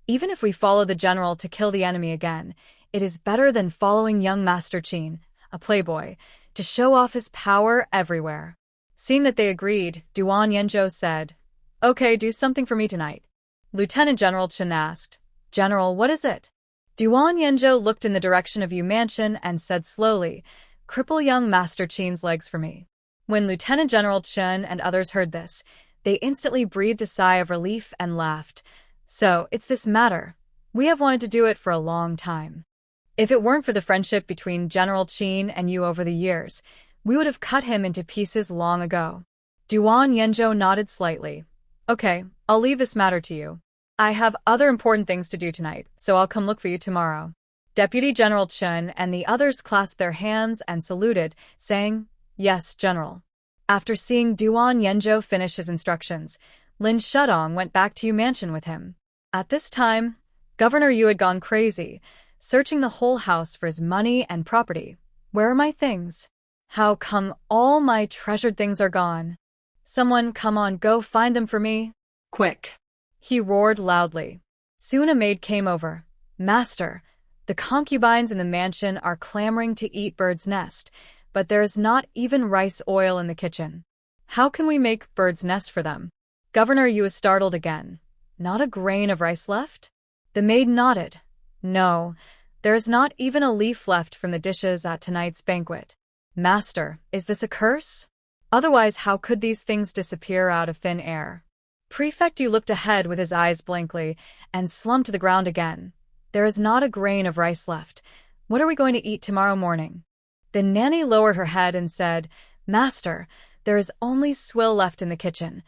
Speaker 1: Even if we follow the general to kill the enemy again, it is better than following young Master Chen, a playboy, to show off his power everywhere. Seeing that they agreed, Duan Yanzhou said, okay, do something for me tonight. Lieutenant General Chen asked, General, what is it? Duan Yanzhou looked in the direction of Yu Mansion and said slowly, cripple young Master Chen's legs for me. When Lieutenant General Chen and others heard this, they instantly breathed a sigh of relief and laughed. So, it's this matter. We have wanted to do it for a long time. If it weren't for the friendship between General Chen and you over the years, we would have cut him into pieces long ago. Duan Yanzhou nodded slightly. Okay, I'll leave this matter to you. I have other important things to do tonight, so I'll come look for you tomorrow. Deputy General Chen and the others clasped their hands and saluted, saying, Yes, General. After seeing Duan Yanzhou finish his instructions, Lin Shudong went back to Yu Mansion with him. At this time, Governor Yu had gone crazy, searching the whole house for his money and property. Where are my things? How come all my treasured things are gone? Someone, come on, go find them for me.
Speaker 2: Quick!
Speaker 1: He roared loudly. Soon a maid came over. Master, the concubines in the mansion are clamoring to eat Bird's Nest, but there is not even rice oil in the kitchen. How can we make Bird's Nest for them? Governor Yu was startled again. Not a grain of rice left? The maid nodded. No, there is not even a leaf left from the dishes at tonight's banquet. Master, is this a curse? Otherwise, how could these things disappear out of thin air? Prefect Yu looked ahead with his eyes blankly and slumped to the ground again. There is not a grain of rice left. What are we going to eat tomorrow morning? The nanny lowered her head and said, Master, there is only swill left in the kitchen.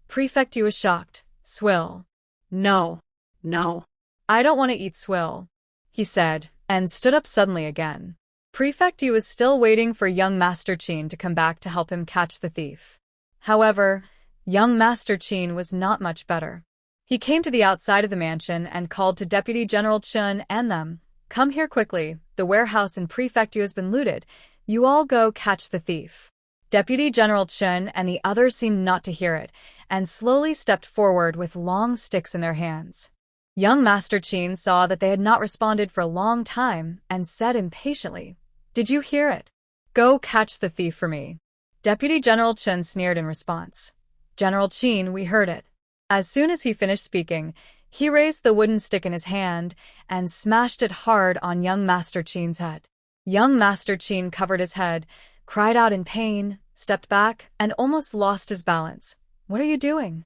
Speaker 1: Prefect Yu was shocked. Swill?
Speaker 2: No. No.
Speaker 1: I don't want to eat swill, he said, and stood up suddenly again. Prefect Yu was still waiting for young Master Chen to come back to help him catch the thief. However, young Master Chen was not much better. He came to the outside of the mansion and called to Deputy General Chen and them. Come here quickly, the warehouse in Prefect Yu has been looted. You all go catch the thief. Deputy General Chen and the others seemed not to hear it, and slowly stepped forward with long sticks in their hands. Young Master Chen saw that they had not responded for a long time and said impatiently, Did you hear it? Go catch the thief for me. Deputy General Chen sneered in response. General Chen, we heard it. As soon as he finished speaking, he raised the wooden stick in his hand and smashed it hard on young Master Chen's head. Young Master Chen covered his head, cried out in pain, stepped back, and almost lost his balance. What are you doing?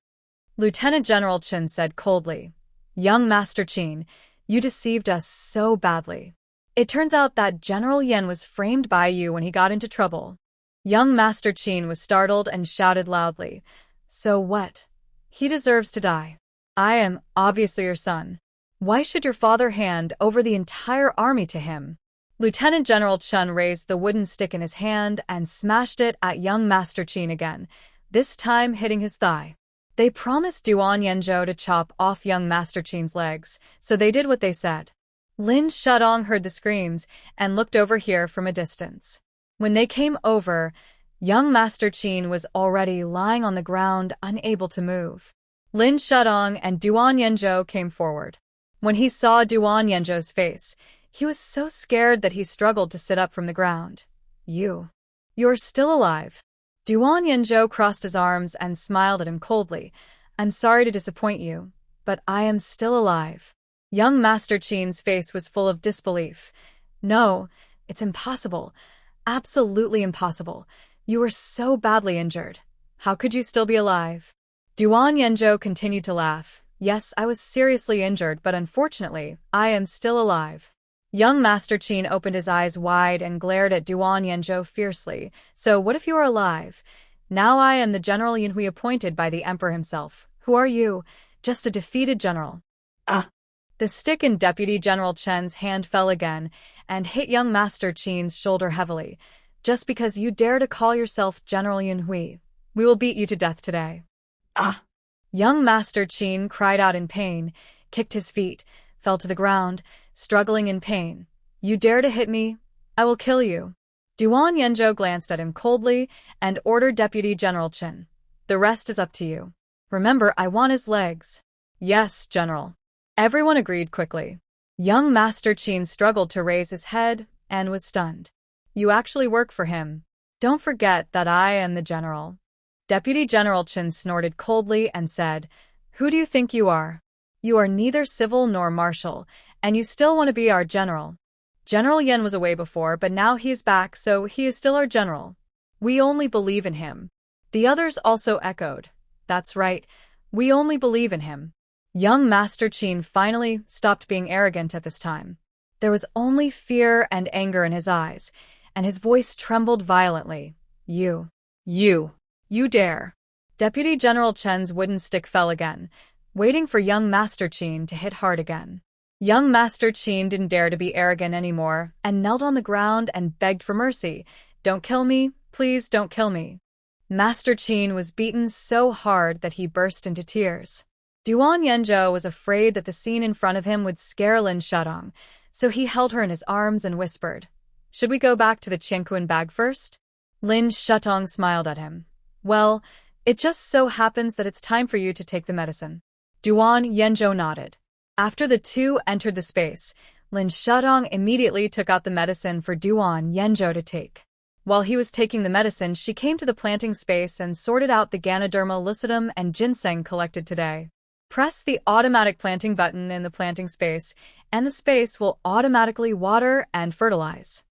Speaker 1: Lieutenant General Chen said coldly. Young Master Chen, you deceived us so badly. It turns out that General Yan was framed by you when he got into trouble. Young Master Chen was startled and shouted loudly. So what? He deserves to die. I am obviously your son. Why should your father hand over the entire army to him? Lieutenant General Chen raised the wooden stick in his hand and smashed it at young Master Chen again, this time hitting his thigh. They promised Duan Yanzhou to chop off young Master Qin's legs, so they did what they said. Lin Shudong heard the screams and looked over here from a distance. When they came over, young Master Qin was already lying on the ground, unable to move. Lin Shudong and Duan Yanzhou came forward. When he saw Duan Yanzhou's face, he was so scared that he struggled to sit up from the ground. You're still alive. Duan Yanzhou crossed his arms and smiled at him coldly. I'm sorry to disappoint you, but I am still alive. Young Master Qin's face was full of disbelief. No, it's impossible. Absolutely impossible. You were so badly injured. How could you still be alive? Duan Yanzhou continued to laugh. Yes, I was seriously injured, but unfortunately, I am still alive. Young Master Qin opened his eyes wide and glared at Duan Yanzhou fiercely. So what if you are alive? Now I am the General Yanhui appointed by the Emperor himself. Who are you? Just a defeated general. The stick in Deputy General Chen's hand fell again and hit young Master Qin's shoulder heavily. Just because you dare to call yourself General Yanhui, we will beat you to death today. Young Master Qin cried out in pain, kicked his feet, fell to the ground, struggling in pain. You dare to hit me? I will kill you. Duan Yanzhou glanced at him coldly and ordered Deputy General Chen. The rest is up to you. Remember, I want his legs. Yes, General. Everyone agreed quickly. Young Master Qin struggled to raise his head and was stunned. You actually work for him. Don't forget that I am the general. Deputy General Chen snorted coldly and said, Who do you think you are? You are neither civil nor martial, and you still want to be our general. General Yan was away before, but now he is back, so he is still our general. We only believe in him. The others also echoed. That's right. We only believe in him. Young Master Qin finally stopped being arrogant at this time. There was only fear and anger in his eyes, and his voice trembled violently. You dare. Deputy General Chen's wooden stick fell again, waiting for young Master Qin to hit hard again. Young Master Qin didn't dare to be arrogant anymore and knelt on the ground and begged for mercy. Don't kill me, please don't kill me. Master Qin was beaten so hard that he burst into tears. Duan Yanzhou was afraid that the scene in front of him would scare Lin Shudong, so he held her in his arms and whispered, Should we go back to the Qianquan bag first? Lin Shudong smiled at him. Well, it just so happens that it's time for you to take the medicine. Duan Yanzhou nodded. After the two entered the space, Lin Shudong immediately took out the medicine for Duan Yanzhou to take. While he was taking the medicine, she came to the planting space and sorted out the Ganoderma lucidum and ginseng collected today. Press the automatic planting button in the planting space, and the space will automatically water and fertilize.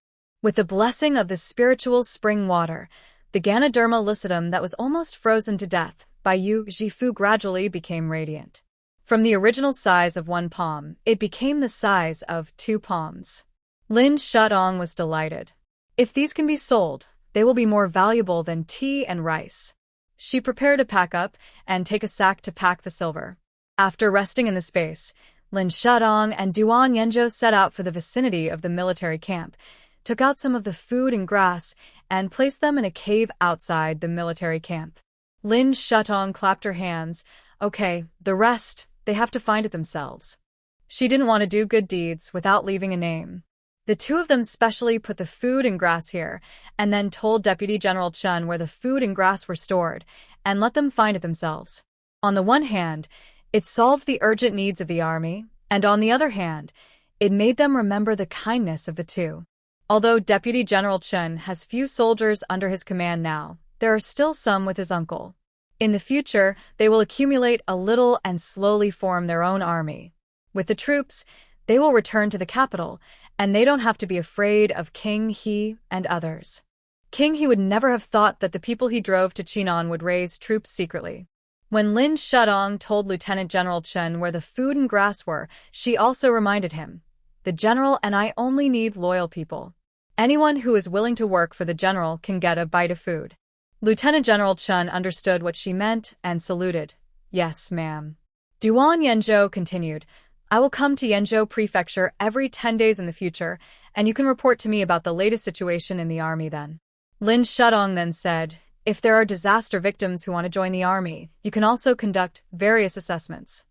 Speaker 1: With the blessing of the spiritual spring water, the Ganoderma lucidum that was almost frozen to death by Yu Jifu gradually became radiant. From the original size of 1 palm, it became the size of 2 palms. Lin Shudong was delighted. If these can be sold, they will be more valuable than tea and rice. She prepared to pack up and take a sack to pack the silver. After resting in the space, Lin Shudong and Duan Yanzhou set out for the vicinity of the military camp, took out some of the food and grass, and placed them in a cave outside the military camp. Lin Shudong clapped her hands. Okay, the rest, they have to find it themselves. She didn't want to do good deeds without leaving a name. The two of them specially put the food and grass here, and then told Deputy General Chen where the food and grass were stored, and let them find it themselves. On the one hand, it solved the urgent needs of the army, and on the other hand, it made them remember the kindness of the two. Although Deputy General Chen has few soldiers under his command now, there are still some with his uncle. In the future, they will accumulate a little and slowly form their own army. With the troops, they will return to the capital, and they don't have to be afraid of King He and others. King He would never have thought that the people he drove to Chinon would raise troops secretly. When Lin Shudong told Lieutenant General Chen where the food and grass were, she also reminded him, The general and I only need loyal people. Anyone who is willing to work for the general can get a bite of food. Lieutenant General Chen understood what she meant and saluted. Yes, ma'am. Duan Yanzhou continued, I will come to Yanzhou Prefecture every 10 days in the future, and you can report to me about the latest situation in the army then. Lin Shudong then said, If there are disaster victims who want to join the army, you can also conduct various assessments.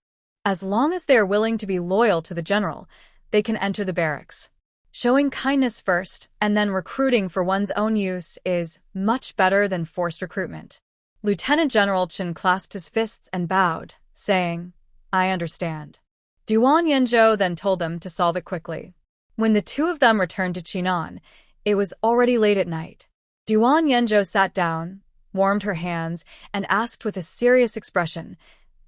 Speaker 1: As long as they are willing to be loyal to the general, they can enter the barracks. Showing kindness first and then recruiting for one's own use is much better than forced recruitment. Lieutenant General Chen clasped his fists and bowed, saying, "I understand." Duan Yenzhou then told them to solve it quickly. When the two of them returned to Chinan, it was already late at night. Duan Yenzhou sat down, warmed her hands, and asked with a serious expression,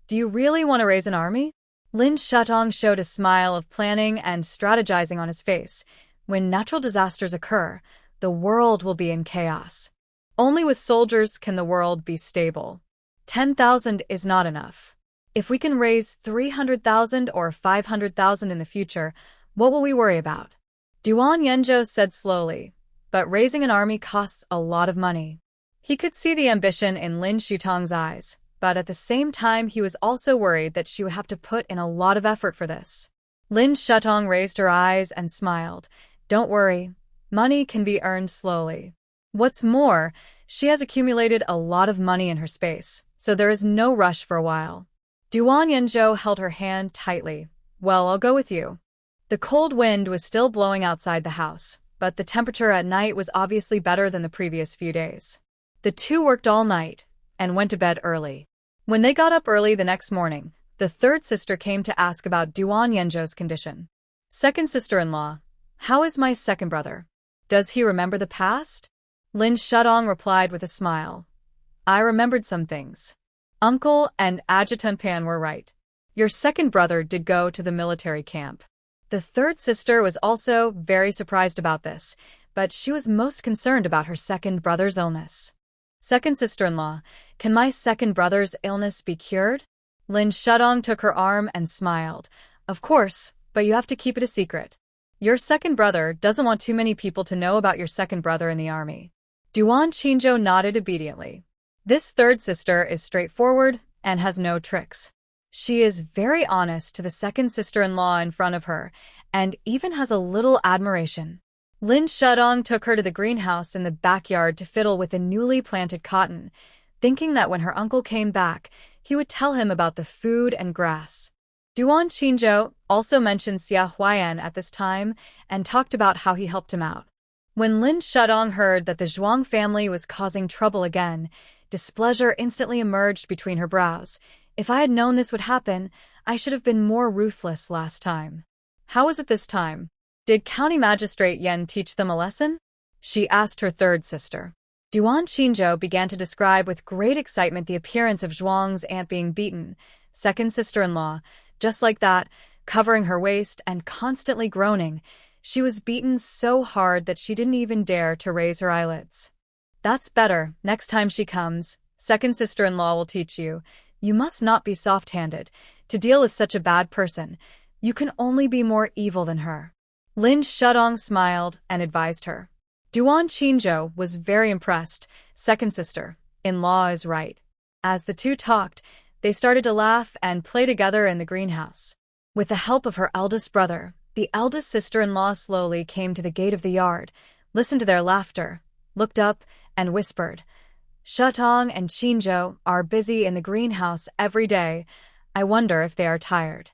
Speaker 1: "Do you really want to raise an army?" Lin Shatong showed a smile of planning and strategizing on his face. When natural disasters occur, the world will be in chaos. Only with soldiers can the world be stable. 10,000 is not enough. If we can raise 300,000 or 500,000 in the future, what will we worry about? Duan Yenzhou said slowly, but raising an army costs a lot of money. He could see the ambition in Lin Shutong's eyes, but at the same time he was also worried that she would have to put in a lot of effort for this. Lin Shutong raised her eyes and smiled. "Don't worry, money can be earned slowly. What's more, she has accumulated a lot of money in her space, so there is no rush for a while." Duan Yenzhou held her hand tightly. "Well, I'll go with you." The cold wind was still blowing outside the house, but the temperature at night was obviously better than the previous few days. The two worked all night and went to bed early. When they got up early the next morning, the third sister came to ask about Duan Yenzhou's condition. "Second sister-in-law, how is my second brother? Does he remember the past?" Lin Shutong replied with a smile. "I remembered some things. Uncle and Adjutant Pan were right. Your second brother did go to the military camp." The third sister was also very surprised about this, but she was most concerned about her second brother's illness. "Second sister-in-law, can my second brother's illness be cured?" Lin Shutong took her arm and smiled. "Of course, but you have to keep it a secret. Your second brother doesn't want too many people to know about your second brother in the army." Duan Qinzhou nodded obediently. This third sister is straightforward and has no tricks. She is very honest to the second sister-in-law in front of her, and even has a little admiration. Lin Shutong took her to the greenhouse in the backyard to fiddle with the newly planted cotton, thinking that when her uncle came back, he would tell him about the food and grass. Duan Qinzhou also mentioned Xia Huayan at this time and talked about how he helped him out. When Lin Shutong heard that the Zhuang family was causing trouble again, displeasure instantly emerged between her brows. "If I had known this would happen, I should have been more ruthless last time." "How was it this time? Did County Magistrate Yan teach them a lesson?" she asked her third sister. Duan Qinzhou began to describe with great excitement the appearance of Zhuang's aunt being beaten, second sister-in-law, just like that, covering her waist and constantly groaning. She was beaten so hard that she didn't even dare to raise her eyelids. "That's better. Next time she comes, second sister-in-law will teach you. You must not be soft-handed. To deal with such a bad person, you can only be more evil than her." Lin Shutong smiled and advised her. Duan Qinzhou was very impressed. Second sister-in-law is right. As the two talked, they started to laugh and play together in the greenhouse. With the help of her eldest brother, the eldest sister-in-law slowly came to the gate of the yard, listened to their laughter, looked up, and whispered, "Shutong and Qinzhou are busy in the greenhouse every day. I wonder if they are tired."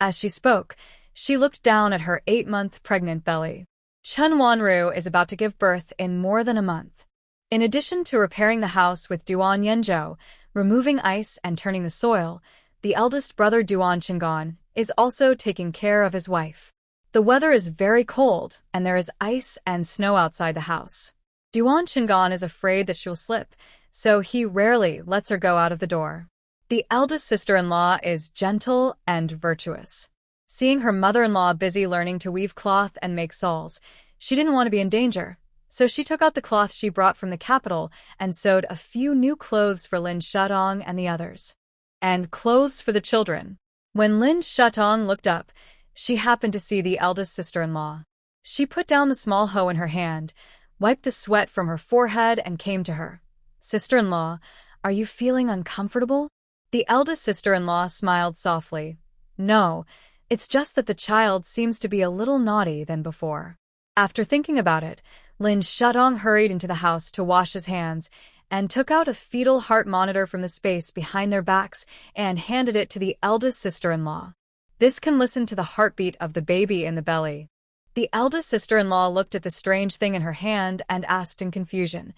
Speaker 1: As she spoke, she looked down at her 8-month pregnant belly. Chen Wanru is about to give birth in more than a month. In addition to repairing the house with Duan Yenzhou, removing ice and turning the soil, the eldest brother Duan Qingan is also taking care of his wife. The weather is very cold, and there is ice and snow outside the house. Duan Qingan is afraid that she will slip, so he rarely lets her go out of the door. The eldest sister-in-law is gentle and virtuous. Seeing her mother-in-law busy learning to weave cloth and make shawls, she didn't want to be in danger, so she took out the cloth she brought from the capital and sewed a few new clothes for Lin Shutong and the others. And clothes for the children. When Lin Shutong looked up, she happened to see the eldest sister-in-law. She put down the small hoe in her hand, wiped the sweat from her forehead, and came to her. "Sister-in-law, are you feeling uncomfortable?" The eldest sister-in-law smiled softly. "No, it's just that the child seems to be a little naughty than before." After thinking about it, Lin Shutong hurried into the house to wash his hands and took out a fetal heart monitor from the space behind their backs and handed it to the eldest sister-in-law. This can listen to the heartbeat of the baby in the belly. The eldest sister-in-law looked at the strange thing in her hand and asked in confusion,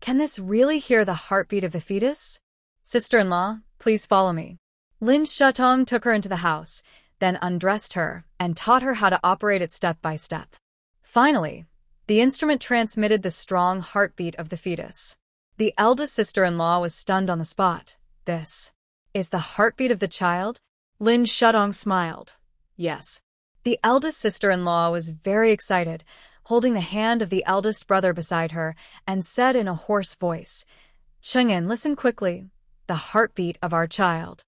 Speaker 1: "Can this really hear the heartbeat of the fetus?" "Sister-in-law, please follow me." Lin Shutong took her into the house, then undressed her and taught her how to operate it step by step. Finally, the instrument transmitted the strong heartbeat of the fetus. The eldest sister-in-law was stunned on the spot. "This is the heartbeat of the child?" Lin Shutong smiled. "Yes." The eldest sister-in-law was very excited, holding the hand of the eldest brother beside her, and said in a hoarse voice, "Cheng'en, listen quickly. The heartbeat of our child."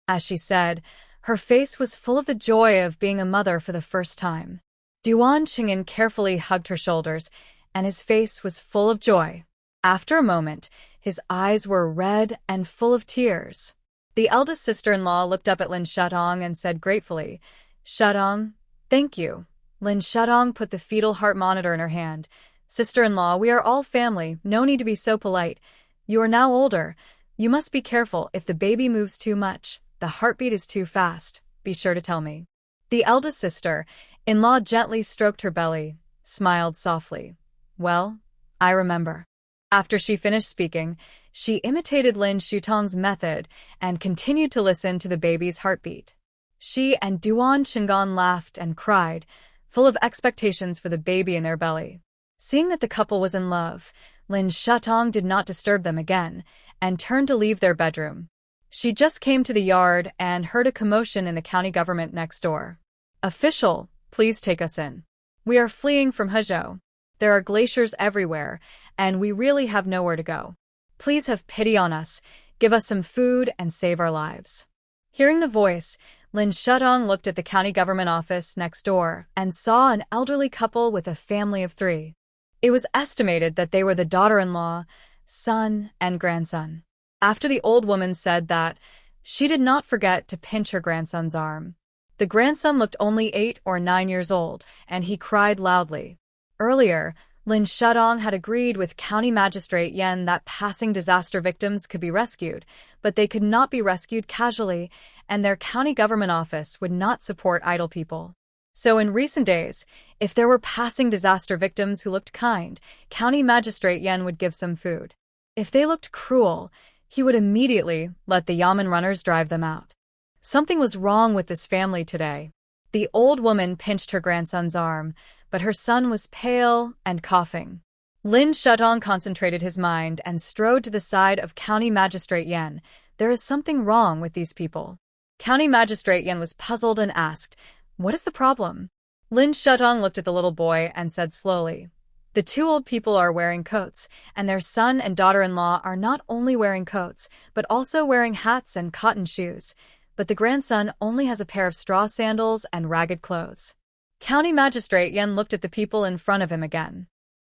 Speaker 1: As she said, her face was full of the joy of being a mother for the first time. Duan Cheng'en carefully hugged her shoulders, and his face was full of joy. After a moment, his eyes were red and full of tears. The eldest sister-in-law looked up at Lin Shutong and said gratefully, "Shutong, thank you." Lin Shutong put the fetal heart monitor in her hand. "Sister-in-law, we are all family. No need to be so polite. You are now older. You must be careful. If the baby moves too much, the heartbeat is too fast, be sure to tell me." The eldest sister-in-law gently stroked her belly, smiled softly. "Well, I remember." After she finished speaking, she imitated Lin Shutong's method and continued to listen to the baby's heartbeat. She and Duan Chingon laughed and cried, full of expectations for the baby in their belly. Seeing that the couple was in love, Lin Shutong did not disturb them again and turned to leave their bedroom. She just came to the yard and heard a commotion in the county government next door. "Official, please take us in. We are fleeing from Hezhou. There are glaciers everywhere, and we really have nowhere to go. Please have pity on us, give us some food, and save our lives." Hearing the voice, Lin Shutong looked at the county government office next door and saw an elderly couple with a family of 3. It was estimated that they were the daughter-in-law, son, and grandson. After the old woman said that, she did not forget to pinch her grandson's arm. The grandson looked only 8 or 9 years old, and he cried loudly. Earlier, Lin Shutong had agreed with County Magistrate Yan that passing disaster victims could be rescued, but they could not be rescued casually, and their county government office would not support idle people. So in recent days, if there were passing disaster victims who looked kind, County Magistrate Yan would give some food. If they looked cruel, he would immediately let the Yamen runners drive them out. Something was wrong with this family today. The old woman pinched her grandson's arm, but her son was pale and coughing. Lin Shutong concentrated his mind and strode to the side of County Magistrate Yan. "There is something wrong with these people." County Magistrate Yan was puzzled and asked, "What is the problem?" Lin Shutong looked at the little boy and said slowly, "The 2 old people are wearing coats, and their son and daughter-in-law are not only wearing coats, but also wearing hats and cotton shoes. But the grandson only has a pair of straw sandals and ragged clothes." County Magistrate Yan looked at the people in front of him again.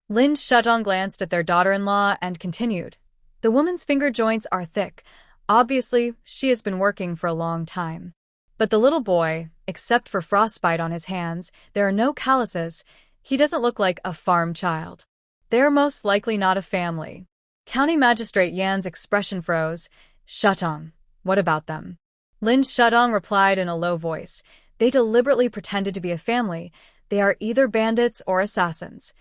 Speaker 1: Lin Shutong glanced at their daughter-in-law and continued, "The woman's finger joints are thick. Obviously, she has been working for a long time. But the little boy, except for frostbite on his hands, there are no calluses. He doesn't look like a farm child. They're most likely not a family." County Magistrate Yan's expression froze. "Shutong, what about them?" Lin Shutong replied in a low voice, "They deliberately pretended to be a family. They are either bandits or assassins."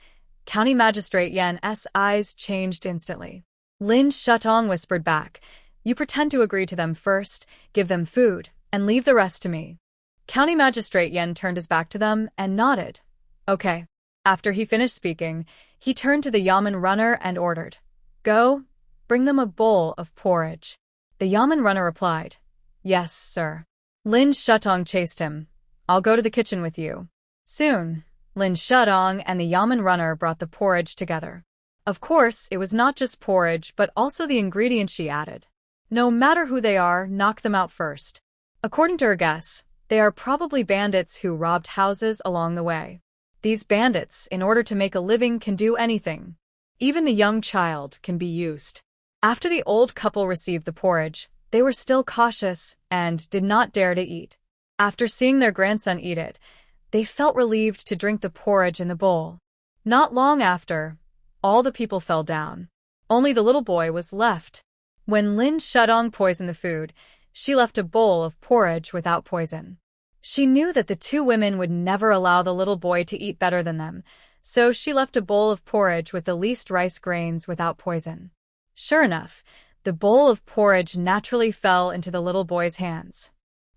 Speaker 1: County Magistrate Yan's eyes changed instantly. Lin Shutong whispered back, "You pretend to agree to them first, give them food, and leave the rest to me." County Magistrate Yan turned his back to them and nodded. "Okay." After he finished speaking, he turned to the Yamen runner and ordered, "Go, bring them a bowl of porridge." The Yamen runner replied, "Yes, sir." Lin Shutong chased him. "I'll go to the kitchen with you." Soon, Lin Shutong and the Yamen runner brought the porridge together. Of course, it was not just porridge, but also the ingredients she added. No matter who they are, knock them out first. According to her guess, they are probably bandits who robbed houses along the way. These bandits, in order to make a living, can do anything. Even the young child can be used. After the old couple received the porridge, they were still cautious and did not dare to eat. After seeing their grandson eat it, they felt relieved to drink the porridge in the bowl. Not long after, all the people fell down. Only the little boy was left. When Lin Shudong poisoned the food, she left a bowl of porridge without poison. She knew that the two women would never allow the little boy to eat better than them, so she left a bowl of porridge with the least rice grains without poison. Sure enough, the bowl of porridge naturally fell into the little boy's hands.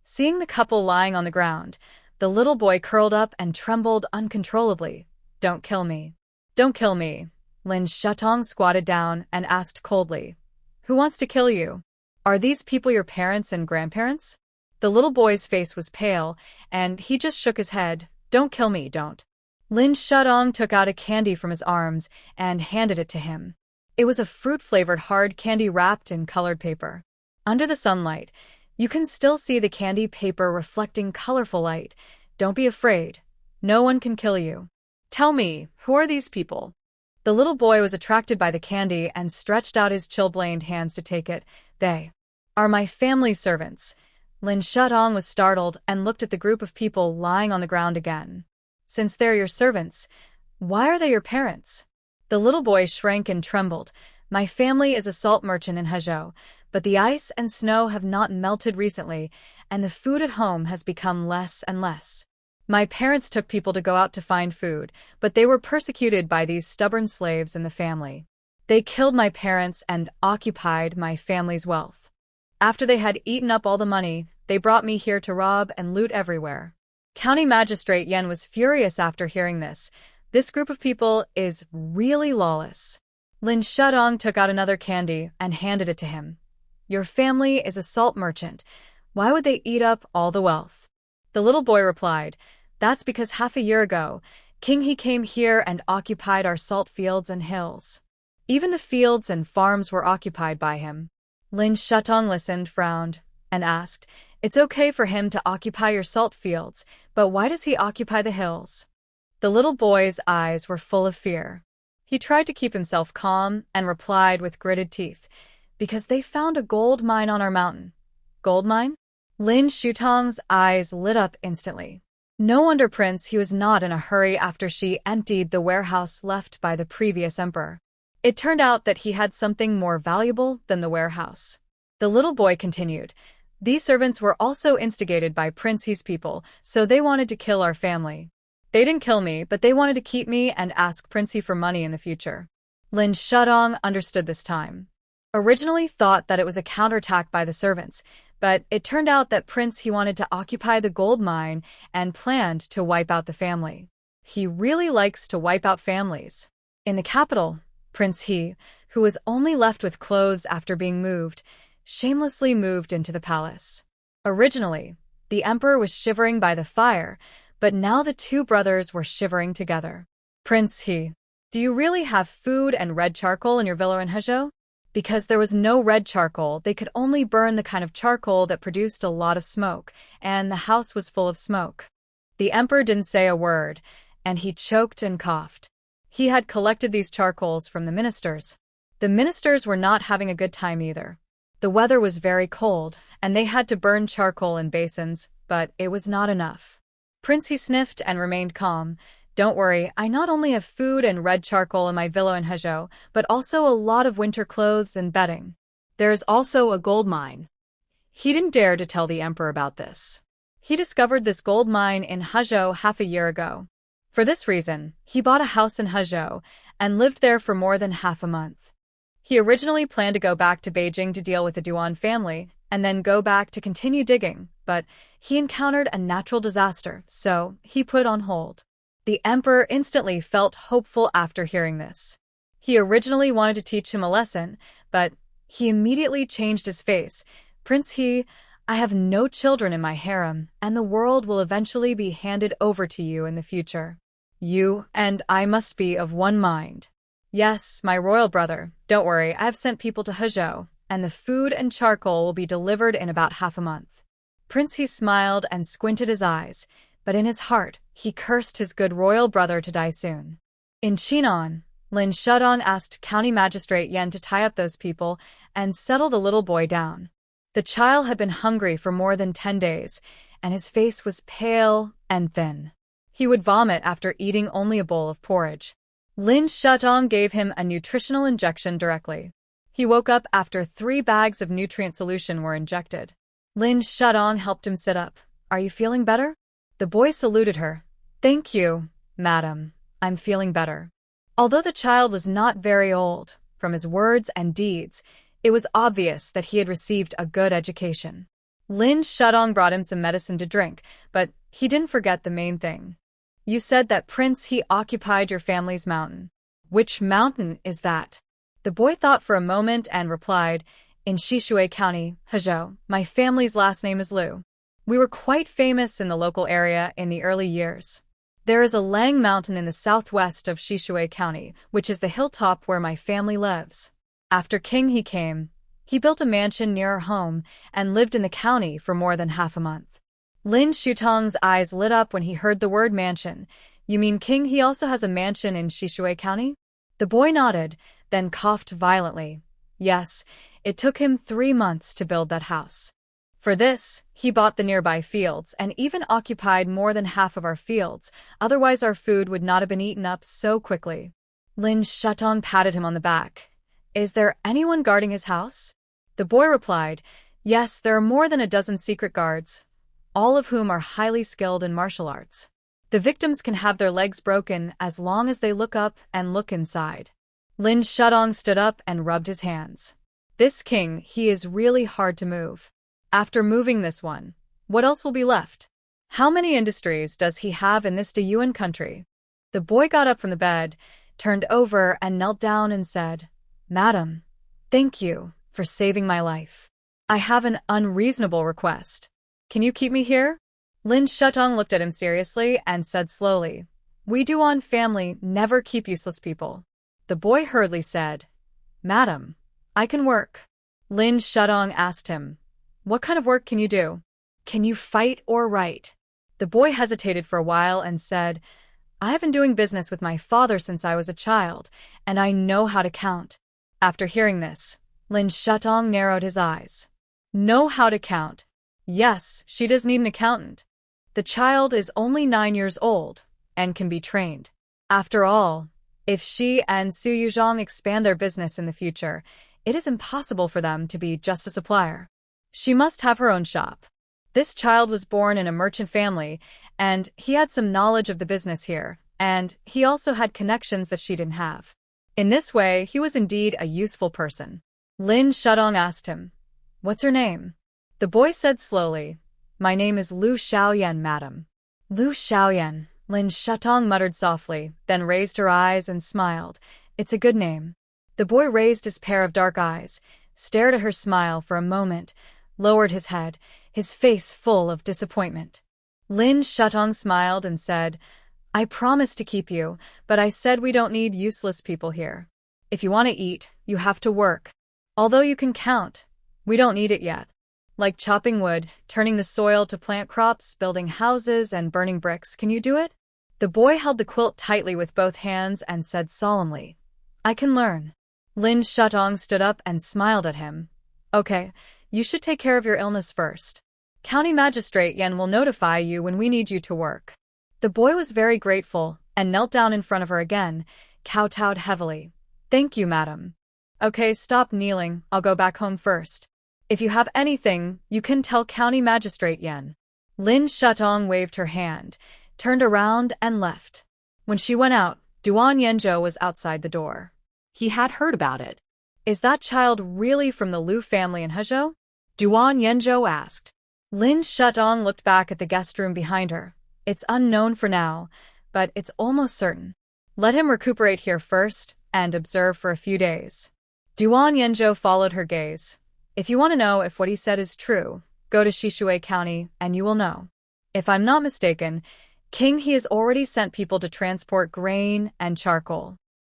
Speaker 1: Seeing the couple lying on the ground, the little boy curled up and trembled uncontrollably. "Don't kill me. Don't kill me." Lin Shutong squatted down and asked coldly, "Who wants to kill you? Are these people your parents and grandparents?" The little boy's face was pale, and he just shook his head. "Don't kill me, don't." Lin Shutong took out a candy from his arms and handed it to him. It was a fruit-flavored hard candy wrapped in colored paper. Under the sunlight, you can still see the candy paper reflecting colorful light. "Don't be afraid. No one can kill you. Tell me, who are these people?" The little boy was attracted by the candy and stretched out his chilblained hands to take it. "They are my family servants." Lin Shutong was startled and looked at the group of people lying on the ground again. "Since they're your servants, why are they your parents?" The little boy shrank and trembled. "My family is a salt merchant in Hezhou, but the ice and snow have not melted recently, and the food at home has become less and less. My parents took people to go out to find food, but they were persecuted by these stubborn slaves in the family. They killed my parents and occupied my family's wealth. After they had eaten up all the money, they brought me here to rob and loot everywhere." County Magistrate Yen was furious after hearing this. This group of people is really lawless. Lin Shudong took out another candy and handed it to him. "Your family is a salt merchant. Why would they eat up all the wealth?" The little boy replied, "That's because half a year ago, King He came here and occupied our salt fields and hills. Even the fields and farms were occupied by him." Lin Shutong listened, frowned, and asked, "It's okay for him to occupy your salt fields, but why does he occupy the hills?" The little boy's eyes were full of fear. He tried to keep himself calm and replied with gritted teeth, "Because they found a gold mine on our mountain." "Gold mine?" Lin Shutong's eyes lit up instantly. No wonder Prince he was not in a hurry after she emptied the warehouse left by the previous emperor. It turned out that he had something more valuable than the warehouse. The little boy continued, "These servants were also instigated by Prince He's people, so they wanted to kill our family. They didn't kill me, but they wanted to keep me and ask Prince He for money in the future." Lin Shudong understood this time. Originally thought that it was a counterattack by the servants, but it turned out that Prince He wanted to occupy the gold mine and planned to wipe out the family. He really likes to wipe out families. In the capital, Prince He, who was only left with clothes after being moved, shamelessly moved into the palace. Originally, the emperor was shivering by the fire, but now the two brothers were shivering together. "Prince He, do you really have food and red charcoal in your villa in Hezhou?" Because there was no red charcoal, they could only burn the kind of charcoal that produced a lot of smoke, and the house was full of smoke. The emperor didn't say a word, and he choked and coughed. He had collected these charcoals from the ministers. The ministers were not having a good time either. The weather was very cold, and they had to burn charcoal in basins, but it was not enough. Prince He sniffed and remained calm. "Don't worry, I not only have food and red charcoal in my villa in Hezhou, but also a lot of winter clothes and bedding. There is also a gold mine." He didn't dare to tell the emperor about this. He discovered this gold mine in Hezhou half a year ago. For this reason, he bought a house in Hezhou and lived there for more than half a month. He originally planned to go back to Beijing to deal with the Duan family, and then go back to continue digging, but he encountered a natural disaster, so he put it on hold. The emperor instantly felt hopeful after hearing this. He originally wanted to teach him a lesson, but he immediately changed his face. "Prince He, I have no children in my harem, and the world will eventually be handed over to you in the future. You and I must be of one mind." "Yes, my royal brother, don't worry, I have sent people to Hezhou, and the food and charcoal will be delivered in about half a month." Prince He smiled and squinted his eyes, but in his heart, he cursed his good royal brother to die soon. In Chinon, Lin Shudong asked County Magistrate Yen to tie up those people and settle the little boy down. The child had been hungry for more than 10 days, and his face was pale and thin. He would vomit after eating only a bowl of porridge. Lin Shutong gave him a nutritional injection directly. He woke up after 3 bags of nutrient solution were injected. Lin Shutong helped him sit up. Are you feeling better? The boy saluted her. Thank you, madam. I'm feeling better. Although the child was not very old, from his words and deeds, it was obvious that he had received a good education. Lin Shutong brought him some medicine to drink, but he didn't forget the main thing. You said that Prince he occupied your family's mountain. Which mountain is that? The boy thought for a moment and replied, in Shishui County, Hezhou. My family's last name is Liu. We were quite famous in the local area in the early years. There is a Lang Mountain in the southwest of Shishui County, which is the hilltop where my family lives. After King he came, he built a mansion near our home and lived in the county for more than half a month. Lin Shutong's eyes lit up when he heard the word mansion. You mean King he also has a mansion in Shishui County? The boy nodded, then coughed violently. Yes, it took him 3 months to build that house. For this, he bought the nearby fields and even occupied more than half of our fields, otherwise our food would not have been eaten up so quickly. Lin Shutong patted him on the back. Is there anyone guarding his house? The boy replied, yes, there are more than a dozen secret guards, all of whom are highly skilled in martial arts. The victims can have their legs broken as long as they look up and look inside. Lin Shutong stood up and rubbed his hands. This king, he is really hard to move. After moving this one, what else will be left? How many industries does he have in this Yuan country? The boy got up from the bed, turned over and knelt down and said, Madam, thank you for saving my life. I have an unreasonable request. Can you keep me here? Lin Shutong looked at him seriously and said slowly, We Duan family never keep useless people. The boy hurriedly said, Madam, I can work. Lin Shutong asked him, What kind of work can you do? Can you fight or write? The boy hesitated for a while and said, I have been doing business with my father since I was a child, and I know how to count. After hearing this, Lin Shutong narrowed his eyes. Know how to count? Yes, she does need an accountant. The child is only 9 years old and can be trained. After all, if she and Su Yuzhong expand their business in the future, it is impossible for them to be just a supplier. She must have her own shop. This child was born in a merchant family, and he had some knowledge of the business here, and he also had connections that she didn't have. In this way, he was indeed a useful person. Lin Shutong asked him, What's your name? The boy said slowly, My name is Liu Xiaoyan, madam. Liu Xiaoyan, Lin Shutong muttered softly, then raised her eyes and smiled. It's a good name. The boy raised his pair of dark eyes, stared at her smile for a moment, lowered his head, his face full of disappointment. Lin Shutong smiled and said, I promise to keep you, but I said we don't need useless people here. If you want to eat, you have to work. Although you can count, we don't need it yet. Like chopping wood, turning the soil to plant crops, building houses, and burning bricks, can you do it? The boy held the quilt tightly with both hands and said solemnly, I can learn. Lin Shutong stood up and smiled at him. Okay, you should take care of your illness first. County Magistrate Yen will notify you when we need you to work. The boy was very grateful and knelt down in front of her again, kowtowed heavily. Thank you, madam. Okay, stop kneeling, I'll go back home first. If you have anything, you can tell County Magistrate Yen. Lin Shutong waved her hand, turned around and left. When she went out, Duan Yanzhou was outside the door.
Speaker 2: He had heard about it.
Speaker 1: Is that child really from the Liu family in Hezhou? Duan Yanzhou asked. Lin Shutong looked back at the guest room behind her. It's unknown for now, but it's almost certain. Let him recuperate here first and observe for a few days. Duan Yanzhou followed her gaze. If you want to know if what he said is true, go to Shishui County and you will know. If I'm not mistaken, King he has already sent people to transport grain and charcoal.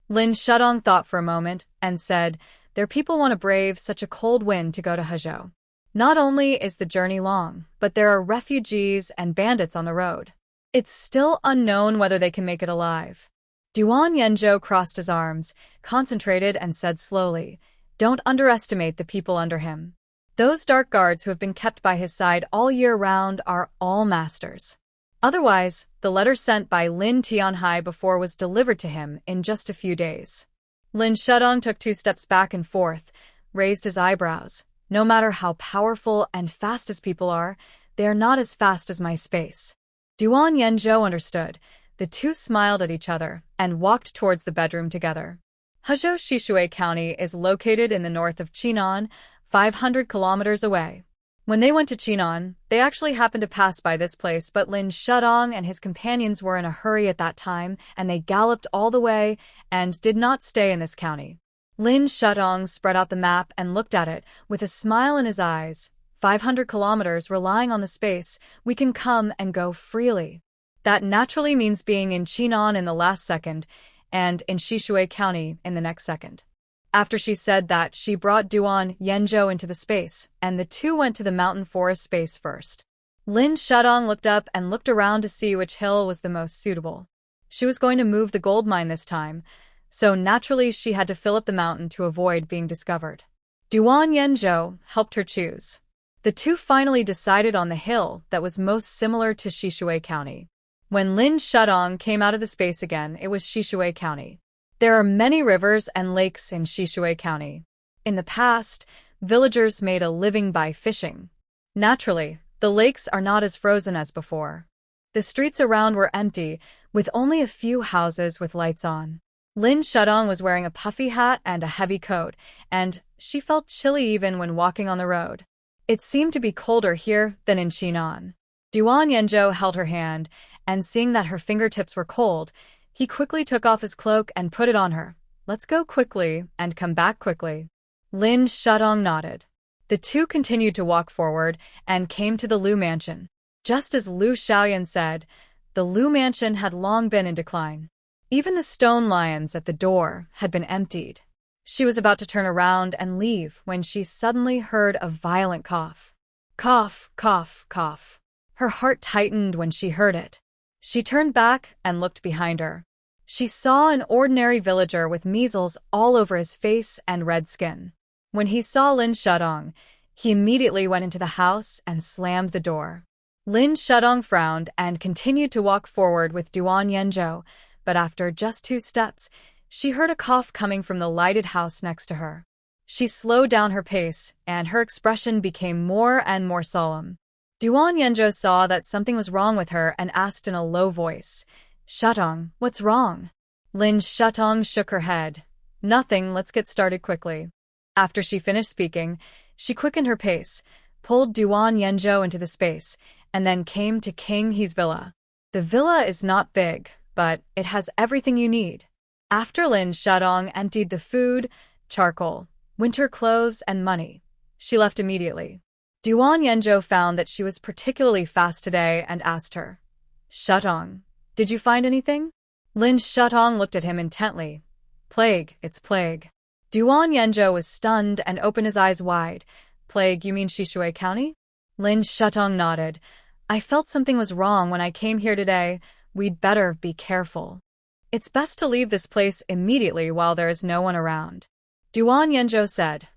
Speaker 1: Lin Shutong thought for a moment and said, Their people want to brave such a cold wind to go to Hezhou. Not only is the journey long, but there are refugees and bandits on the road. It's still unknown whether they can make it alive. Duan Yanzhou crossed his arms, concentrated and said slowly, Don't underestimate the people under him. Those dark guards who have been kept by his side all year round are all masters. Otherwise, the letter sent by Lin Tianhai before was delivered to him in just a few days. Lin Shudong took 2 steps back and forth, raised his eyebrows. No matter how powerful and fast as people are, they are not as fast as my space. Duan Yenzhou understood. The two smiled at each other and walked towards the bedroom together. Hezhou Shishui County is located in the north of Chinan, 500 kilometers away. When they went to Chinan, they actually happened to pass by this place, but Lin Shudong and his companions were in a hurry at that time, and they galloped all the way and did not stay in this county. Lin Shudong spread out the map and looked at it with a smile in his eyes. 500 kilometers relying on the space, we can come and go freely. That naturally means being in Chinan in the last second, and in Shishui County in the next second. After she said that, she brought Duan Yenzhou into the space, and the two went to the mountain forest space first. Lin Shudong looked up and looked around to see which hill was the most suitable. She was going to move the gold mine this time, so naturally she had to fill up the mountain to avoid being discovered. Duan Yenzhou helped her choose. The two finally decided on the hill that was most similar to Shishui County. When Lin Shudong came out of the space again, it was Shishui County. There are many rivers and lakes in Shishui County. In the past, villagers made a living by fishing. Naturally, the lakes are not as frozen as before. The streets around were empty, with only a few houses with lights on. Lin Shudong was wearing a puffy hat and a heavy coat, and she felt chilly even when walking on the road. It seemed to be colder here than in Chinan. Duan Yenzhou held her hand, and seeing that her fingertips were cold, he quickly took off his cloak and put it on her. Let's go quickly and come back quickly. Lin Shudong nodded. The two continued to walk forward and came to the Lu mansion. Just as Lu Xiaoyan said, the Lu mansion had long been in decline. Even the stone lions at the door had been emptied. She was about to turn around and leave when she suddenly heard a violent cough. Cough, cough, cough. Her heart tightened when she heard it. She turned back and looked behind her. She saw an ordinary villager with measles all over his face and red skin. When he saw Lin Shudong, he immediately went into the house and slammed the door. Lin Shudong frowned and continued to walk forward with Duan Yenzhou, but after just 2 steps, she heard a cough coming from the lighted house next to her. She slowed down her pace, and her expression became more and more solemn. Duan Yenzhou saw that something was wrong with her and asked in a low voice, Shudong, what's wrong? Lin Shudong shook her head. Nothing, let's get started quickly. After she finished speaking, she quickened her pace, pulled Duan Yenzhou into the space, and then came to King He's villa. The villa is not big, but it has everything you need. After Lin Shudong emptied the food, charcoal, winter clothes, and money, she left immediately. Duan Yenzhou found that she was particularly fast today and asked her, Shudong, did you find anything? Lin Shudong looked at him intently. Plague, it's plague. Duan Yenzhou was stunned and opened his eyes wide. Plague, you mean Shishui County? Lin Shudong nodded. I felt something was wrong when I came here today. We'd better be careful. It's best to leave this place immediately while there is no one around. Duan Yenzhou said,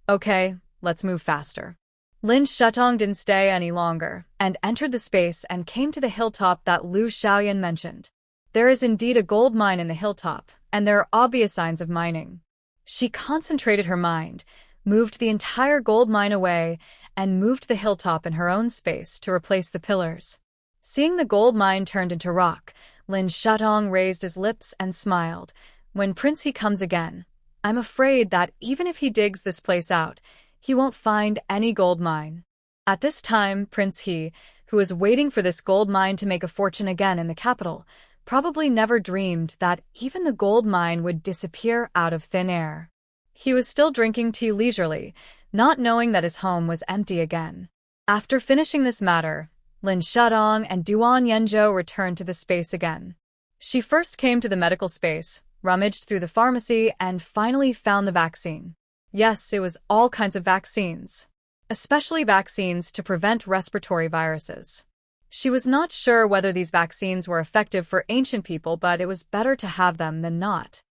Speaker 1: Okay, let's move faster. Lin Shudong didn't stay any longer and entered the space and came to the hilltop that Lu Xiaoyan mentioned. There is indeed a gold mine in the hilltop, and there are obvious signs of mining. She concentrated her mind, moved the entire gold mine away, and moved the hilltop in her own space to replace the pillars. Seeing the gold mine turned into rock, Lin Shudong raised his lips and smiled. When Prince He comes again, I'm afraid that even if he digs this place out, he won't find any gold mine. At this time, Prince He, who was waiting for this gold mine to make a fortune again in the capital, probably never dreamed that even the gold mine would disappear out of thin air. He was still drinking tea leisurely, not knowing that his home was empty again. After finishing this matter, Lin Shudong and Duan Yenzhou returned to the space again. She first came to the medical space, rummaged through the pharmacy, and finally found the vaccine. Yes, it was all kinds of vaccines, especially vaccines to prevent respiratory viruses. She was not sure whether these vaccines were effective for ancient people, but it was better to have them than not.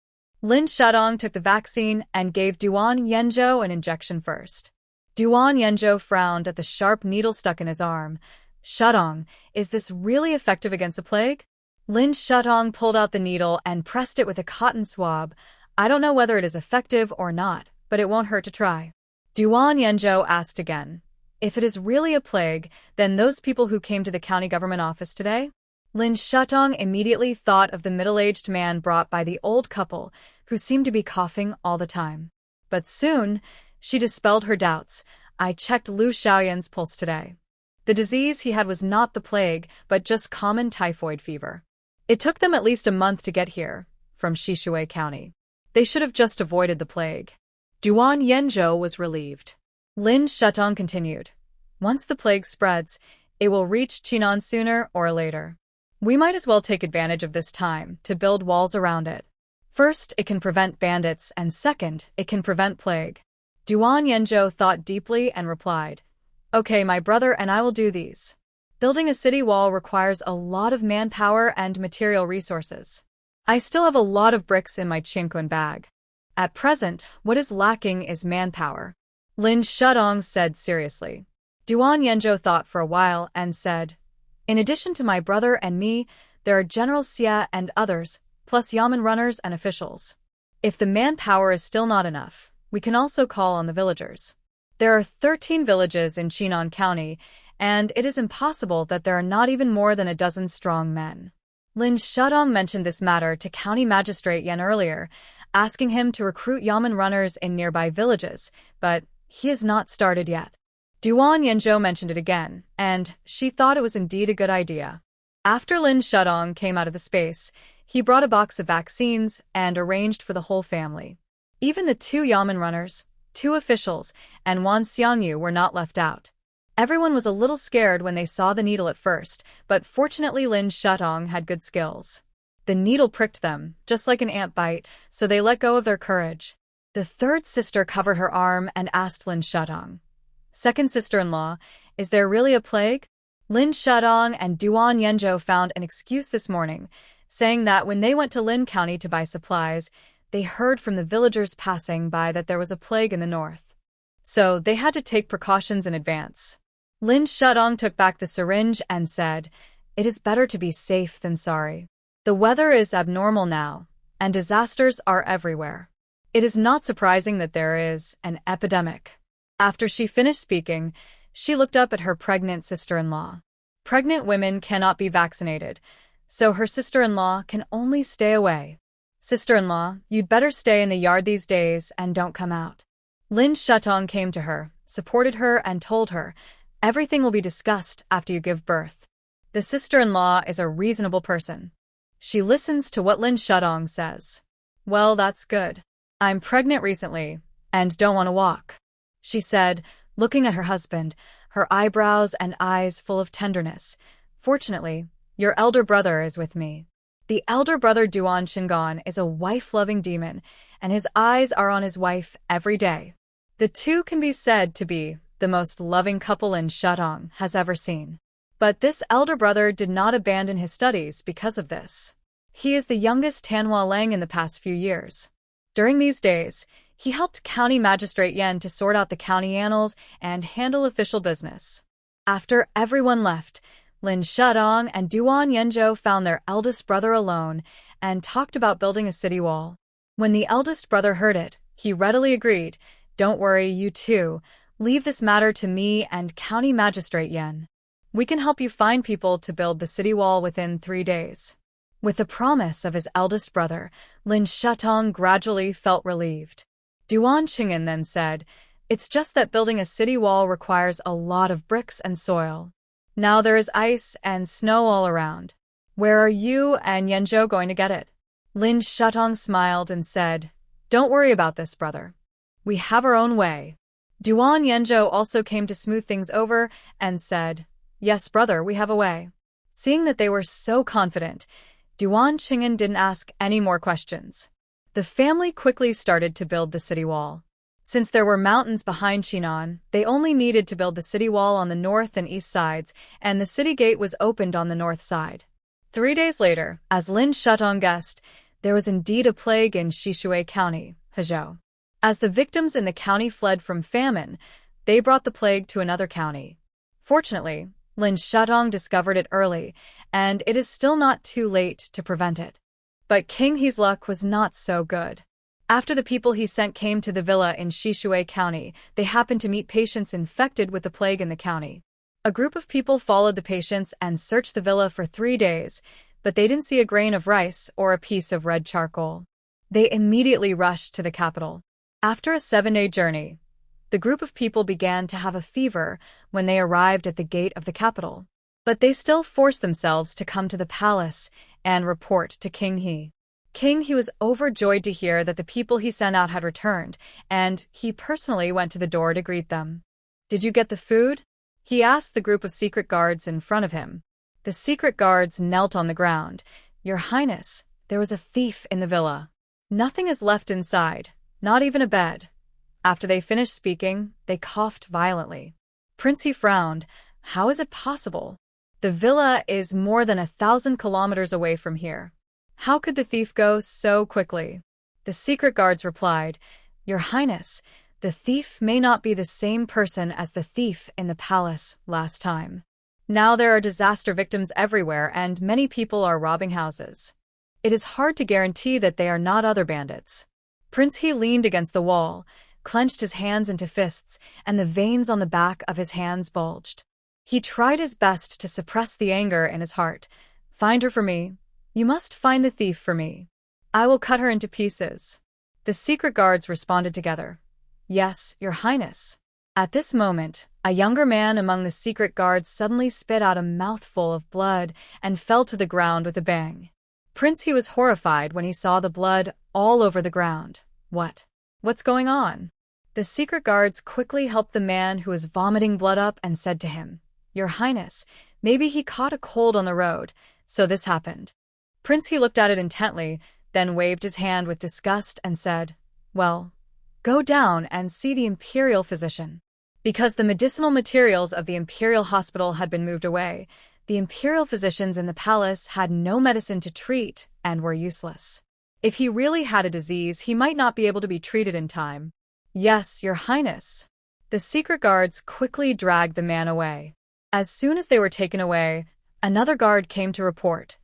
Speaker 1: Lin Shudong took the vaccine and gave Duan Yenzhou an injection first. Duan Yenzhou frowned at the sharp needle stuck in his arm. Shutong, is this really effective against a plague? Lin Shutong pulled out the needle and pressed it with a cotton swab. I don't know whether it is effective or not, but it won't hurt to try. Duan Yanzhou asked again. If it is really a plague, then those people who came to the county government office today? Lin Shutong immediately thought of the middle-aged man brought by the old couple, who seemed to be coughing all the time. But soon, she dispelled her doubts. I checked Lu Xiaoyan's pulse today. The disease he had was not the plague, but just common typhoid fever. It took them at least a month to get here, from Shishui County. They should have just avoided the plague. Duan Yanzhou was relieved. Lin Shutong continued. Once the plague spreads, it will reach Chinan sooner or later. We might as well take advantage of this time to build walls around it. First, it can prevent bandits, and second, it can prevent plague. Duan Yanzhou thought deeply and replied, Okay, my brother and I will do these. Building a city wall requires a lot of manpower and material resources. I still have a lot of bricks in my Qingquan bag. At present, what is lacking is manpower. Lin Shutong said seriously. Duan Yanzhou thought for a while and said, In addition to my brother and me, there are General Xia and others, plus yamen runners and officials. If the manpower is still not enough, we can also call on the villagers. There are 13 villages in Chinan County, and it is impossible that there are not even more than a dozen strong men. Lin Shutong mentioned this matter to County Magistrate Yen earlier, asking him to recruit yamen runners in nearby villages, but he has not started yet. Duan Yanzhou mentioned it again, and she thought it was indeed a good idea. After Lin Shutong came out of the space, he brought a box of vaccines and arranged for the whole family. Even the 2 yamen runners, 2 officials, and Wan Xiangyu were not left out. Everyone was a little scared when they saw the needle at first, but fortunately Lin Shutong had good skills. The needle pricked them, just like an ant bite, so they let go of their courage. The third sister covered her arm and asked Lin Shutong, Second sister-in-law, is there really a plague? Lin Shutong and Duan Yanzhou found an excuse this morning, saying that when they went to Lin County to buy supplies, they heard from the villagers passing by that there was a plague in the north. So they had to take precautions in advance. Lin Shutong took back the syringe and said, It is better to be safe than sorry. The weather is abnormal now, and disasters are everywhere. It is not surprising that there is an epidemic. After she finished speaking, she looked up at her pregnant sister-in-law. Pregnant women cannot be vaccinated, so her sister-in-law can only stay away. Sister-in-law, you'd better stay in the yard these days and don't come out. Lin Shutong came to her, supported her, and told her, Everything will be discussed after you give birth. The sister-in-law is a reasonable person. She listens to what Lin Shutong says. Well, that's good. I'm pregnant recently, and don't want to walk, she said, looking at her husband, her eyebrows and eyes full of tenderness. Fortunately, your elder brother is with me. The elder brother Duan Qinggan is a wife-loving demon, and his eyes are on his wife every day. The two can be said to be the most loving couple Lin Shutong has ever seen. But this elder brother did not abandon his studies because of this. He is the youngest Tanhua Lang in the past few years. During these days, he helped County Magistrate Yen to sort out the county annals and handle official business. After everyone left, Lin Shutong and Duan Yanzhou found their eldest brother alone and talked about building a city wall. When the eldest brother heard it, he readily agreed, Don't worry, you two. Leave this matter to me and County Magistrate Yen. We can help you find people to build the city wall within 3 days. With the promise of his eldest brother, Lin Shutong gradually felt relieved. Duan Qinggan then said, It's just that building a city wall requires a lot of bricks and soil. Now there is ice and snow all around. Where are you and Yanzhou going to get it? Lin Shutong smiled and said, Don't worry about this, brother. We have our own way. Duan Yanzhou also came to smooth things over and said, Yes, brother, we have a way. Seeing that they were so confident, Duan Qinggan didn't ask any more questions. The family quickly started to build the city wall. Since there were mountains behind Chinan, they only needed to build the city wall on the north and east sides, and the city gate was opened on the north side. 3 days later, as Lin Shutong guessed, there was indeed a plague in Shishui County, Hezhou. As the victims in the county fled from famine, they brought the plague to another county. Fortunately, Lin Shudong discovered it early, and it is still not too late to prevent it. But King He's luck was not so good. After the people he sent came to the villa in Shishui County, they happened to meet patients infected with the plague in the county. A group of people followed the patients and searched the villa for 3 days, but they didn't see a grain of rice or a piece of red charcoal. They immediately rushed to the capital. After a 7-day journey, the group of people began to have a fever when they arrived at the gate of the capital. But they still forced themselves to come to the palace and report to King He. King He was overjoyed to hear that the people he sent out had returned, and he personally went to the door to greet them. "Did you get the food?" he asked the group of secret guards in front of him. The secret guards knelt on the ground. "Your Highness, there was a thief in the villa. Nothing is left inside, not even a bed." After they finished speaking, they coughed violently. Prince He frowned. "How is it possible? The villa is more than 1,000 kilometers away from here. How could the thief go so quickly?" The secret guards replied, "Your Highness, the thief may not be the same person as the thief in the palace last time. Now there are disaster victims everywhere and many people are robbing houses. It is hard to guarantee that they are not other bandits." Prince He leaned against the wall, clenched his hands into fists, and the veins on the back of his hands bulged. He tried his best to suppress the anger in his heart. "Find her for me. You must find the thief for me. I will cut her into pieces." The secret guards responded together. "Yes, Your Highness." At this moment, a younger man among the secret guards suddenly spit out a mouthful of blood and fell to the ground with a bang. Prince He was horrified when he saw the blood all over the ground. What's going on?" The secret guards quickly helped the man who was vomiting blood up and said to him, "Your Highness, maybe he caught a cold on the road, so this happened." Prince He looked at it intently, then waved his hand with disgust and said, "Well, go down and see the imperial physician." Because the medicinal materials of the imperial hospital had been moved away, the imperial physicians in the palace had no medicine to treat and were useless. If he really had a disease, he might not be able to be treated in time. "Yes, Your Highness." The secret guards quickly dragged the man away. As soon as they were taken away, another guard came to report,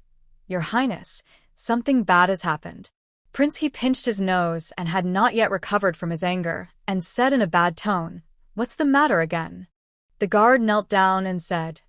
Speaker 1: "Your Highness, something bad has happened." Prince He pinched his nose and had not yet recovered from his anger, and said in a bad tone, "What's the matter again?" The guard knelt down and said,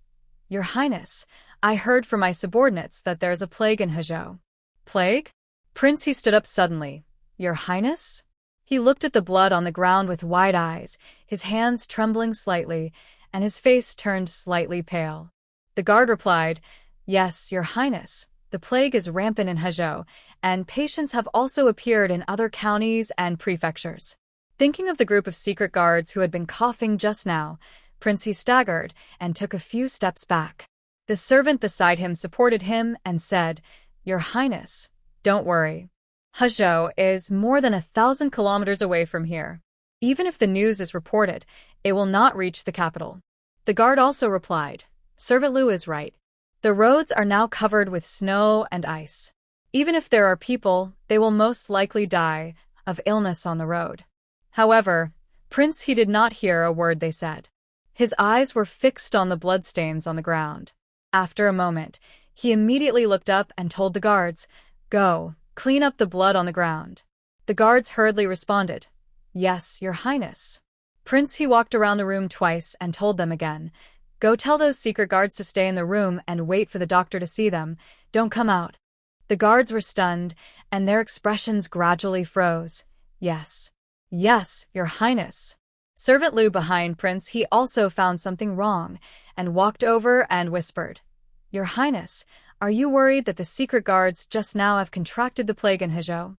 Speaker 1: "Your Highness, I heard from my subordinates that there is a plague in Hezhou." "Plague?" Prince He stood up suddenly. "Your Highness?" He looked at the blood on the ground with wide eyes, his hands trembling slightly, and his face turned slightly pale. The guard replied, "Yes, Your Highness. The plague is rampant in Hezhou, and patients have also appeared in other counties and prefectures." Thinking of the group of secret guards who had been coughing just now, Prince He staggered and took a few steps back. The servant beside him supported him and said, "Your Highness, don't worry. Hezhou is more than 1,000 kilometers away from here. Even if the news is reported, it will not reach the capital." The guard also replied, "Servant Liu is right. The roads are now covered with snow and ice. Even if there are people, they will most likely die of illness on the road." However, Prince He did not hear a word they said. His eyes were fixed on the bloodstains on the ground. After a moment, he immediately looked up and told the guards, "Go, clean up the blood on the ground." The guards hurriedly responded, "Yes, Your Highness." Prince He walked around the room twice and told them again, "Go tell those secret guards to stay in the room and wait for the doctor to see them. Don't come out." The guards were stunned, and their expressions gradually froze. "Yes. Yes, Your Highness." Servant Liu behind Prince He also found something wrong and walked over and whispered, "Your Highness, are you worried that the secret guards just now have contracted the plague in Hezhou?"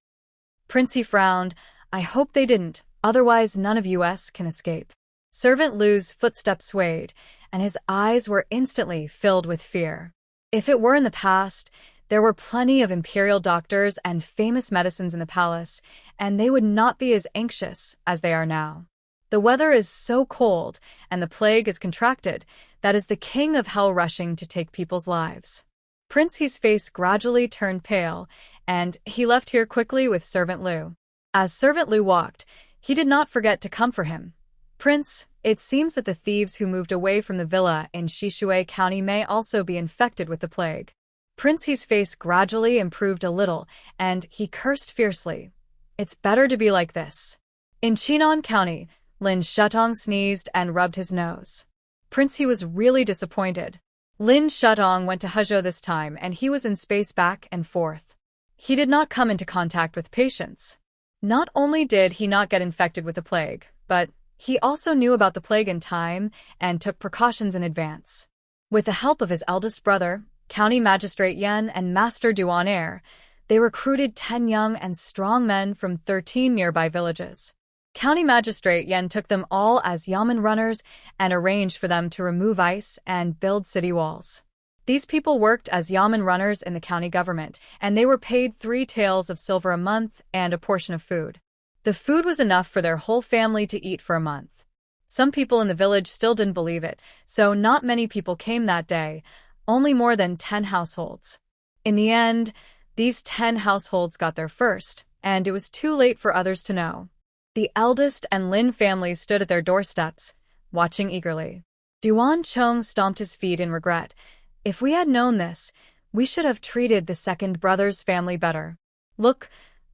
Speaker 1: Prince He frowned. "I hope they didn't, otherwise none of us can escape." Servant Liu's footsteps swayed, and his eyes were instantly filled with fear. If it were in the past, there were plenty of imperial doctors and famous medicines in the palace, and they would not be as anxious as they are now. The weather is so cold, and the plague is contracted, that is the king of hell rushing to take people's lives. Prince He's face gradually turned pale, and he left here quickly with Servant Liu. As Servant Liu walked, he did not forget to come for him. Prince, it seems that the thieves who moved away from the villa in Shishui County may also be infected with the plague. Prince's face gradually improved a little, and he cursed fiercely. It's better to be like this. In Chinon County, Lin Shutong sneezed and rubbed his nose. Prince, he was really disappointed. Lin Shutong went to Huzhou this time, and he was in space back and forth. He did not come into contact with patients. Not only did he not get infected with the plague, but he also knew about the plague in time and took precautions in advance. With the help of his eldest brother, County Magistrate Yan and Master Duan, they recruited 10 young and strong men from 13 nearby villages. County Magistrate Yan took them all as yamen runners and arranged for them to remove ice and build city walls. These people worked as yamen runners in the county government, and they were paid 3 taels of silver a month and a portion of food. The food was enough for their whole family to eat for a month. Some people in the village still didn't believe it, so not many people came that day, only more than 10 households. In the end, these 10 households got there first, and it was too late for others to know. The eldest and Lin families stood at their doorsteps, watching eagerly. Duan Chong stomped his feet in regret. If we had known this, we should have treated the second brother's family better. Look,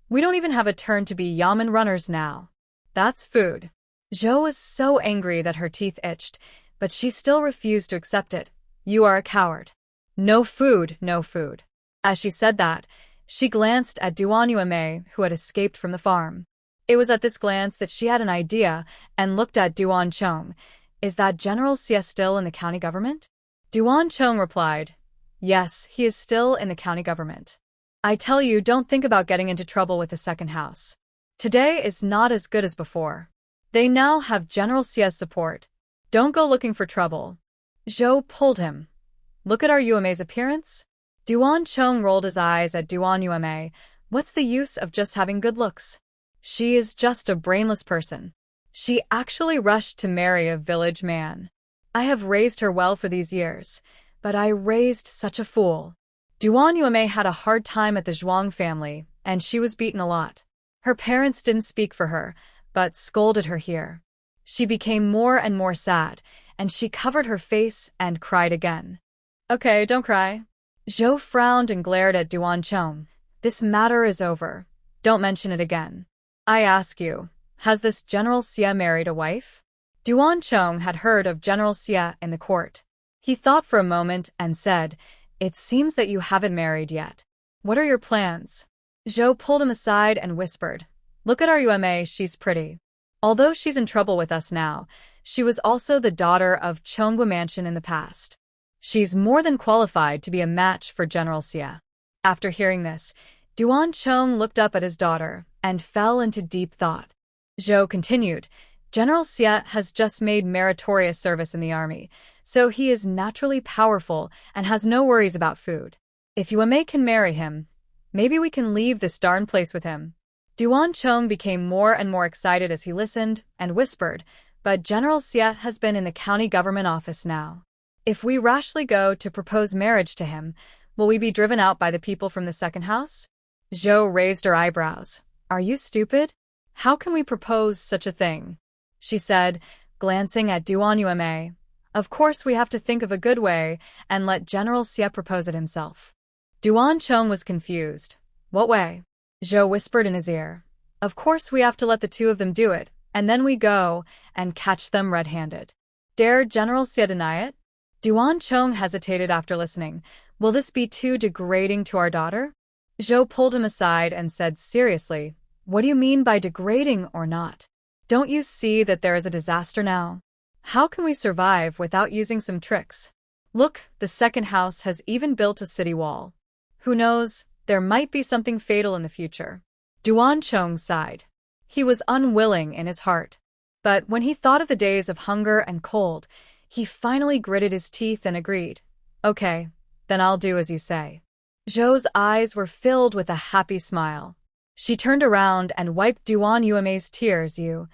Speaker 1: we don't even have a turn to be yamen runners now. That's food. Zhou was so angry that her teeth itched, but she still refused to accept it. You are a coward. No food, no food. As she said that, she glanced at Duan Yueme, who had escaped from the farm. It was at this glance that she had an idea and looked at Duan Chong. Is that General Xie still in the county government? Duan Chong replied, yes, he is still in the county government. I tell you, don't think about getting into trouble with the second house. Today is not as good as before. They now have General Xie's support. Don't go looking for trouble. Zhou pulled him. Look at our Yueme's appearance. Duan Chong rolled his eyes at Duan Yueme. What's the use of just having good looks? She is just a brainless person. She actually rushed to marry a village man. I have raised her well for these years, but I raised such a fool. Duan Yueme had a hard time at the Zhuang family, and she was beaten a lot. Her parents didn't speak for her, but scolded her here. She became more and more sad, and she covered her face and cried again. Okay, don't cry. Zhou frowned and glared at Duan Chong. This matter is over. Don't mention it again. I ask you, has this General Xie married a wife? Duan Chong had heard of General Xie in the court. He thought for a moment and said, it seems that you haven't married yet. What are your plans? Zhou pulled him aside and whispered, look at our Yueme, she's pretty. Although she's in trouble with us now, she was also the daughter of Chongwu Mansion in the past. She's more than qualified to be a match for General Xie. After hearing this, Duan Chong looked up at his daughter and fell into deep thought. Zhou continued, General Xie has just made meritorious service in the army, so he is naturally powerful and has no worries about food. If Yueme can marry him, maybe we can leave this darn place with him. Duan Chong became more and more excited as he listened and whispered, but General Xie has been in the county government office now. If we rashly go to propose marriage to him, will we be driven out by the people from the second house? Zhou raised her eyebrows. Are you stupid? How can we propose such a thing? She said, glancing at Duan Yueme. Of course we have to think of a good way and let General Xie propose it himself. Duan Chong was confused. What way? Zhou whispered in his ear. Of course we have to let the two of them do it, and then we go and catch them red-handed. Dare General Xie deny it? Duan Chong hesitated after listening. Will this be too degrading to our daughter? Zhou pulled him aside and said seriously, what do you mean by degrading or not? Don't you see that there is a disaster now? How can we survive without using some tricks? Look, the second house has even built a city wall. Who knows, there might be something fatal in the future. Duan Chong sighed. He was unwilling in his heart. But when he thought of the days of hunger and cold, he finally gritted his teeth and agreed. Okay, then I'll do as you say. Zhou's eyes were filled with a happy smile. She turned around and wiped Duan Yueme's tears. You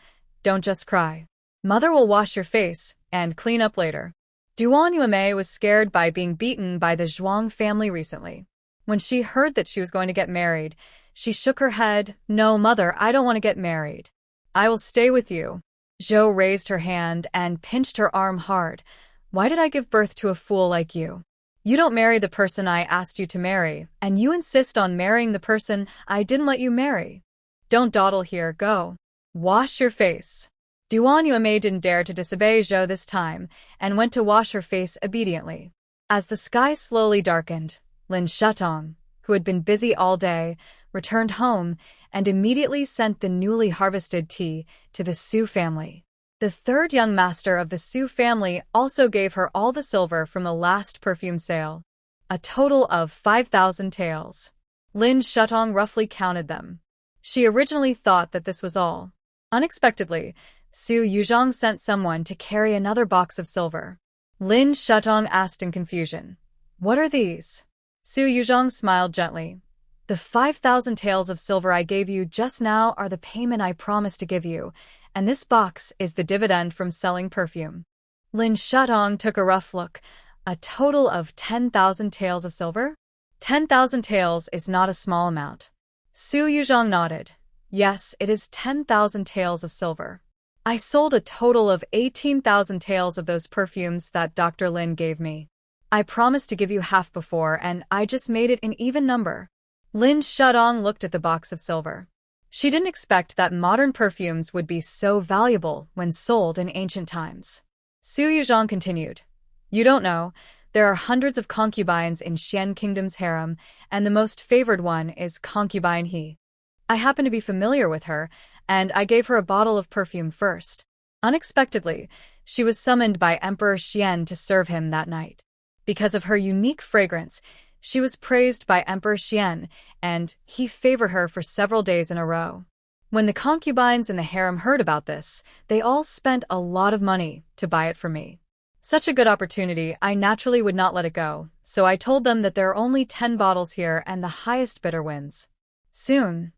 Speaker 1: don't just cry. Mother will wash your face and clean up later. Duan Yueme was scared by being beaten by the Zhuang family recently. When she heard that she was going to get married, she shook her head. No, mother, I don't want to get married. I will stay with you. Zhou raised her hand and pinched her arm hard. Why did I give birth to a fool like you? You don't marry the person I asked you to marry, and you insist on marrying the person I didn't let you marry. Don't dawdle here, go. Wash your face. Duan Yueme didn't dare to disobey Zhou this time, and went to wash her face obediently. As the sky slowly darkened, Lin Shutong, who had been busy all day, returned home and immediately sent the newly harvested tea to the Su family. The third young master of the Su family also gave her all the silver from the last perfume sale, a total of 5,000 taels. Lin Shutong roughly counted them. She originally thought that this was all. Unexpectedly, Su Yuzhong sent someone to carry another box of silver. Lin Shutong asked in confusion, "What are these?" Su Yuzhong smiled gently. "The 5,000 taels of silver I gave you just now are the payment I promised to give you, and this box is the dividend from selling perfume." Lin Shutong took a rough look. A total of 10,000 taels of silver? 10,000 taels is not a small amount. Su Yuzhong nodded. Yes, it is 10,000 taels of silver. I sold a total of 18,000 taels of those perfumes that Dr. Lin gave me. I promised to give you half before, and I just made it an even number. Lin Shutong looked at the box of silver. She didn't expect that modern perfumes would be so valuable when sold in ancient times. Su Yuzhong continued. You don't know, there are hundreds of concubines in Xian Kingdom's harem, and the most favored one is concubine He. I happen to be familiar with her, and I gave her a bottle of perfume first. Unexpectedly, she was summoned by Emperor Xian to serve him that night. Because of her unique fragrance, she was praised by Emperor Xian, and he favored her for several days in a row. When the concubines in the harem heard about this, they all spent a lot of money to buy it for me. Such a good opportunity, I naturally would not let it go, so I told them that there are only 10 bottles here and the highest bidder wins. Soon,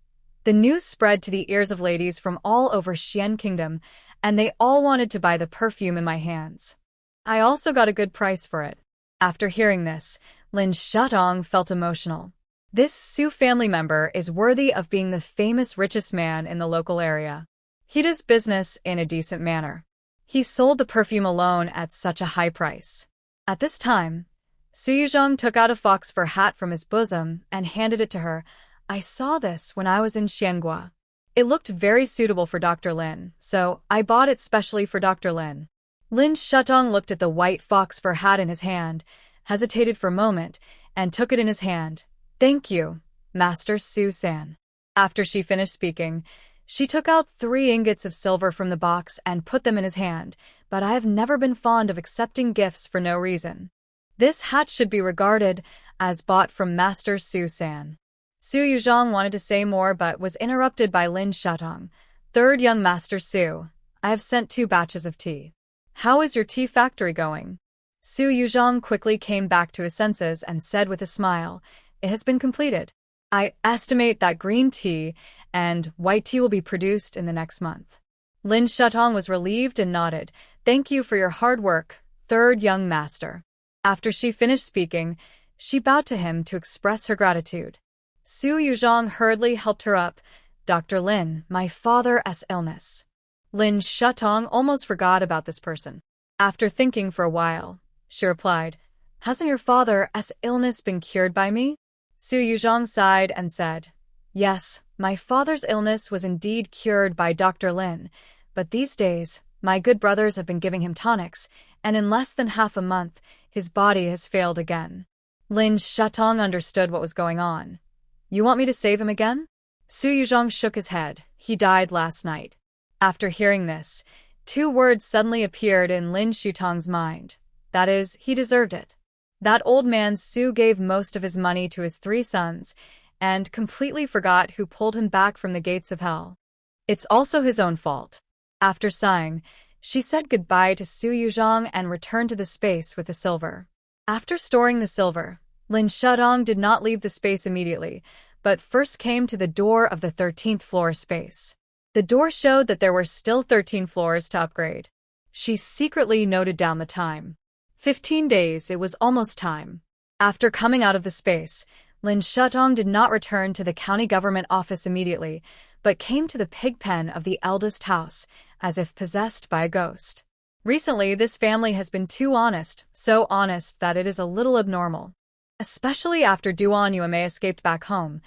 Speaker 1: the news spread to the ears of ladies from all over Xian Kingdom, and they all wanted to buy the perfume in my hands. I also got a good price for it. After hearing this, Lin Shutong felt emotional. This Su family member is worthy of being the famous richest man in the local area. He does business in a decent manner. He sold the perfume alone at such a high price. At this time, Su Yuzhong took out a fox fur hat from his bosom and handed it to her. I saw this when I was in Xiangua. It looked very suitable for Dr. Lin, so I bought it specially for Dr. Lin. Lin Shutong looked at the white fox fur hat in his hand, hesitated for a moment, and took it in his hand. Thank you, Master Su-san. After she finished speaking, she took out 3 ingots of silver from the box and put them in his hand, but I have never been fond of accepting gifts for no reason. This hat should be regarded as bought from Master Su-san. Su Yuzhong wanted to say more but was interrupted by Lin Shutong. Third young Master Su, I have sent 2 batches of tea. How is your tea factory going? Su Yuzhong quickly came back to his senses and said with a smile, It has been completed. I estimate that green tea and white tea will be produced in the next month. Lin Shutong was relieved and nodded. Thank you for your hard work, third young master. After she finished speaking, she bowed to him to express her gratitude. Su Yuzhong hurriedly helped her up. Dr. Lin, my father's illness. Lin Shutong almost forgot about this person. After thinking for a while, she replied, Hasn't your father's illness been cured by me? Su Yuzhong sighed and said, Yes, my father's illness was indeed cured by Dr. Lin, but these days, my good brothers have been giving him tonics, and in less than half a month, his body has failed again. Lin Shutong understood what was going on. You want me to save him again? Su Yuzhong shook his head. He died last night. After hearing this, 2 words suddenly appeared in Lin Shutong's mind. That is, he deserved it. That old man Su gave most of his money to his 3 sons, and completely forgot who pulled him back from the gates of hell. It's also his own fault. After sighing, she said goodbye to Su Yuzhong and returned to the space with the silver. After storing the silver, Lin Shutong did not leave the space immediately, but first came to the door of the 13th floor space. The door showed that there were still 13 floors to upgrade. She secretly noted down the time. 15 days, it was almost time. After coming out of the space, Lin Shutong did not return to the county government office immediately, but came to the pig pen of the eldest house as if possessed by a ghost. Recently, this family has been too honest, so honest that it is a little abnormal. Especially after Duan Yume escaped back home,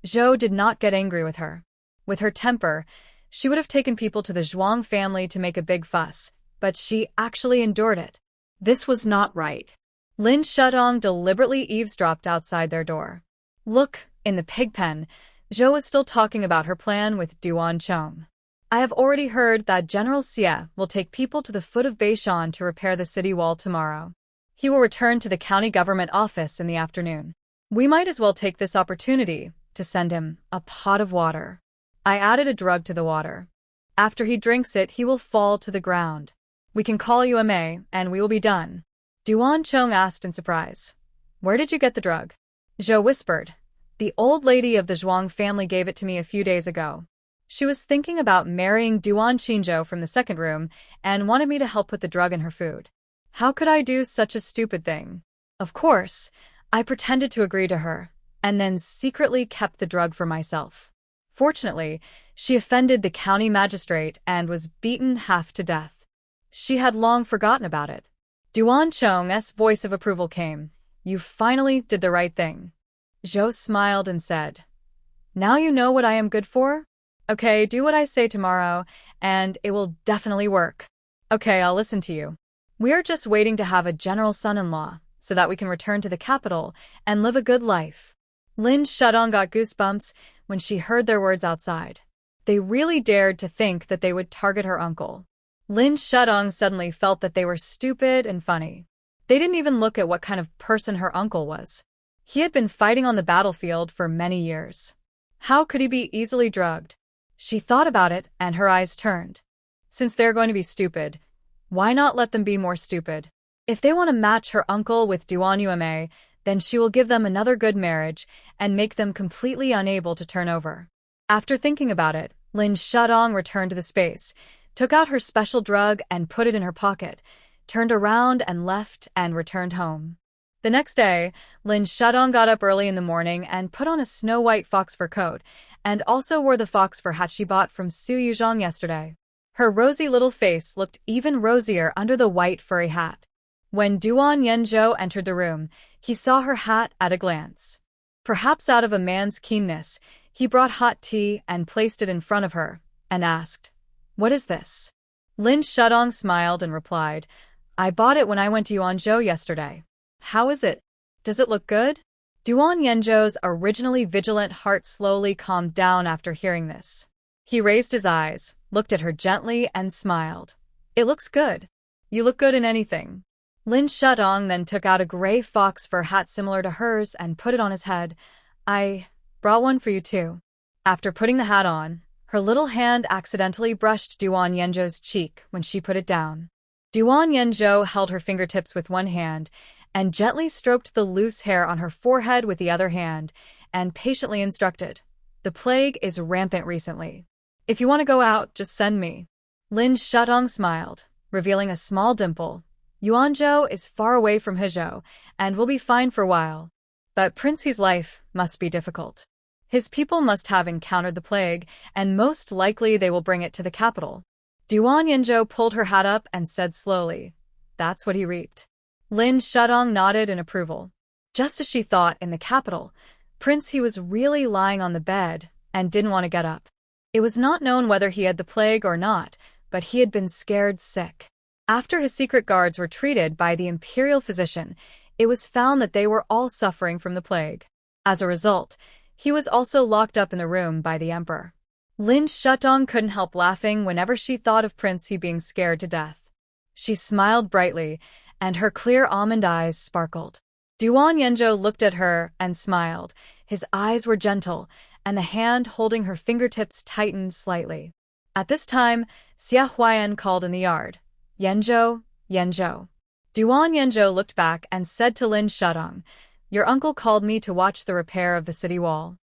Speaker 1: Zhou did not get angry with her. With her temper, she would have taken people to the Zhuang family to make a big fuss, but she actually endured it.
Speaker 2: This was not right.
Speaker 1: Lin Shudong deliberately eavesdropped outside their door. Look, in the pig pen, Zhou was still talking about her plan with Duan Chong. I have already heard that General Xie will take people to the foot of Beishan to repair the city wall tomorrow. He will return to the county government office in the afternoon. We might as well take this opportunity to send him a pot of water. I added a drug to the water. After he drinks it, he will fall to the ground. We can call you May, and we will be done. Duan Chong asked in surprise. Where did you get the drug? Zhou whispered. The old lady of the Zhuang family gave it to me a few days ago. She was thinking about marrying Duan Qingzhou from the second room and wanted me to help put the drug in her food. How could I do such a stupid thing? Of course, I pretended to agree to her, and then secretly kept the drug for myself. Fortunately, she offended the county magistrate and was beaten half to death. She had long forgotten about it. Duan Chong's voice of approval came. You finally did the right thing. Zhou smiled and said, Now you know what I am good for? Okay, do what I say tomorrow, and it will definitely work. Okay, I'll listen to you. We are just waiting to have a general son-in-law, so that we can return to the capital and live a good life. Lin Shudong got goosebumps when she heard their words outside. They really dared to think that they would target her uncle. Lin Shudong suddenly felt that they were stupid and funny. They didn't even look at what kind of person her uncle was. He had been fighting on the battlefield for many years. How could he be easily drugged? She thought about it, and her eyes turned. Since they're going to be stupid, why not let them be more stupid? If they want to match her uncle with Duan Yume, then she will give them another good marriage and make them completely unable to turn over. After thinking about it, Lin Shudong returned to the space, took out her special drug and put it in her pocket, turned around and left and returned home. The next day, Lin Shudong got up early in the morning and put on a snow-white fox fur coat, and also wore the fox fur hat she bought from Su Yuzhong yesterday. Her rosy little face looked even rosier under the white furry hat. When Duan Yenzhou entered the room, he saw her hat at a glance. Perhaps out of a man's keenness, he brought hot tea and placed it in front of her, and asked, What is this? Lin Shudong smiled and replied, I bought it when I went to Yuanzhou yesterday. How is it? Does it look good? Duan Yenzhou's originally vigilant heart slowly calmed down after hearing this. He raised his eyes, looked at her gently, and smiled. It looks good. You look good in anything. Lin Shudong then took out a gray fox fur hat similar to hers and put it on his head. I brought one for you too. After putting the hat on, her little hand accidentally brushed Duan Yenzhou's cheek when she put it down. Duan Yenzhou held her fingertips with one hand and gently stroked the loose hair on her forehead with the other hand, and patiently instructed, The plague is rampant recently. If you want to go out, just send me. Lin Shudong smiled, revealing a small dimple. Yuanzhou is far away from Hezhou, and will be fine for a while. But Prince He's life must be difficult. His people must have encountered the plague, and most likely they will bring it to the capital. Duan Yenzhou pulled her hat up and said slowly, That's what he reaped. Lin Shudong nodded in approval. Just as she thought in the capital, Prince He was really lying on the bed and didn't want to get up. It was not known whether he had the plague or not, but he had been scared sick. After his secret guards were treated by the imperial physician, it was found that they were all suffering from the plague. As a result, he was also locked up in the room by the emperor. Lin Shudong couldn't help laughing whenever she thought of Prince He being scared to death. She smiled brightly, and her clear almond eyes sparkled. Duan Yenzhou looked at her and smiled. His eyes were gentle, and the hand holding her fingertips tightened slightly. At this time, Xia Huayan called in the yard. Yenzhou, Yenzhou. Duan Yenzhou looked back and said to Lin Shudong, Your uncle called me to watch the repair of the city wall.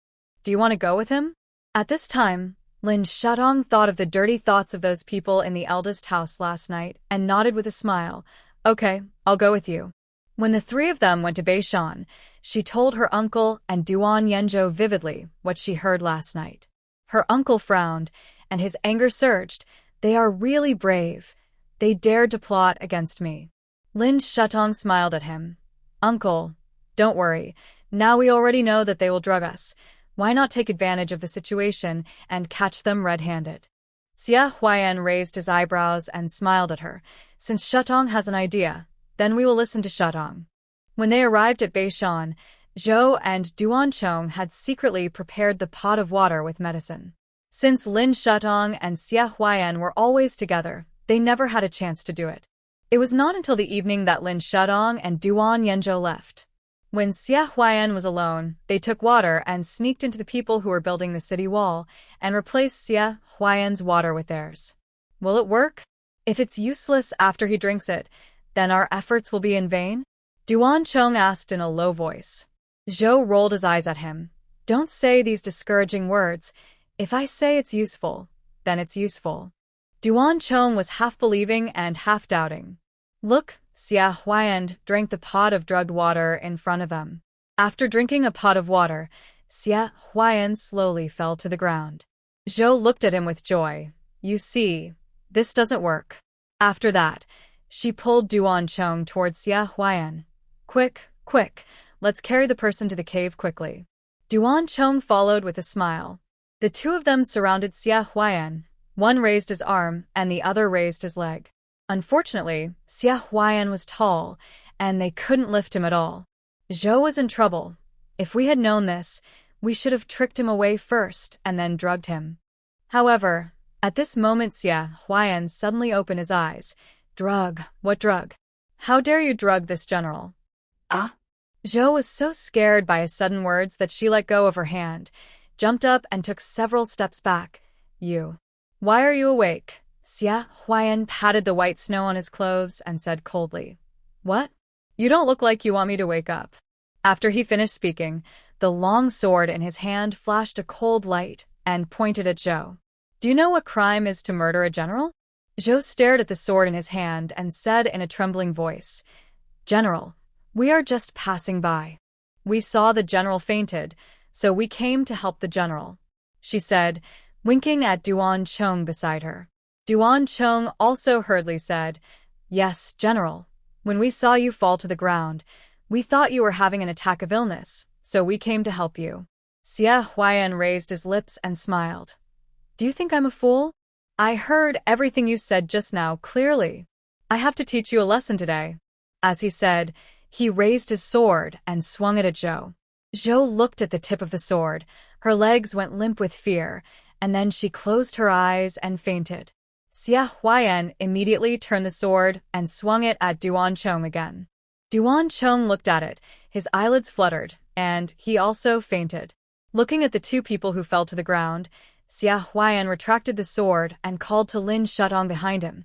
Speaker 1: Do you want to go with him? At this time, Lin Shudong thought of the dirty thoughts of those people in the eldest house last night and nodded with a smile. Okay, I'll go with you. When the three of them went to Beishan, she told her uncle and Duan Yenzhou vividly what she heard last night. Her uncle frowned, and his anger surged, They are really brave. They dared to plot against me. Lin Shutong smiled at him. Uncle, don't worry. Now we already know that they will drug us. Why not take advantage of the situation and catch them red-handed? Xia Huayan raised his eyebrows and smiled at her. Since Shutong has an idea, then we will listen to Shutong. When they arrived at Beishan, Zhou and Duan Chong had secretly prepared the pot of water with medicine. Since Lin Shutong and Xia Huayan were always together, they never had a chance to do it. It was not until the evening that Lin Shutong and Duan Yanzhou left. When Xia Huayan was alone, they took water and sneaked into the people who were building the city wall and replaced Xia Huayan's water with theirs. Will it work? If it's useless after he drinks it, then our efforts will be in vain? Duan Chong asked in a low voice. Zhou rolled his eyes at him. Don't say these discouraging words. If I say it's useful, then it's useful. Duan Chong was half believing and half doubting. Look, Xia Huayan drank the pot of drugged water in front of them. After drinking a pot of water, Xia Huayan slowly fell to the ground. Zhou looked at him with joy. You see, this doesn't work. After that, she pulled Duan Chong towards Xia Huayan. Quick, quick, let's carry the person to the cave quickly. Duan Chong followed with a smile. The two of them surrounded Xia Huayan. One raised his arm and the other raised his leg. Unfortunately, Xia Huayan was tall, and they couldn't lift him at all. Zhou was in trouble. If we had known this, we should have tricked him away first and then drugged him. However, at this moment Xia Huayan suddenly opened his eyes. Drug? What drug? How dare you drug this general? Zhou was so scared by his sudden words that she let go of her hand, jumped up and took several steps back. You. Why are you awake? Xia Huayan patted the white snow on his clothes and said coldly. What? You don't look like you want me to wake up. After he finished speaking, the long sword in his hand flashed a cold light and pointed at Zhou. Do you know what crime is to murder a general? Zhou stared at the sword in his hand and said in a trembling voice, General, we are just passing by. We saw the general fainted, so we came to help the general, she said, winking at Duan Chong beside her. Duan Chong also hurriedly said, Yes, General. When we saw you fall to the ground, we thought you were having an attack of illness, so we came to help you. Xia Huayan raised his lips and smiled. Do you think I'm a fool? I heard everything you said just now clearly. I have to teach you a lesson today. As he said, he raised his sword and swung it at Zhou. Zhou looked at the tip of the sword. Her legs went limp with fear, and then she closed her eyes and fainted. Xia Huayan immediately turned the sword and swung it at Duan Chong again. Duan Chong looked at it, his eyelids fluttered, and he also fainted. Looking at the two people who fell to the ground, Xia Huayan retracted the sword and called to Lin Shutong behind him.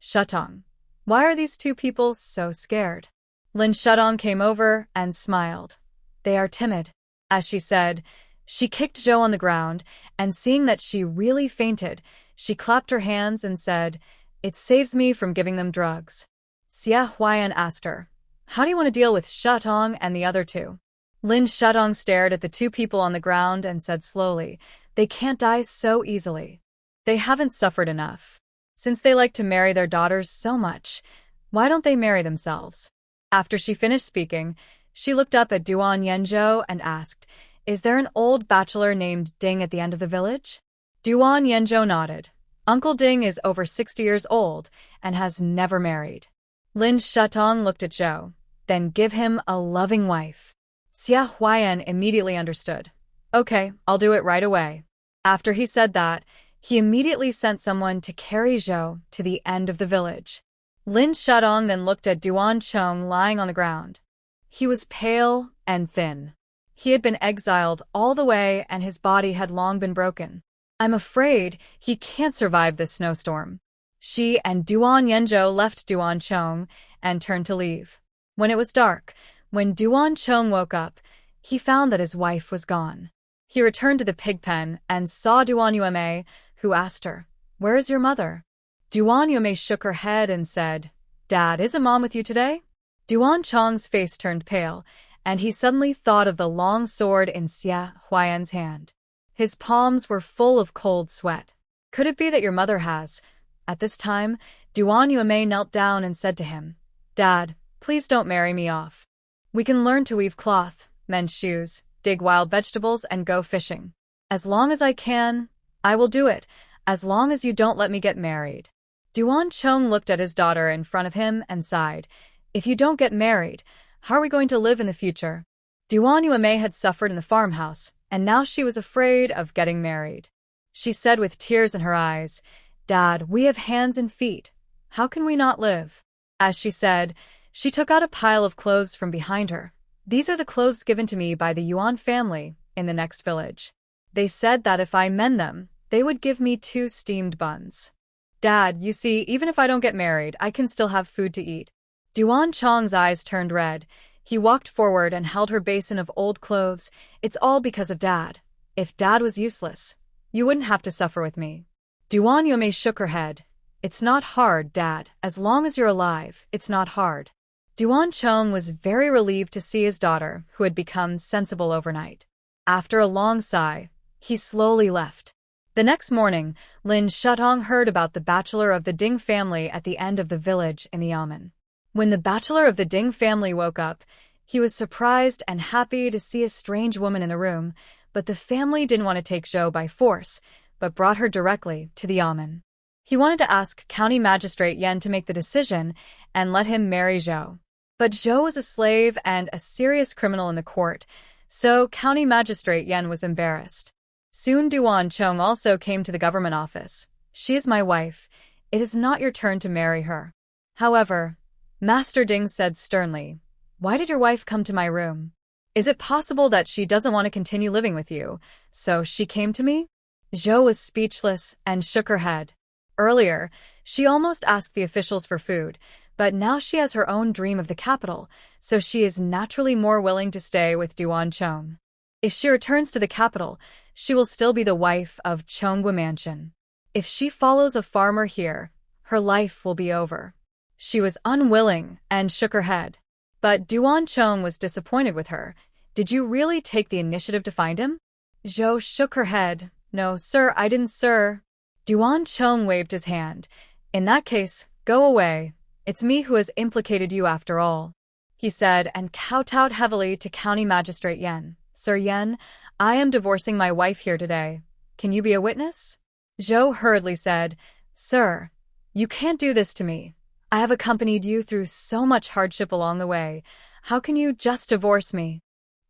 Speaker 1: Shutong, why are these two people so scared? Lin Shutong came over and smiled. They are timid. As she said, she kicked Zhou on the ground, and seeing that she really fainted, she clapped her hands and said, It saves me from giving them drugs. Xia Huayan asked her, How do you want to deal with Shutong and the other two? Lin Shutong stared at the two people on the ground and said slowly, They can't die so easily. They haven't suffered enough. Since they like to marry their daughters so much, why don't they marry themselves? After she finished speaking, she looked up at Duan Yanzhou and asked, Is there an old bachelor named Ding at the end of the village? Duan Yanzhou nodded. Uncle Ding is over 60 years old and has never married. Lin Shutong looked at Zhou. Then give him a loving wife. Xia Huayan immediately understood. Okay, I'll do it right away. After he said that, he immediately sent someone to carry Zhou to the end of the village. Lin Shutong then looked at Duan Chong lying on the ground. He was pale and thin. He had been exiled all the way and his body had long been broken. I'm afraid he can't survive this snowstorm. She and Duan Yanzhou left Duan Chong and turned to leave. When it was dark, when Duan Chong woke up, he found that his wife was gone. He returned to the pig pen and saw Duan Yume, who asked her, Where is your mother? Duan Yume shook her head and said, Dad, isn't Mom with you today? Duan Chong's face turned pale, and he suddenly thought of the long sword in Xia Huayan's hand. His palms were full of cold sweat. Could it be that your mother has At this time, Duan Yueme knelt down and said to him, "Dad, please don't marry me off. We can learn to weave cloth, mend shoes, dig wild vegetables, and go fishing. As long as I can, I will do it, as long as you don't let me get married." Duan Chong looked at his daughter in front of him and sighed. "If you don't get married, how are we going to live in the future?" Duan Yueme had suffered in the farmhouse, and now she was afraid of getting married. She said with tears in her eyes, "Dad, we have hands and feet. How can we not live?" As she said, she took out a pile of clothes from behind her. "These are the clothes given to me by the Yuan family in the next village. They said that if I mend them, they would give me 2 steamed buns. Dad, you see, even if I don't get married, I can still have food to eat." Duan Chong's eyes turned red. He walked forward and held her basin of old clothes. "It's all because of Dad. If Dad was useless, you wouldn't have to suffer with me." Duan Yueme shook her head. "It's not hard, Dad. As long as you're alive, it's not hard." Duan Chong was very relieved to see his daughter, who had become sensible overnight. After a long sigh, he slowly left. The next morning, Lin Shutong heard about the bachelor of the Ding family at the end of the village in the Yamen. When the bachelor of the Ding family woke up, he was surprised and happy to see a strange woman in the room, but the family didn't want to take Zhou by force, but brought her directly to the Yamen. He wanted to ask County Magistrate Yen to make the decision and let him marry Zhou. But Zhou was a slave and a serious criminal in the court, so County Magistrate Yen was embarrassed. Soon Duan Chong also came to the government office. "She is my wife. It is not your turn to marry her." However, Master Ding said sternly, "Why did your wife come to my room? Is it possible that she doesn't want to continue living with you, so she came to me?" Zhou was speechless and shook her head. Earlier, she almost asked the officials for food, but now she has her own dream of the capital, so she is naturally more willing to stay with Duan Chong. If she returns to the capital, she will still be the wife of Chonggu Mansion. If she follows a farmer here, her life will be over. She was unwilling and shook her head. But Duan Chong was disappointed with her. "Did you really take the initiative to find him?" Zhou shook her head. "No, sir, I didn't, sir." Duan Chong waved his hand. "In that case, go away. It's me who has implicated you after all," he said, and kowtowed heavily to County Magistrate Yen. "Sir Yen, I am divorcing my wife here today. Can you be a witness?" Zhou hurriedly said, "Sir, you can't do this to me. I have accompanied you through so much hardship along the way. How can you just divorce me?"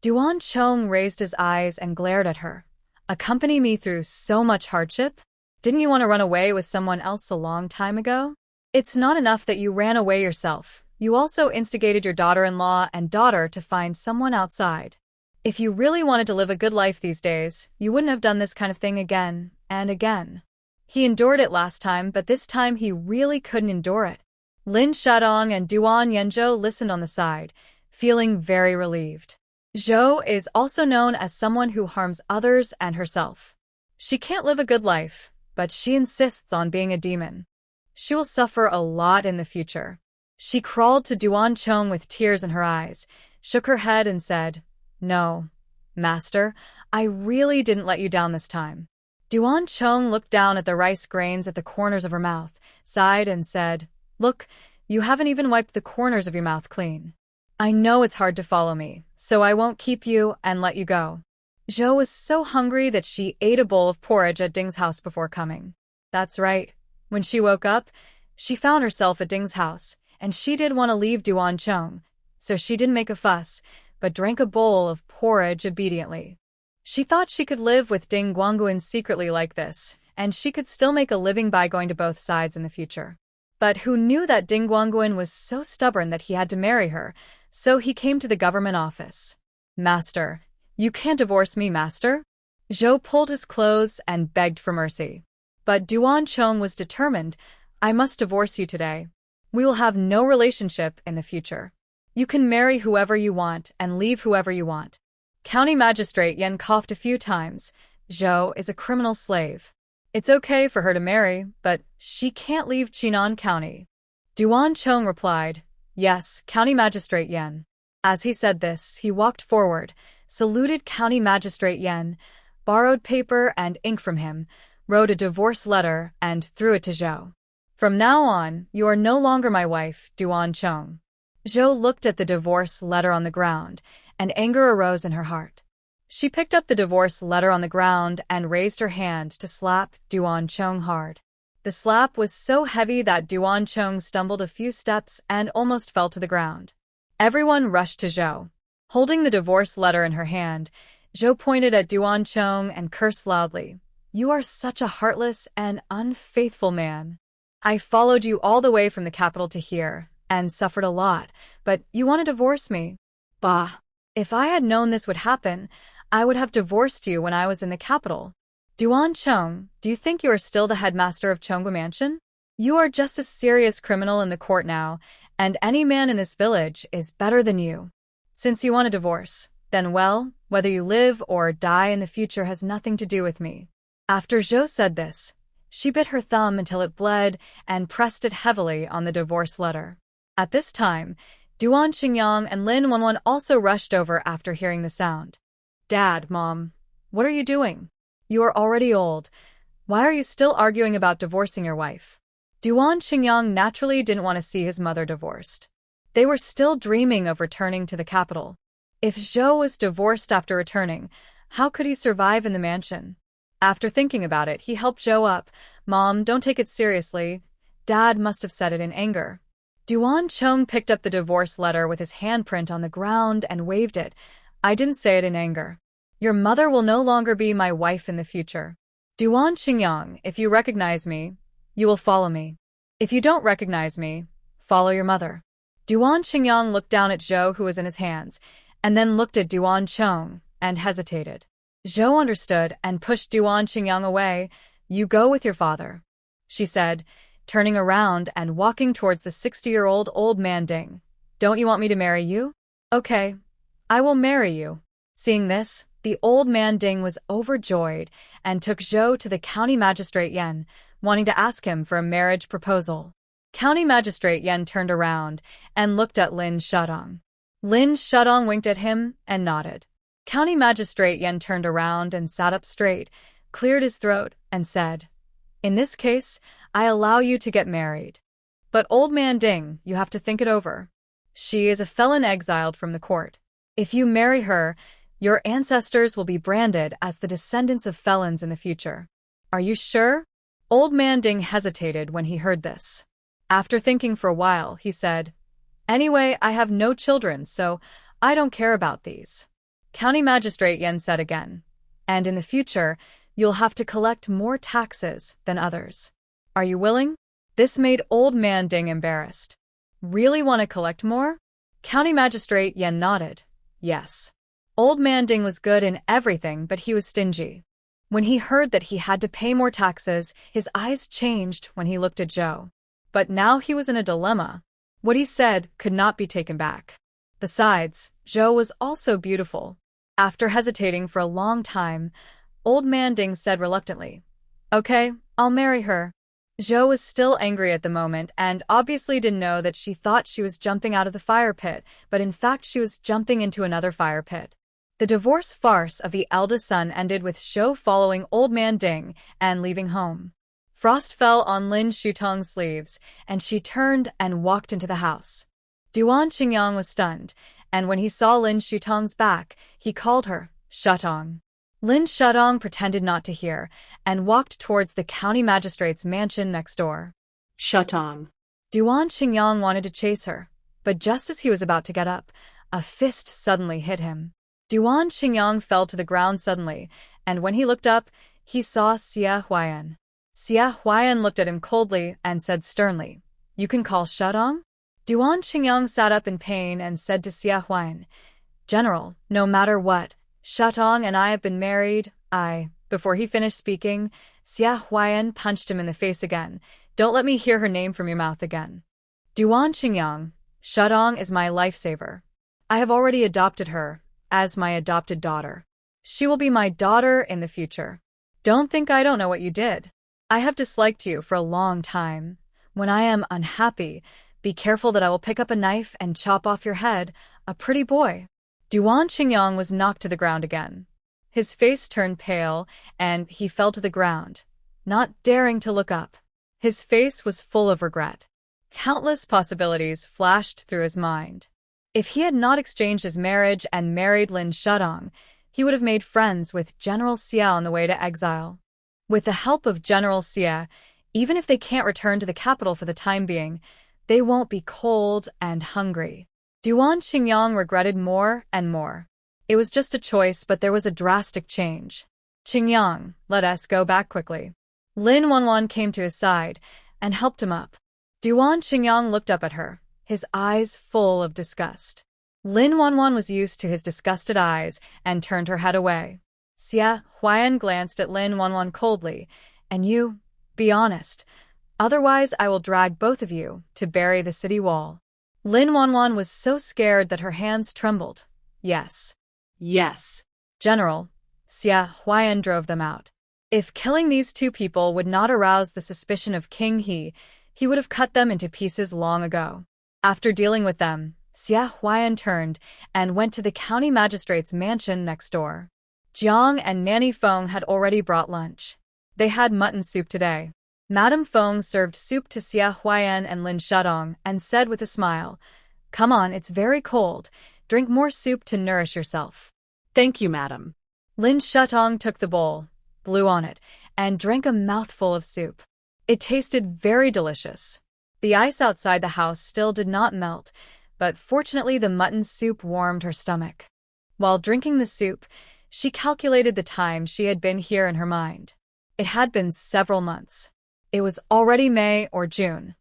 Speaker 1: Duan Chong raised his eyes and glared at her. "Accompany me through so much hardship? Didn't you want to run away with someone else a long time ago? It's not enough that you ran away yourself. You also instigated your daughter-in-law and daughter to find someone outside. If you really wanted to live a good life these days, you wouldn't have done this kind of thing again and again." He endured it last time, but this time he really couldn't endure it. Lin Shadong and Duan Yenzhou listened on the side, feeling very relieved. Zhou is also known as someone who harms others and herself. She can't live a good life, but she insists on being a demon. She will suffer a lot in the future. She crawled to Duan Chong with tears in her eyes, shook her head and said, "No, Master, I really didn't let you down this time." Duan Chong looked down at the rice grains at the corners of her mouth, sighed and said, "Look, you haven't even wiped the corners of your mouth clean. I know it's hard to follow me, so I won't keep you and let you go." Zhou was so hungry that she ate a bowl of porridge at Ding's house before coming. That's right. When she woke up, she found herself at Ding's house, and she did want to leave Duan Chong, so she didn't make a fuss, but drank a bowl of porridge obediently. She thought she could live with Ding Guangguan secretly like this, and she could still make a living by going to both sides in the future. But who knew that Ding Guangguan was so stubborn that he had to marry her, so he came to the government office. "Master, you can't divorce me, Master." Zhou pulled his clothes and begged for mercy. But Duan Chong was determined. "I must divorce you today. We will have no relationship in the future. You can marry whoever you want and leave whoever you want." County Magistrate Yen coughed a few times. "Zhou is a criminal slave. It's okay for her to marry, but she can't leave Chinan County." Duan Chong replied, "Yes, County Magistrate Yen." As he said this, he walked forward, saluted County Magistrate Yen, borrowed paper and ink from him, wrote a divorce letter, and threw it to Zhou. From now on, you are no longer my wife, Duan Chong. Zhou looked at the divorce letter on the ground, and anger arose in her heart. She picked up the divorce letter on the ground and raised her hand to slap Duan Chong hard. The slap was so heavy that Duan Chong stumbled a few steps and almost fell to the ground. Everyone rushed to Zhou. Holding the divorce letter in her hand, Zhou pointed at Duan Chong and cursed loudly. You are such a heartless and unfaithful man. I followed you all the way from the capital to here, and suffered a lot, but you want to divorce me.
Speaker 2: Bah.
Speaker 1: If I had known this would happen, I would have divorced you when I was in the capital. Duan Chong, do you think you are still the headmaster of Chonggu Mansion? You are just a serious criminal in the court now, and any man in this village is better than you. Since you want a divorce, then well, whether you live or die in the future has nothing to do with me. After Zhou said this, she bit her thumb until it bled and pressed it heavily on the divorce letter. At this time, Duan Xingyang and Lin Wenwen also rushed over after hearing the sound. Dad, Mom, what are you doing? You are already old. Why are you still arguing about divorcing your wife? Duan Xingyang naturally didn't want to see his mother divorced. They were still dreaming of returning to the capital. If Zhou was divorced after returning, how could he survive in the mansion? After thinking about it, he helped Zhou up. Mom, don't take it seriously. Dad must have said it in anger. Duan Chong picked up the divorce letter with his handprint on the ground and waved it. I didn't say it in anger. Your mother will no longer be my wife in the future. Duan Xingyang, if you recognize me, you will follow me. If you don't recognize me, follow your mother. Duan Xingyang looked down at Zhou who was in his hands, and then looked at Duan Chong, and hesitated. Zhou understood and pushed Duan Xingyang away. You go with your father, she said, turning around and walking towards the 60-year-old old man Ding. Don't you want me to marry you? Okay, I will marry you. Seeing this, the old man Ding was overjoyed and took Zhou to the county magistrate Yan, wanting to ask him for a marriage proposal. County magistrate Yan turned around and looked at Lin Shudong. Lin Shudong winked at him and nodded. County magistrate Yan turned around and sat up straight, cleared his throat, and said, In this case, I allow you to get married. But old man Ding, you have to think it over. She is a felon exiled from the court. If you marry her, your ancestors will be branded as the descendants of felons in the future. Are you sure? Old man Ding hesitated when he heard this. After thinking for a while, he said, Anyway, I have no children, so I don't care about these. County Magistrate Yan said again, And in the future, you'll have to collect more taxes than others. Are you willing? This made old man Ding embarrassed. Really want to collect more? County Magistrate Yan nodded. Yes. Old man Ding was good in everything, but he was stingy. When he heard that he had to pay more taxes, his eyes changed when he looked at Zhou. But now he was in a dilemma. What he said could not be taken back. Besides, Zhou was also beautiful. After hesitating for a long time, old man Ding said reluctantly, Okay, I'll marry her. Zhou was still angry at the moment and obviously didn't know that she thought she was jumping out of the fire pit, but in fact she was jumping into another fire pit. The divorce farce of the eldest son ended with Zhou following old man Ding and leaving home. Frost fell on Lin Shutong's sleeves, and she turned and walked into the house. Duan Xingyang was stunned, and when he saw Lin Shutong's back, he called her, Shutong. Lin Shutong pretended not to hear, and walked towards the county magistrate's mansion next door.
Speaker 2: Shutong.
Speaker 1: Duan Xingyang wanted to chase her, but just as he was about to get up, a fist suddenly hit him. Duan Xingyang fell to the ground suddenly, and when he looked up, he saw Xia Huayan. Xia Huayan looked at him coldly and said sternly, You can call Shutong? Duan Xingyang sat up in pain and said to Xia Huayan, General, no matter what, Shutong and I have been married. Before he finished speaking, Xia Huayan punched him in the face again. Don't let me hear her name from your mouth again. Duan Xingyang, Shutong is my lifesaver. I have already adopted her as my adopted daughter. She will be my daughter in the future. Don't think I don't know what you did. I have disliked you for a long time. When I am unhappy, be careful that I will pick up a knife and chop off your head, a pretty boy. Duan Xingyang was knocked to the ground again. His face turned pale, and he fell to the ground, not daring to look up. His face was full of regret. Countless possibilities flashed through his mind. If he had not exchanged his marriage and married Lin Shudong, he would have made friends with General Xia on the way to exile. With the help of General Xia, even if they can't return to the capital for the time being, they won't be cold and hungry. Duan Qingyang regretted more and more. It was just a choice, but there was a drastic change. Qingyang, let us go back quickly. Lin Wanwan came to his side and helped him up. Duan Qingyang looked up at her, his eyes full of disgust. Lin Wanwan was used to his disgusted eyes and turned her head away. Xia Huayan glanced at Lin Wanwan coldly. And you, be honest. Otherwise I will drag both of you to bury the city wall. Lin Wanwan was so scared that her hands trembled. Yes.
Speaker 2: Yes.
Speaker 1: General, Xia Huayan drove them out. If killing these two people would not arouse the suspicion of King he would have cut them into pieces long ago. After dealing with them, Xia Huayan turned and went to the county magistrate's mansion next door. Jiang and Nanny Feng had already brought lunch. They had mutton soup today. Madame Feng served soup to Xia Huayan and Lin Shudong and said with a smile, "Come on, it's very cold. Drink more soup to nourish yourself."
Speaker 2: Thank you, madam.
Speaker 1: Lin Shudong took the bowl, blew on it, and drank a mouthful of soup. It tasted very delicious. The ice outside the house still did not melt, but fortunately the mutton soup warmed her stomach. While drinking the soup, she calculated the time she had been here in her mind. It had been several months. It was already May or June.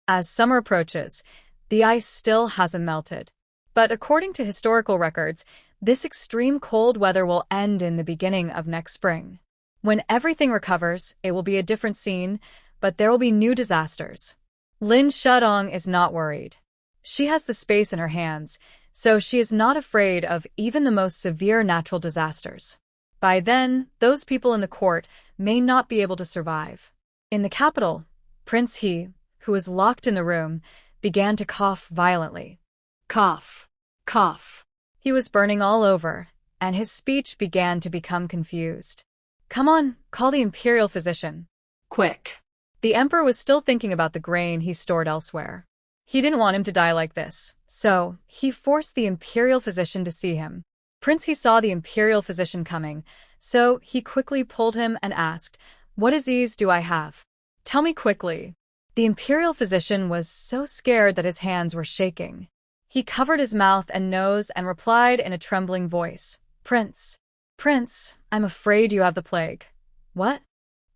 Speaker 1: As summer approaches, the ice still hasn't melted. But according to historical records, this extreme cold weather will end in the beginning of next spring. When everything recovers, it will be a different scene, but there will be new disasters. Lin Shudong is not worried. She has the space in her hands, so she is not afraid of even the most severe natural disasters. By then, those people in the court may not be able to survive. In the capital, Prince He, who was locked in the room, began to cough violently.
Speaker 2: Cough. Cough.
Speaker 1: He was burning all over, and his speech began to become confused. "Come on, call the imperial physician."
Speaker 2: Quick.
Speaker 1: The emperor was still thinking about the grain he stored elsewhere. He didn't want him to die like this, so he forced the imperial physician to see him. Prince He saw the imperial physician coming, so he quickly pulled him and asked, "What disease do I have? Tell me quickly." The imperial physician was so scared that his hands were shaking. He covered his mouth and nose and replied in a trembling voice, Prince, I'm afraid you have the plague." "What?"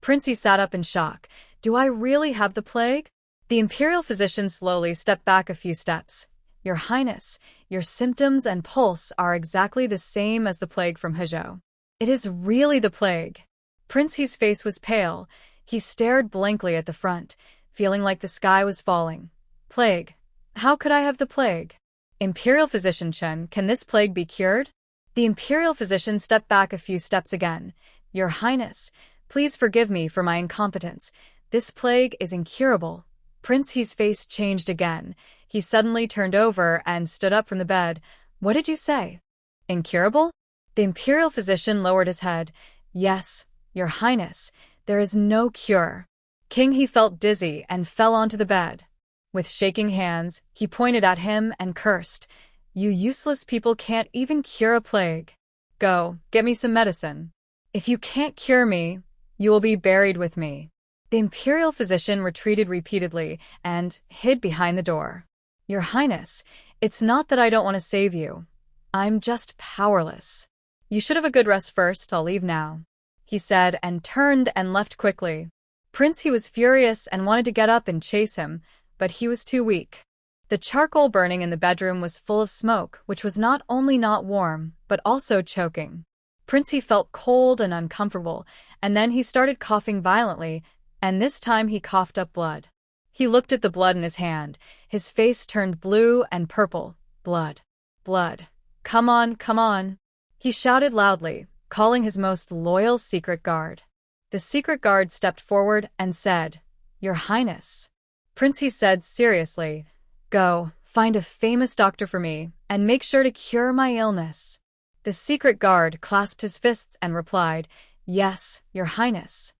Speaker 1: Prince He sat up in shock. "Do I really have the plague?" The imperial physician slowly stepped back a few steps. "Your Highness, your symptoms and pulse are exactly the same as the plague from Hezhou. It is really the plague." Prince He's face was pale. He stared blankly at the front, feeling like the sky was falling. "Plague? How could I have the plague?" "Imperial physician Chen, can this plague be cured?" The imperial physician stepped back a few steps again. "Your Highness, please forgive me for my incompetence. This plague is incurable." Prince He's face changed again. He suddenly turned over and stood up from the bed. "What did you say? Incurable?" The imperial physician lowered his head. "Yes, Your Highness, there is no cure." King He felt dizzy and fell onto the bed. With shaking hands, he pointed at him and cursed, "You useless people can't even cure a plague. Go, get me some medicine. If you can't cure me, you will be buried with me." The imperial physician retreated repeatedly and hid behind the door. "Your Highness, it's not that I don't want to save you. I'm just powerless. You should have a good rest first. I'll leave now," he said and turned and left quickly. Prince He was furious and wanted to get up and chase him, but he was too weak. The charcoal burning in the bedroom was full of smoke, which was not only not warm, but also choking. Prince He felt cold and uncomfortable, and then he started coughing violently, and this time he coughed up blood. He looked at the blood in his hand. His face turned blue and purple. "Blood. Blood. Come on, come on." He shouted loudly, calling his most loyal secret guard. The secret guard stepped forward and said, "Your Highness." Prince He said seriously, "Go, find a famous doctor for me, and make sure to cure my illness." The secret guard clasped his fists and replied, "Yes, Your Highness."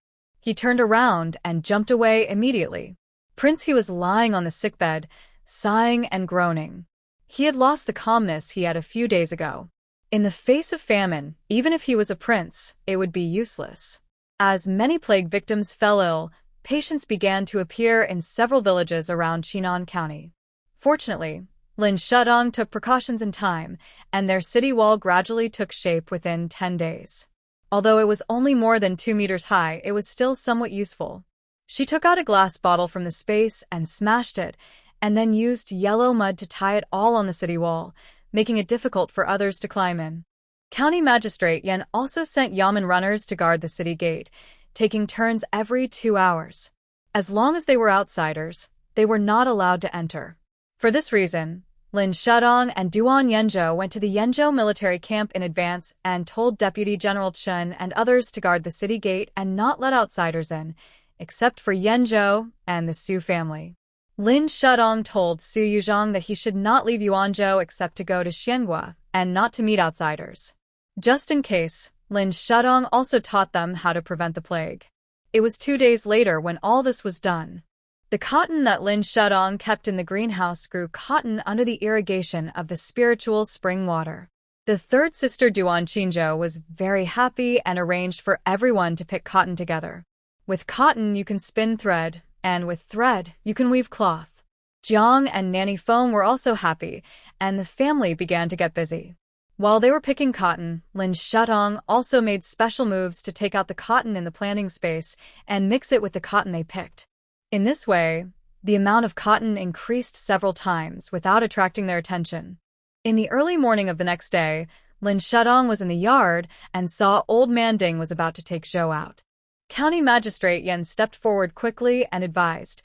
Speaker 1: He turned around and jumped away immediately. Prince He was lying on the sickbed, sighing and groaning. He had lost the calmness he had a few days ago. In the face of famine, even if he was a prince, it would be useless. As many plague victims fell ill, patients began to appear in several villages around Chinan County. Fortunately, Lin Shudong took precautions in time, and their city wall gradually took shape within 10 days. Although it was only more than 2 meters high, it was still somewhat useful. She took out a glass bottle from the space and smashed it, and then used yellow mud to tie it all on the city wall, making it difficult for others to climb in. County Magistrate Yen also sent yamen runners to guard the city gate, taking turns every 2 hours. As long as they were outsiders, they were not allowed to enter. For this reason, Lin Shudong and Duan Yenzhou went to the Yenzhou military camp in advance and told Deputy General Chen and others to guard the city gate and not let outsiders in, except for Yenzhou and the Su family. Lin Shudong told Su Yuzhong that he should not leave Yuanzhou except to go to Xianghua and not to meet outsiders. Just in case, Lin Shudong also taught them how to prevent the plague. It was 2 days later when all this was done. The cotton that Lin Shudong kept in the greenhouse grew cotton under the irrigation of the spiritual spring water. The third sister Duan Qinzhou was very happy and arranged for everyone to pick cotton together. With cotton you can spin thread, and with thread you can weave cloth. Jiang and Nanny Feng were also happy, and the family began to get busy. While they were picking cotton, Lin Shudong also made special moves to take out the cotton in the planting space and mix it with the cotton they picked. In this way, the amount of cotton increased several times without attracting their attention. In the early morning of the next day, Lin Shudong was in the yard and saw Old Man Ding was about to take Zhou out. County Magistrate Yen stepped forward quickly and advised,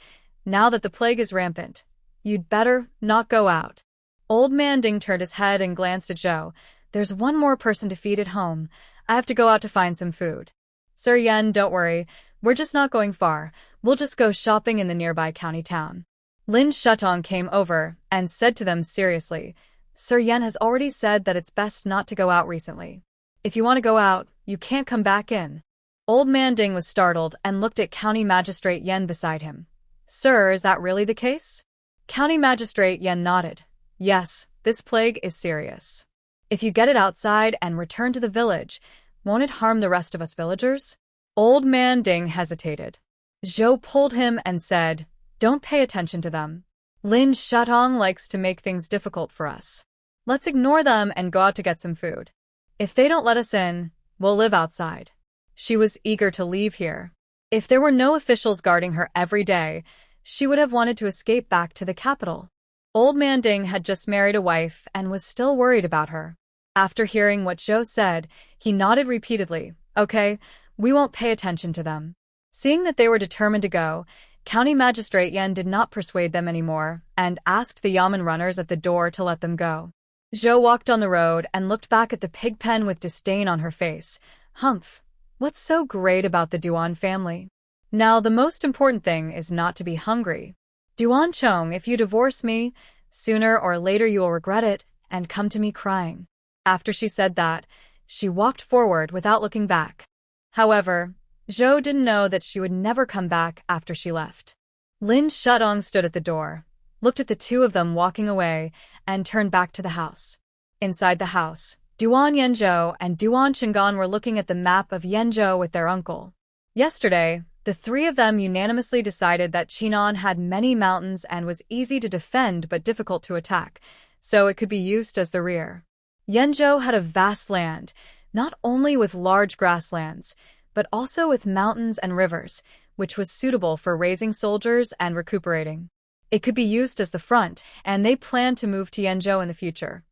Speaker 1: "Now that the plague is rampant, you'd better not go out." Old Man Ding turned his head and glanced at Zhou. "There's one more person to feed at home. I have to go out to find some food." "Sir Yen, don't worry. We're just not going far. We'll just go shopping in the nearby county town." Lin Shudong came over and said to them seriously, "Sir Yen has already said that it's best not to go out recently. If you want to go out, you can't come back in." Old Man Ding was startled and looked at County Magistrate Yen beside him. "Sir, is that really the case?" County Magistrate Yen nodded. "Yes, this plague is serious. If you get it outside and return to the village, won't it harm the rest of us villagers?" Old Man Ding hesitated. Zhou pulled him and said, "Don't pay attention to them. Lin Shudong likes to make things difficult for us. Let's ignore them and go out to get some food. If they don't let us in, we'll live outside." She was eager to leave here. If there were no officials guarding her every day, she would have wanted to escape back to the capital. Old Man Ding had just married a wife and was still worried about her. After hearing what Zhou said, he nodded repeatedly. "Okay, we won't pay attention to them." Seeing that they were determined to go, County Magistrate Yen did not persuade them anymore and asked the yamen runners at the door to let them go. Zhou walked on the road and looked back at the pig pen with disdain on her face. "Humph, what's so great about the Duan family? Now the most important thing is not to be hungry. Duan Chong, if you divorce me, sooner or later you will regret it and come to me crying." After she said that, she walked forward without looking back. However, Zhou didn't know that she would never come back after she left. Lin Shudong stood at the door, looked at the two of them walking away, and turned back to the house. Inside the house, Duan Yenzhou and Duan Chengan were looking at the map of Yenzhou with their uncle. Yesterday, the three of them unanimously decided that Chinan had many mountains and was easy to defend but difficult to attack, so it could be used as the rear. Yenzhou had a vast land, not only with large grasslands, but also with mountains and rivers, which was suitable for raising soldiers and recuperating. It could be used as the front, and they planned to move to Yenzhou in the future.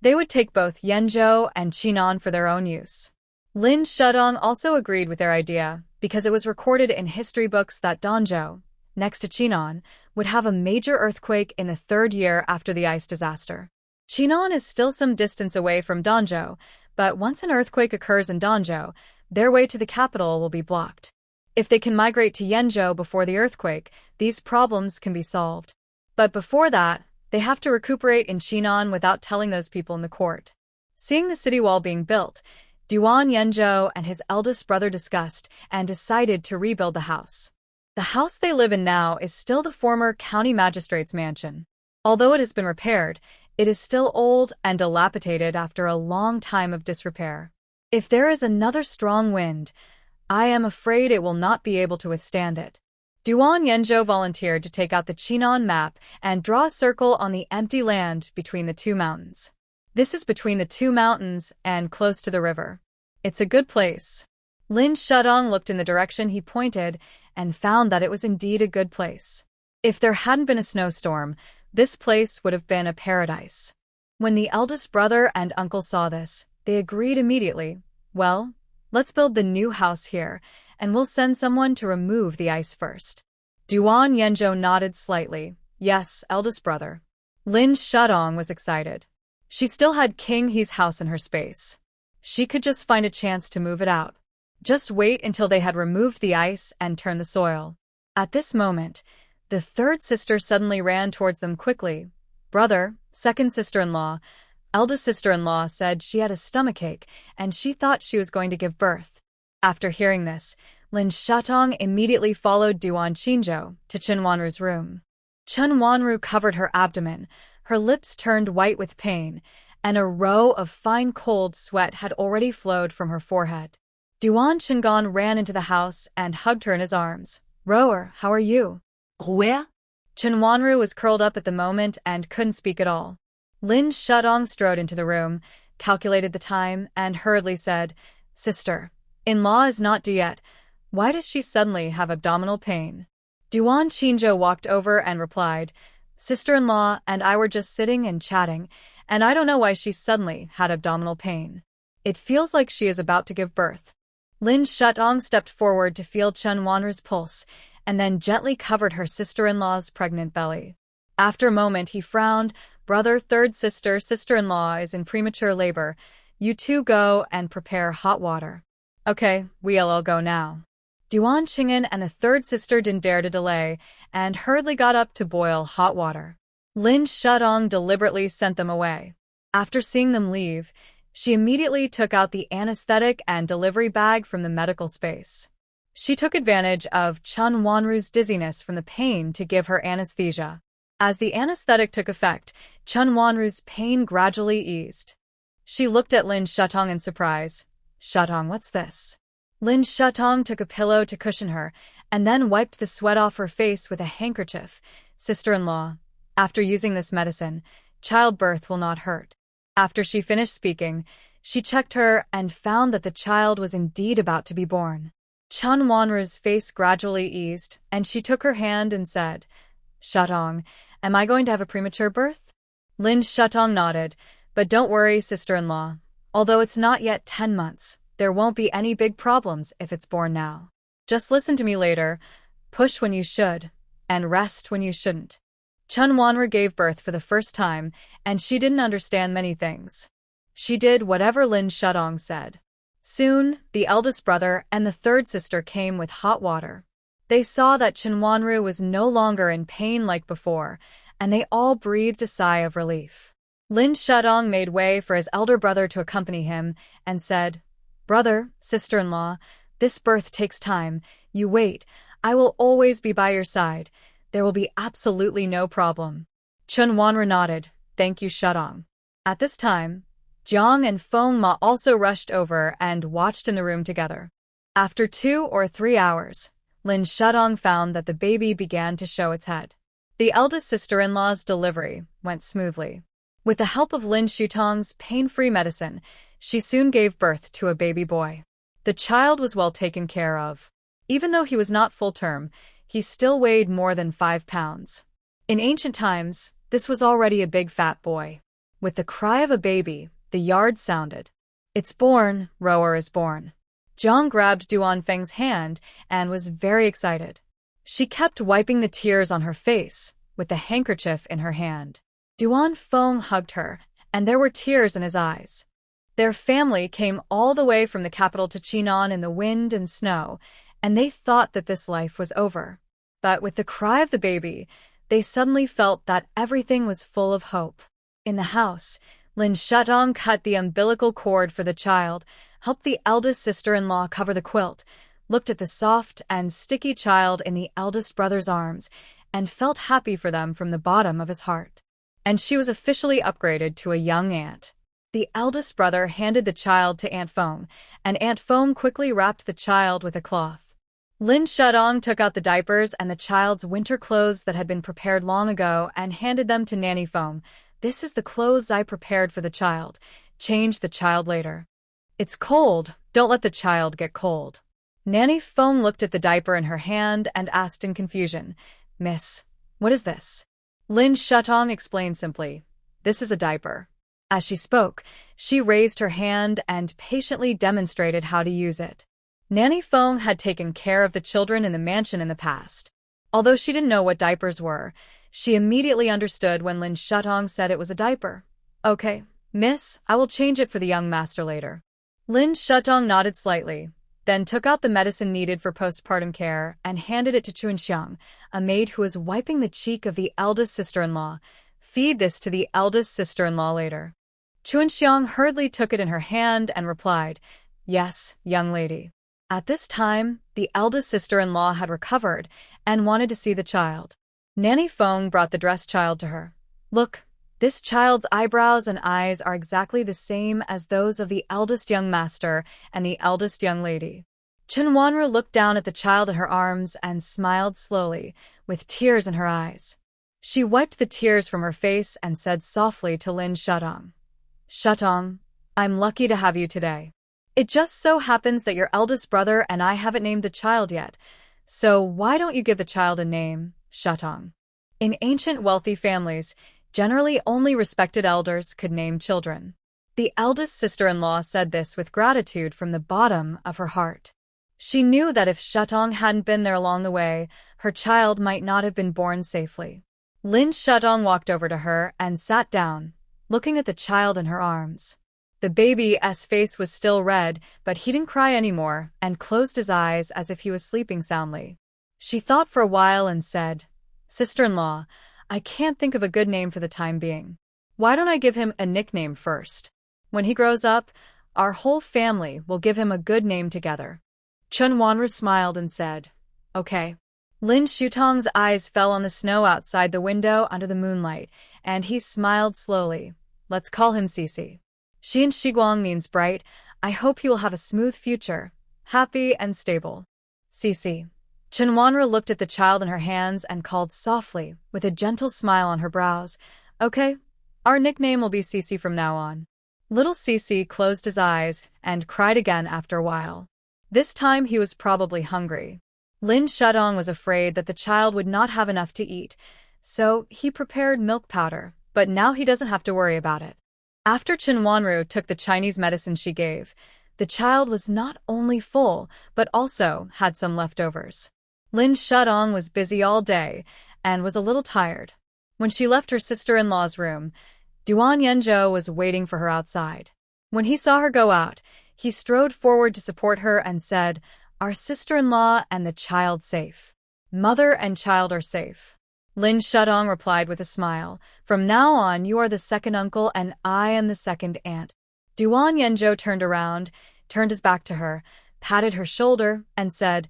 Speaker 1: They would take both Yenzhou and Chinan for their own use. Lin Shudong also agreed with their idea, because it was recorded in history books that Danzhou, next to Chinan, would have a major earthquake in the 3rd year after the ice disaster. Chinan is still some distance away from Danzhou, but once an earthquake occurs in Danzhou, their way to the capital will be blocked. If they can migrate to Yenzhou before the earthquake, these problems can be solved. But before that, they have to recuperate in Chinan without telling those people in the court. Seeing the city wall being built, Duan Yenzhou and his eldest brother discussed and decided to rebuild the house. The house they live in now is still the former county magistrate's mansion. Although it has been repaired, it is still old and dilapidated after a long time of disrepair. If there is another strong wind, I am afraid it will not be able to withstand it. Duan Yenzhou volunteered to take out the Chinon map and draw a circle on the empty land between the two mountains. This is between the two mountains and close to the river. It's a good place. Lin Shudong looked in the direction he pointed and found that it was indeed a good place. If there hadn't been a snowstorm, this place would have been a paradise. When the eldest brother and uncle saw this, they agreed immediately. Well, let's build the new house here, and we'll send someone to remove the ice first. Duan Yenzhou nodded slightly. Yes, eldest brother. Lin Shudong was excited. She still had King He's house in her space. She could just find a chance to move it out. Just wait until they had removed the ice and turned the soil. At this moment, the third sister suddenly ran towards them quickly. Brother, second sister-in-law, eldest sister-in-law said she had a stomachache and she thought she was going to give birth. After hearing this, Lin Shudong immediately followed Duan Yenzhou to Chen Wanru's room. Chen Wanru covered her abdomen, her lips turned white with pain, and a row of fine cold sweat had already flowed from her forehead. Duan Chengan ran into the house and hugged her in his arms. Rower, how are you?
Speaker 2: Where?
Speaker 1: Chen Wanru was curled up at the moment and couldn't speak at all. Lin Shudong strode into the room, calculated the time, and hurriedly said, Sister, in-law is not due yet. Why does she suddenly have abdominal pain? Duan Yenzhou walked over and replied, Sister-in-law and I were just sitting and chatting, and I don't know why she suddenly had abdominal pain. It feels like she is about to give birth. Lin Shudong stepped forward to feel Chen Wanru's pulse, and then gently covered her sister-in-law's pregnant belly. After a moment he frowned. Brother, third sister, sister-in-law is in premature labor. You two go and prepare hot water. Okay, we'll all go now. Duan Qing'an and the third sister didn't dare to delay, and hurriedly got up to boil hot water. Lin Shudong deliberately sent them away. After seeing them leave, she immediately took out the anesthetic and delivery bag from the medical space. She took advantage of Chen Wanru's dizziness from the pain to give her anesthesia. As the anesthetic took effect, Chen Wanru's pain gradually eased. She looked at Lin Shudong in surprise. Shudong, what's this? Lin Shudong took a pillow to cushion her, and then wiped the sweat off her face with a handkerchief. Sister-in-law, after using this medicine, childbirth will not hurt. After she finished speaking, she checked her and found that the child was indeed about to be born. Chen Wanru's face gradually eased, and she took her hand and said, Shudong, am I going to have a premature birth? Lin Shudong nodded, but don't worry, sister-in-law. Although it's not yet 10 months, there won't be any big problems if it's born now. Just listen to me later, push when you should, and rest when you shouldn't. Chen Wanru gave birth for the first time, and she didn't understand many things. She did whatever Lin Shudong said. Soon, the eldest brother and the third sister came with hot water. They saw that Chen Wanru was no longer in pain like before, and they all breathed a sigh of relief. Lin Shudong made way for his elder brother to accompany him and said, Brother, sister-in-law, this birth takes time. You wait. I will always be by your side. There will be absolutely no problem. Chen Wanru nodded. Thank you, Shudong. At this time, Jiang and Feng Ma also rushed over and watched in the room together. After 2 or 3 hours, Lin Shudong found that the baby began to show its head. The eldest sister-in-law's delivery went smoothly. With the help of Lin Shudong's pain-free medicine, she soon gave birth to a baby boy. The child was well taken care of. Even though he was not full-term, he still weighed more than 5 pounds. In ancient times, this was already a big fat boy. With the cry of a baby, the yard sounded. It's born, Rower is born. Jiang grabbed Duan Feng's hand and was very excited. She kept wiping the tears on her face, with the handkerchief in her hand. Duan Feng hugged her, and there were tears in his eyes. Their family came all the way from the capital to Chinon in the wind and snow, and they thought that this life was over. But with the cry of the baby, they suddenly felt that everything was full of hope. In the house, Lin Shudong cut the umbilical cord for the child, helped the eldest sister-in-law cover the quilt, looked at the soft and sticky child in the eldest brother's arms, and felt happy for them from the bottom of his heart. And she was officially upgraded to a young aunt. The eldest brother handed the child to Aunt Foam, and Aunt Foam quickly wrapped the child with a cloth. Lin Shudong took out the diapers and the child's winter clothes that had been prepared long ago and handed them to Nanny Foam. "This is the clothes I prepared for the child. Change the child later. It's cold. Don't let the child get cold." Nanny Foam looked at the diaper in her hand and asked in confusion, "Miss, what is this?" Lin Shutong explained simply, "This is a diaper." As she spoke, she raised her hand and patiently demonstrated how to use it. Nanny Foam had taken care of the children in the mansion in the past. Although she didn't know what diapers were, she immediately understood when Lin Shutong said it was a diaper. "Okay, miss, I will change it for the young master later." Lin Shutong nodded slightly, then took out the medicine needed for postpartum care and handed it to Chunxiang, a maid who was wiping the cheek of the eldest sister-in-law. "Feed this to the eldest sister-in-law later." Chunxiang hurriedly took it in her hand and replied, "Yes, young lady." At this time, the eldest sister-in-law had recovered and wanted to see the child. Nanny Foam brought the dressed child to her. "Look, this child's eyebrows and eyes are exactly the same as those of the eldest young master and the eldest young lady." Chen Wanru looked down at the child in her arms and smiled slowly, with tears in her eyes. She wiped the tears from her face and said softly to Lin Shutong, "Shutong, I'm lucky to have you today. It just so happens that your eldest brother and I haven't named the child yet, so why don't you give the child a name, Shutong?" In ancient wealthy families, generally only respected elders could name children. The eldest sister-in-law said this with gratitude from the bottom of her heart. She knew that if Shutong hadn't been there along the way, her child might not have been born safely. Lin Shutong walked over to her and sat down, looking at the child in her arms. The baby's face was still red, but he didn't cry anymore and closed his eyes as if he was sleeping soundly. She thought for a while and said, "Sister-in-law, I can't think of a good name for the time being. Why don't I give him a nickname first? When he grows up, our whole family will give him a good name together." Chen Wanru smiled and said, "Okay." Lin Shutong's eyes fell on the snow outside the window under the moonlight, and he smiled slowly. "Let's call him Cici. Xian Shiguang means bright. I hope he will have a smooth future, happy and stable. Cici." Chen Wanru looked at the child in her hands and called softly, with a gentle smile on her brows, "Okay, our nickname will be Cici from now on." Little Cici closed his eyes and cried again after a while. This time he was probably hungry. Lin Shutong was afraid that the child would not have enough to eat, so he prepared milk powder, but now he doesn't have to worry about it. After Chen Wanru took the Chinese medicine she gave, the child was not only full, but also had some leftovers. Lin Shutong was busy all day and was a little tired. When she left her sister-in-law's room, Duan Yanzhou was waiting for her outside. When he saw her go out, he strode forward to support her and said, "Our sister-in-law and the child safe. Mother and child are safe." Lin Shutong replied with a smile, "From now on you are the second uncle and I am the second aunt." Duan Yanzhou turned around, turned his back to her, patted her shoulder, and said,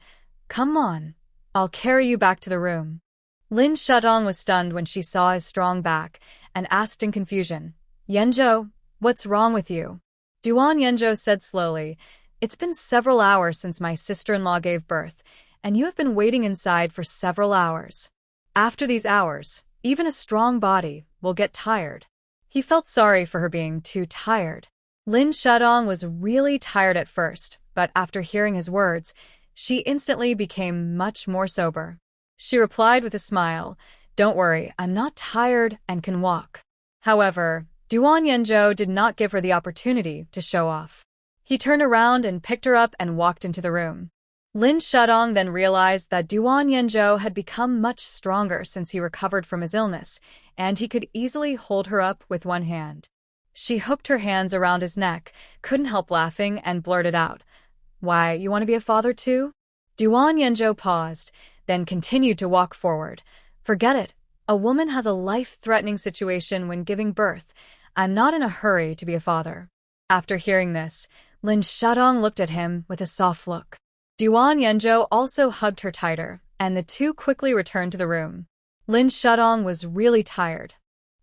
Speaker 1: "Come on, I'll carry you back to the room." Lin Shutong was stunned when she saw his strong back and asked in confusion, "Yanzhou, what's wrong with you?" Duan Yanzhou said slowly, "It's been several hours since my sister-in-law gave birth, and you have been waiting inside for several hours. After these hours, even a strong body will get tired." He felt sorry for her being too tired. Lin Shutong was really tired at first, but after hearing his words, she instantly became much more sober. She replied with a smile, "Don't worry, I'm not tired and can walk." However, Duan Yanzhou did not give her the opportunity to show off. He turned around and picked her up and walked into the room. Lin Shutong then realized that Duan Yanzhou had become much stronger since he recovered from his illness, and he could easily hold her up with one hand. She hooked her hands around his neck, couldn't help laughing, and blurted out, "Why, you want to be a father too?" Duan Yanzhou paused, then continued to walk forward. "Forget it. A woman has a life-threatening situation when giving birth. I'm not in a hurry to be a father." After hearing this, Lin Shadong looked at him with a soft look. Duan Yanzhou also hugged her tighter, and the two quickly returned to the room. Lin Shadong was really tired.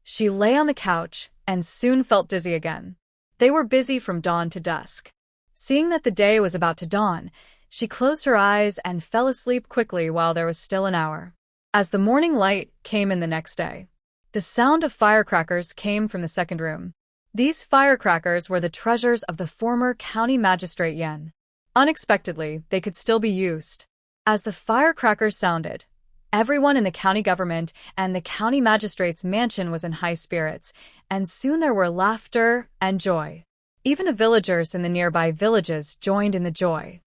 Speaker 1: She lay on the couch and soon felt dizzy again. They were busy from dawn to dusk. Seeing that the day was about to dawn, she closed her eyes and fell asleep quickly while there was still an hour. As the morning light came in the next day, the sound of firecrackers came from the second room. These firecrackers were the treasures of the former county magistrate Yan. Unexpectedly, they could still be used. As the firecrackers sounded, everyone in the county government and the county magistrate's mansion was in high spirits, and soon there were laughter and joy. Even the villagers in the nearby villages joined in the joy.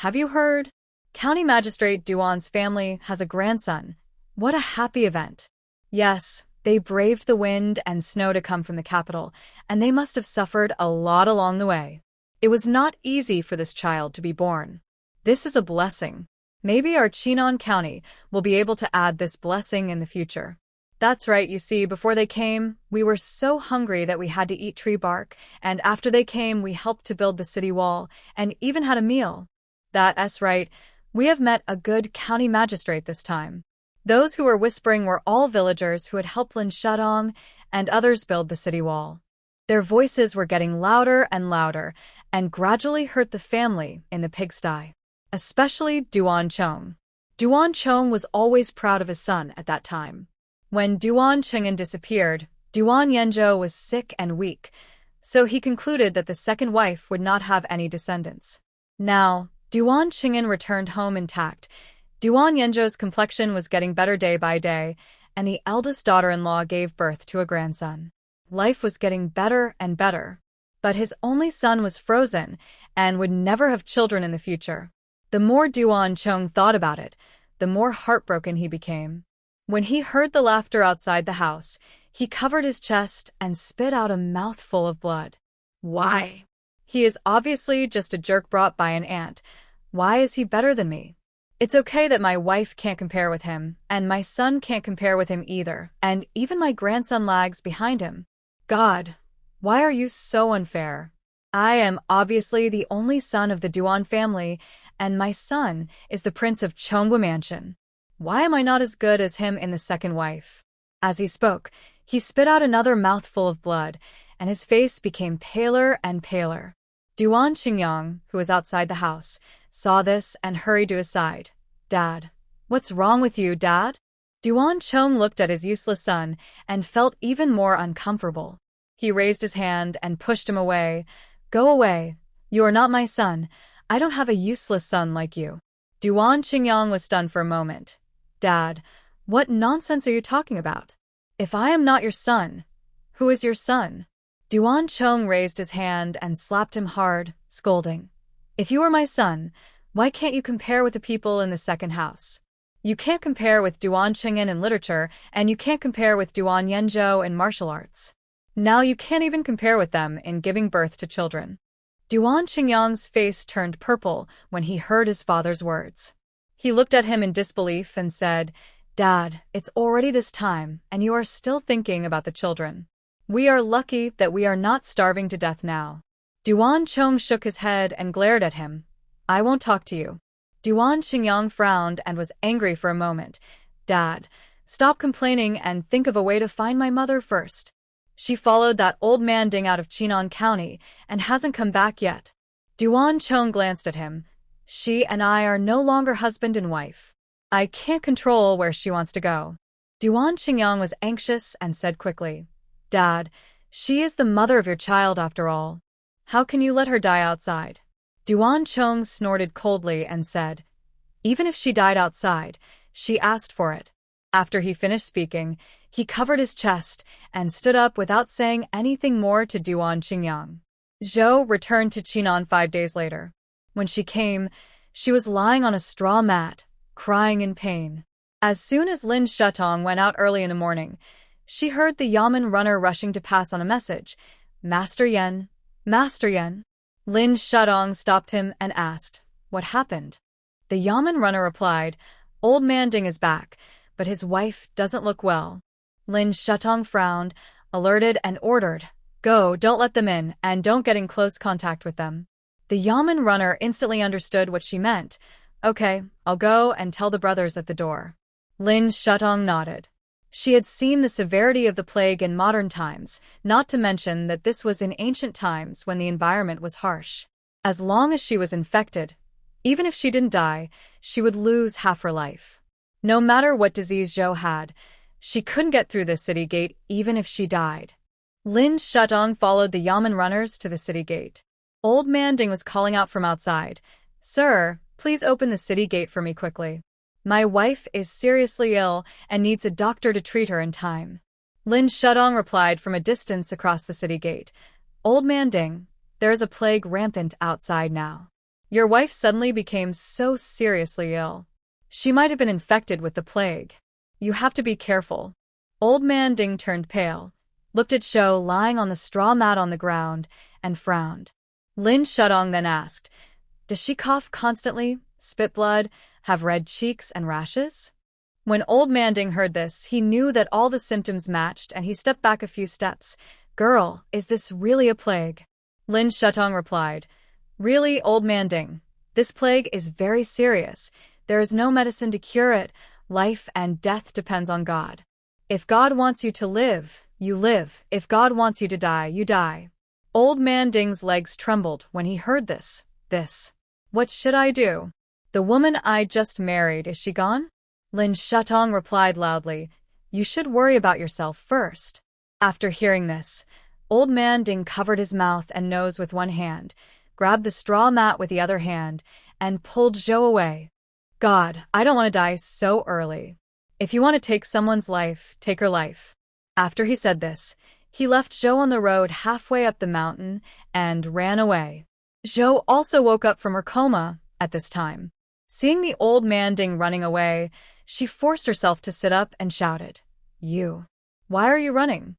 Speaker 1: Have you heard? County Magistrate Duan's family has a grandson. What a happy event. Yes, they braved the wind and snow to come from the capital, and they must have suffered a lot along the way. It was not easy for this child to be born. This is a blessing. Maybe our Chinon County will be able to add this blessing in the future. That's right, you see, before they came, we were so hungry that we had to eat tree bark, and after they came, we helped to build the city wall, and even had a meal. That's right, we have met a good county magistrate this time. Those who were whispering were all villagers who had helped Lin Shadong and others build the city wall. Their voices were getting louder and louder, and gradually hurt the family in the pigsty, especially Duan Chong. Duan Chong was always proud of his son at that time. When Duan Cheng'an disappeared, Duan Yanzhou was sick and weak, so he concluded that the second wife would not have any descendants. Now, Duan Cheng'an returned home intact. Duan Yanzhou's complexion was getting better day by day, and the eldest daughter-in-law gave birth to a grandson. Life was getting better and better, but his only son was frozen and would never have children in the future. The more Duan Chong thought about it, the more heartbroken he became. When he heard the laughter outside the house, he covered his chest and spit out a mouthful of blood. Why? He is obviously just a jerk brought by an ant. Why is he better than me? It's okay that my wife can't compare with him, and my son can't compare with him either, and even my grandson lags behind him. God, why are you so unfair? I am obviously the only son of the Duan family, and my son is the prince of Chonghua Mansion. Why am I not as good as him in the second wife? As he spoke, he spit out another mouthful of blood, and his face became paler and paler. Duan Qingyang, who was outside the house, saw this and hurried to his side. Dad, what's wrong with you, Dad? Duan Chong looked at his useless son and felt even more uncomfortable. He raised his hand and pushed him away. Go away. You are not my son. I don't have a useless son like you. Duan Qingyang was stunned for a moment. Dad, what nonsense are you talking about? If I am not your son, who is your son? Duan Chong raised his hand and slapped him hard, scolding. If you are my son, why can't you compare with the people in the second house? You can't compare with Duan Cheng'an in literature, and you can't compare with Duan Yanzhou in martial arts. Now you can't even compare with them in giving birth to children. Duan Qingyang's face turned purple when he heard his father's words. He looked at him in disbelief and said, Dad, it's already this time, and you are still thinking about the children. We are lucky that we are not starving to death now. Duan Chong shook his head and glared at him. I won't talk to you. Duan Qingyang frowned and was angry for a moment. Dad, stop complaining and think of a way to find my mother first. She followed that old man Ding out of Chinon County and hasn't come back yet. Duan Chong glanced at him. She and I are no longer husband and wife. I can't control where she wants to go. Duan Qingyang was anxious and said quickly, Dad, she is the mother of your child after all. How can you let her die outside? Duan Chong snorted coldly and said, Even if she died outside, she asked for it. After he finished speaking, he covered his chest and stood up without saying anything more to Duan Qingyang. Zhou returned to Chinon 5 days later. When she came, she was lying on a straw mat, crying in pain. As soon as Lin Shutong went out early in the morning, she heard the Yamen runner rushing to pass on a message. Master Yan, Master Yan. Lin Shutong stopped him and asked, What happened? The Yamen runner replied, Old man Ding is back, but his wife doesn't look well. Lin Shutong frowned, alerted and ordered, Go, don't let them in, and don't get in close contact with them. The Yamen runner instantly understood what she meant. Okay, I'll go and tell the brothers at the door. Lin Shutong nodded. She had seen the severity of the plague in modern times, not to mention that this was in ancient times when the environment was harsh. As long as she was infected, even if she didn't die, she would lose half her life. No matter what disease Zhou had, she couldn't get through the city gate even if she died. Lin Shutong followed the Yamen runners to the city gate. Old Man Ding was calling out from outside, "Sir, please open the city gate for me quickly. My wife is seriously ill and needs a doctor to treat her in time." Lin Shutong replied from a distance across the city gate, "Old Man Ding, there is a plague rampant outside now. Your wife suddenly became so seriously ill. She might have been infected with the plague. You have to be careful." Old Man Ding turned pale, looked at Zhou lying on the straw mat on the ground, and frowned. Lin Shutong then asked, "Does she cough constantly, spit blood, have red cheeks and rashes?" When Old Man Ding heard this, he knew that all the symptoms matched and he stepped back a few steps. "Girl, is this really a plague?" Lin Shutong replied, "Really, Old Man Ding, this plague is very serious. There is no medicine to cure it. Life and death depends on God. If God wants you to live, you live. If God wants you to die, you die." Old Man Ding's legs trembled when he heard this. What should I do? The woman I just married, is she gone? Lin Shutong replied loudly, "You should worry about yourself first." After hearing this, Old Man Ding covered his mouth and nose with one hand, grabbed the straw mat with the other hand, and pulled Zhou away. "God, I don't want to die so early. If you want to take someone's life, take her life." After he said this, he left Zhou on the road halfway up the mountain and ran away. Zhou also woke up from her coma at this time. Seeing the Old Man Ding running away, she forced herself to sit up and shouted, "You! Why are you running?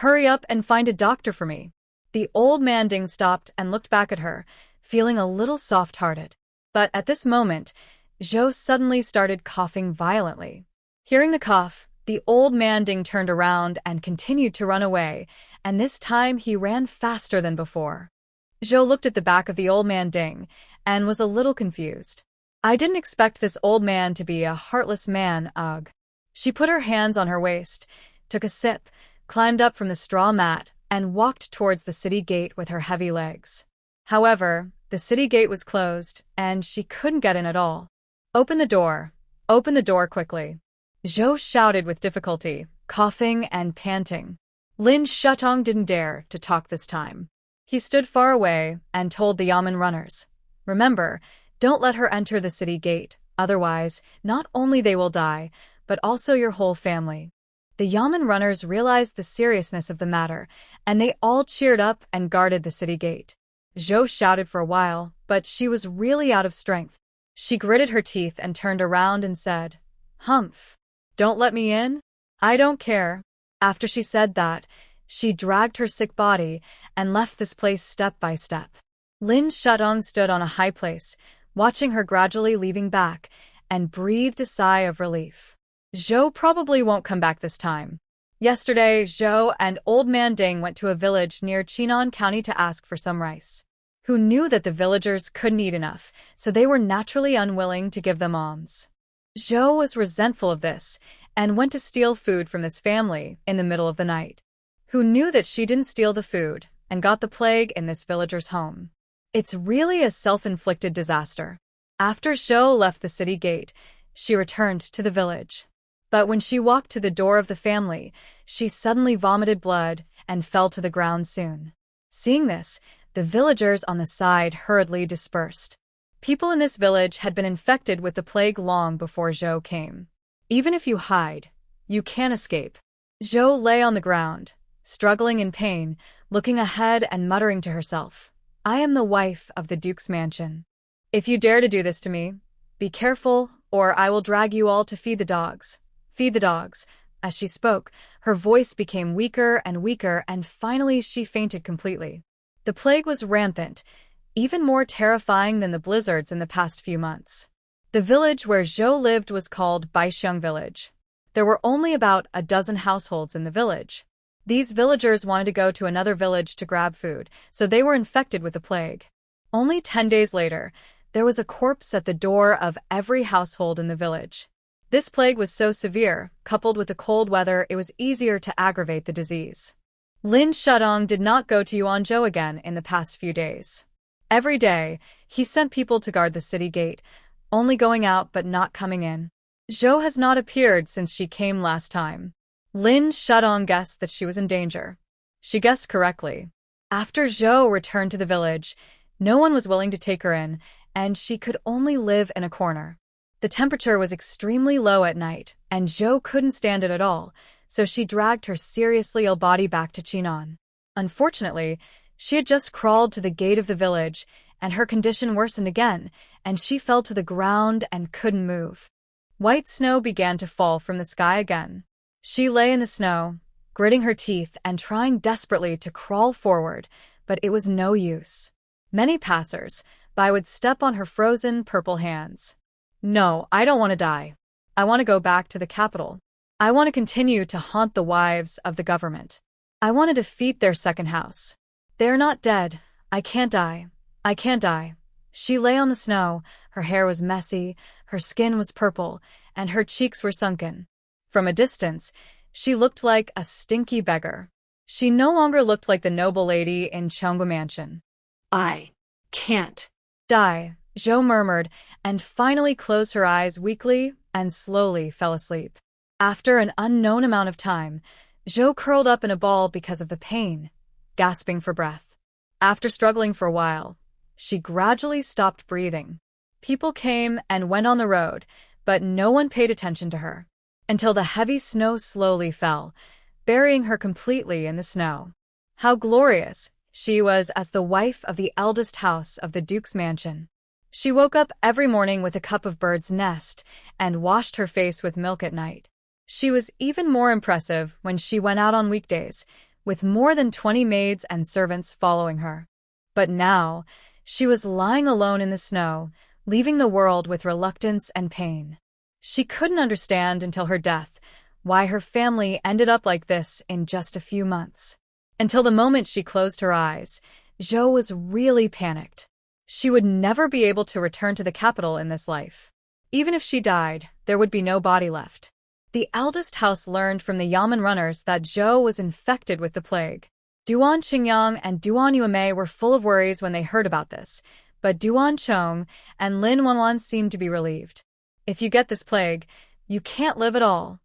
Speaker 1: Hurry up and find a doctor for me." The Old Man Ding stopped and looked back at her, feeling a little soft-hearted. But at this moment, Zhou suddenly started coughing violently. Hearing the cough, the Old Man Ding turned around and continued to run away, and this time he ran faster than before. Zhou looked at the back of the Old Man Ding and was a little confused. "I didn't expect this old man to be a heartless man, ugh." She put her hands on her waist, took a sip, climbed up from the straw mat, and walked towards the city gate with her heavy legs. However, the city gate was closed, and she couldn't get in at all. Open the door quickly," Zhou shouted with difficulty, coughing and panting. Lin Shutong didn't dare to talk this time. He stood far away and told the Yamen runners, "Remember, don't let her enter the city gate, otherwise, not only they will die, but also your whole family." The Yamen runners realized the seriousness of the matter, and they all cheered up and guarded the city gate. Zhou shouted for a while, but she was really out of strength. She gritted her teeth and turned around and said, "Humph! Don't let me in? I don't care." After she said that, she dragged her sick body and left this place step by step. Lin Shutong stood on a high place, watching her gradually leaving back, and breathed a sigh of relief. Zhou probably won't come back this time. Yesterday, Zhou and Old Man Ding went to a village near Chinan County to ask for some rice. Who knew that the villagers couldn't eat enough, so they were naturally unwilling to give them alms. Zhou was resentful of this, and went to steal food from this family in the middle of the night. Who knew that she didn't steal the food, and got the plague in this villager's home? It's really a self-inflicted disaster. After Zhou left the city gate, she returned to the village. But when she walked to the door of the family, she suddenly vomited blood and fell to the ground soon. Seeing this, the villagers on the side hurriedly dispersed. People in this village had been infected with the plague long before Zhou came. Even if you hide, you can't escape. Zhou lay on the ground, struggling in pain, looking ahead and muttering to herself, "I am the wife of the Duke's mansion. If you dare to do this to me, be careful, or I will drag you all to feed the dogs. Feed the dogs." As she spoke, her voice became weaker, and finally she fainted completely. The plague was rampant, even more terrifying than the blizzards in the past few months. The village where Zhou lived was called Baixiang Village. There were only about a dozen households in the village. These villagers wanted to go to another village to grab food, so they were infected with the plague. Only 10 days later, there was a corpse at the door of every household in the village. This plague was so severe, coupled with the cold weather, it was easier to aggravate the disease. Lin Shudong did not go to Yuanzhou again in the past few days. Every day, he sent people to guard the city gate, only going out but not coming in. Zhou has not appeared since she came last time. Lin Shudong guessed that she was in danger. She guessed correctly. After Zhou returned to the village, no one was willing to take her in, and she could only live in a corner. The temperature was extremely low at night, and Zhou couldn't stand it at all, so she dragged her seriously ill body back to Chinon. Unfortunately, she had just crawled to the gate of the village, and her condition worsened again, and she fell to the ground and couldn't move. White snow began to fall from the sky again. She lay in the snow, gritting her teeth and trying desperately to crawl forward, but it was no use. Many passers-by would step on her frozen purple hands. No, I don't want to die. I want to go back to the capital. I want to continue to haunt the wives of the government. I want to defeat their second house. They are not dead. I can't die. I can't die. She lay on the snow. Her hair was messy, her skin was purple, and her cheeks were sunken. From a distance, she looked like a stinky beggar. She no longer looked like the noble lady in Chengba Mansion.
Speaker 2: I can't
Speaker 1: Die, Zhou murmured, and finally closed her eyes weakly and slowly fell asleep. After an unknown amount of time, Zhou curled up in a ball because of the pain, gasping for breath. After struggling for a while, she gradually stopped breathing. People came and went on the road, but no one paid attention to her, until the heavy snow slowly fell, burying her completely in the snow. How glorious she was as the wife of the eldest house of the Duke's mansion. She woke up every morning with a cup of bird's nest and washed her face with milk at night. She was even more impressive when she went out on weekdays, with more than 20 maids and servants following her. But now, she was lying alone in the snow, leaving the world with reluctance and pain. She couldn't understand until her death why her family ended up like this in just a few months. Until the moment she closed her eyes, Zhou was really panicked. She would never be able to return to the capital in this life. Even if she died, there would be no body left. The eldest house learned from the Yamen runners that Zhou was infected with the plague. Duan Qingyang and Duan Yuemei were full of worries when they heard about this, but Duan Chong and Lin Wanwan seemed to be relieved. If you get this plague, you can't live at all.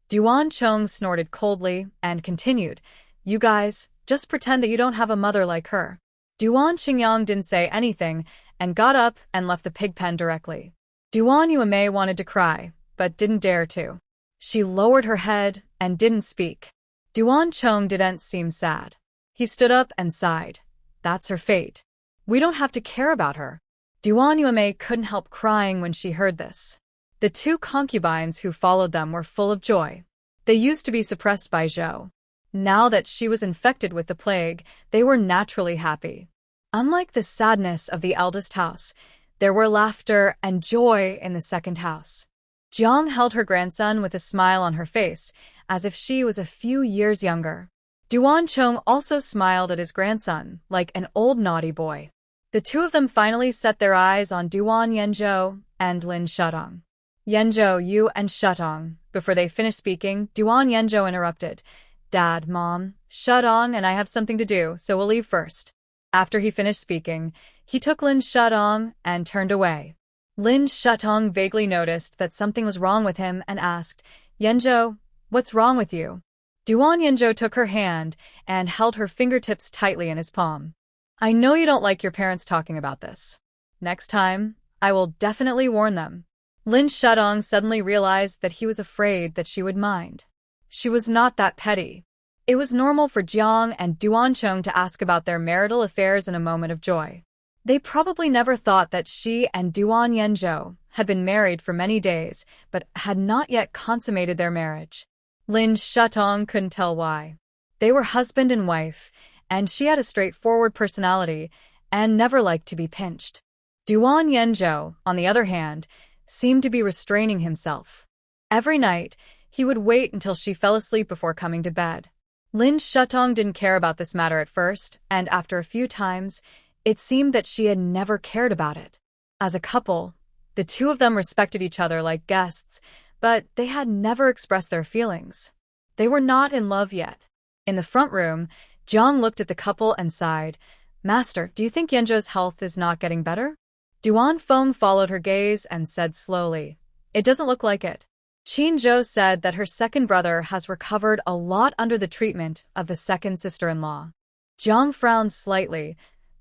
Speaker 1: Duan Chong snorted coldly and continued, "You guys, just pretend that you don't have a mother like her." Duan Qingyang didn't say anything and got up and left the pig pen directly. Duan Yuemei wanted to cry, but didn't dare to. She lowered her head and didn't speak. Duan Chong didn't seem sad. He stood up and sighed. That's her fate. We don't have to care about her. Duan Yuemei couldn't help crying when she heard this. The two concubines who followed them were full of joy. They used to be suppressed by Zhou. Now that she was infected with the plague, they were naturally happy. Unlike the sadness of the eldest house, there were laughter and joy in the second house. Jiang held her grandson with a smile on her face, as if she was a few years younger. Duan Chong also smiled at his grandson, like an old naughty boy. The two of them finally set their eyes on Duan Yenzhou and Lin Shudong. "Yenzhou, you and Shudong." Before they finished speaking, Duan Yenzhou interrupted. "Dad, Mom, Shudong and I have something to do, so we'll leave first." After he finished speaking, he took Lin Shudong and turned away. Lin Shudong vaguely noticed that something was wrong with him and asked, "Yenzhou, what's wrong with you?" Duan Yenzhou took her hand and held her fingertips tightly in his palm. "I know you don't like your parents talking about this. Next time, I will definitely warn them." Lin Shudong suddenly realized that he was afraid that she would mind. She was not that petty. It was normal for Jiang and Duan Chong to ask about their marital affairs in a moment of joy. They probably never thought that she and Duan Yenzhou had been married for many days, but had not yet consummated their marriage. Lin Shudong couldn't tell why. They were husband and wife, and she had a straightforward personality and never liked to be pinched. Duan Yenzhou, on the other hand, seemed to be restraining himself. Every night, he would wait until she fell asleep before coming to bed. Lin Shudong didn't care about this matter at first, and after a few times, It seemed that she had never cared about it. As a couple, the two of them respected each other like guests, but they had never expressed their feelings. They were not in love yet. In the front room, Jiang looked at the couple and sighed. Master, do you think Yanzhou's health is not getting better? Duan Feng followed her gaze and said slowly, It doesn't look like it. Qin Zhou said that her second brother has recovered a lot under the treatment of the second sister-in-law. Jiang frowned slightly.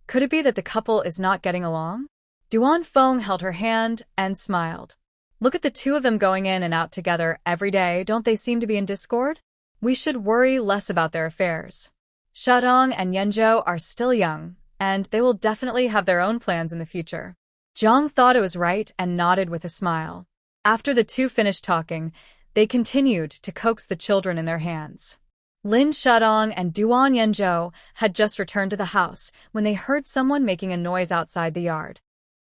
Speaker 1: Could it be that the couple is not getting along? Duan Feng held her hand and smiled. Look at the two of them going in and out together every day. Don't they seem to be in discord? We should worry less about their affairs. Shadong and Yanzhou are still young, and they will definitely have their own plans in the future. Jiang thought it was right and nodded with a smile. After the two finished talking, they continued to coax the children in their hands. Lin Shadong and Duan Yanzhou had just returned to the house when they heard someone making a noise outside the yard.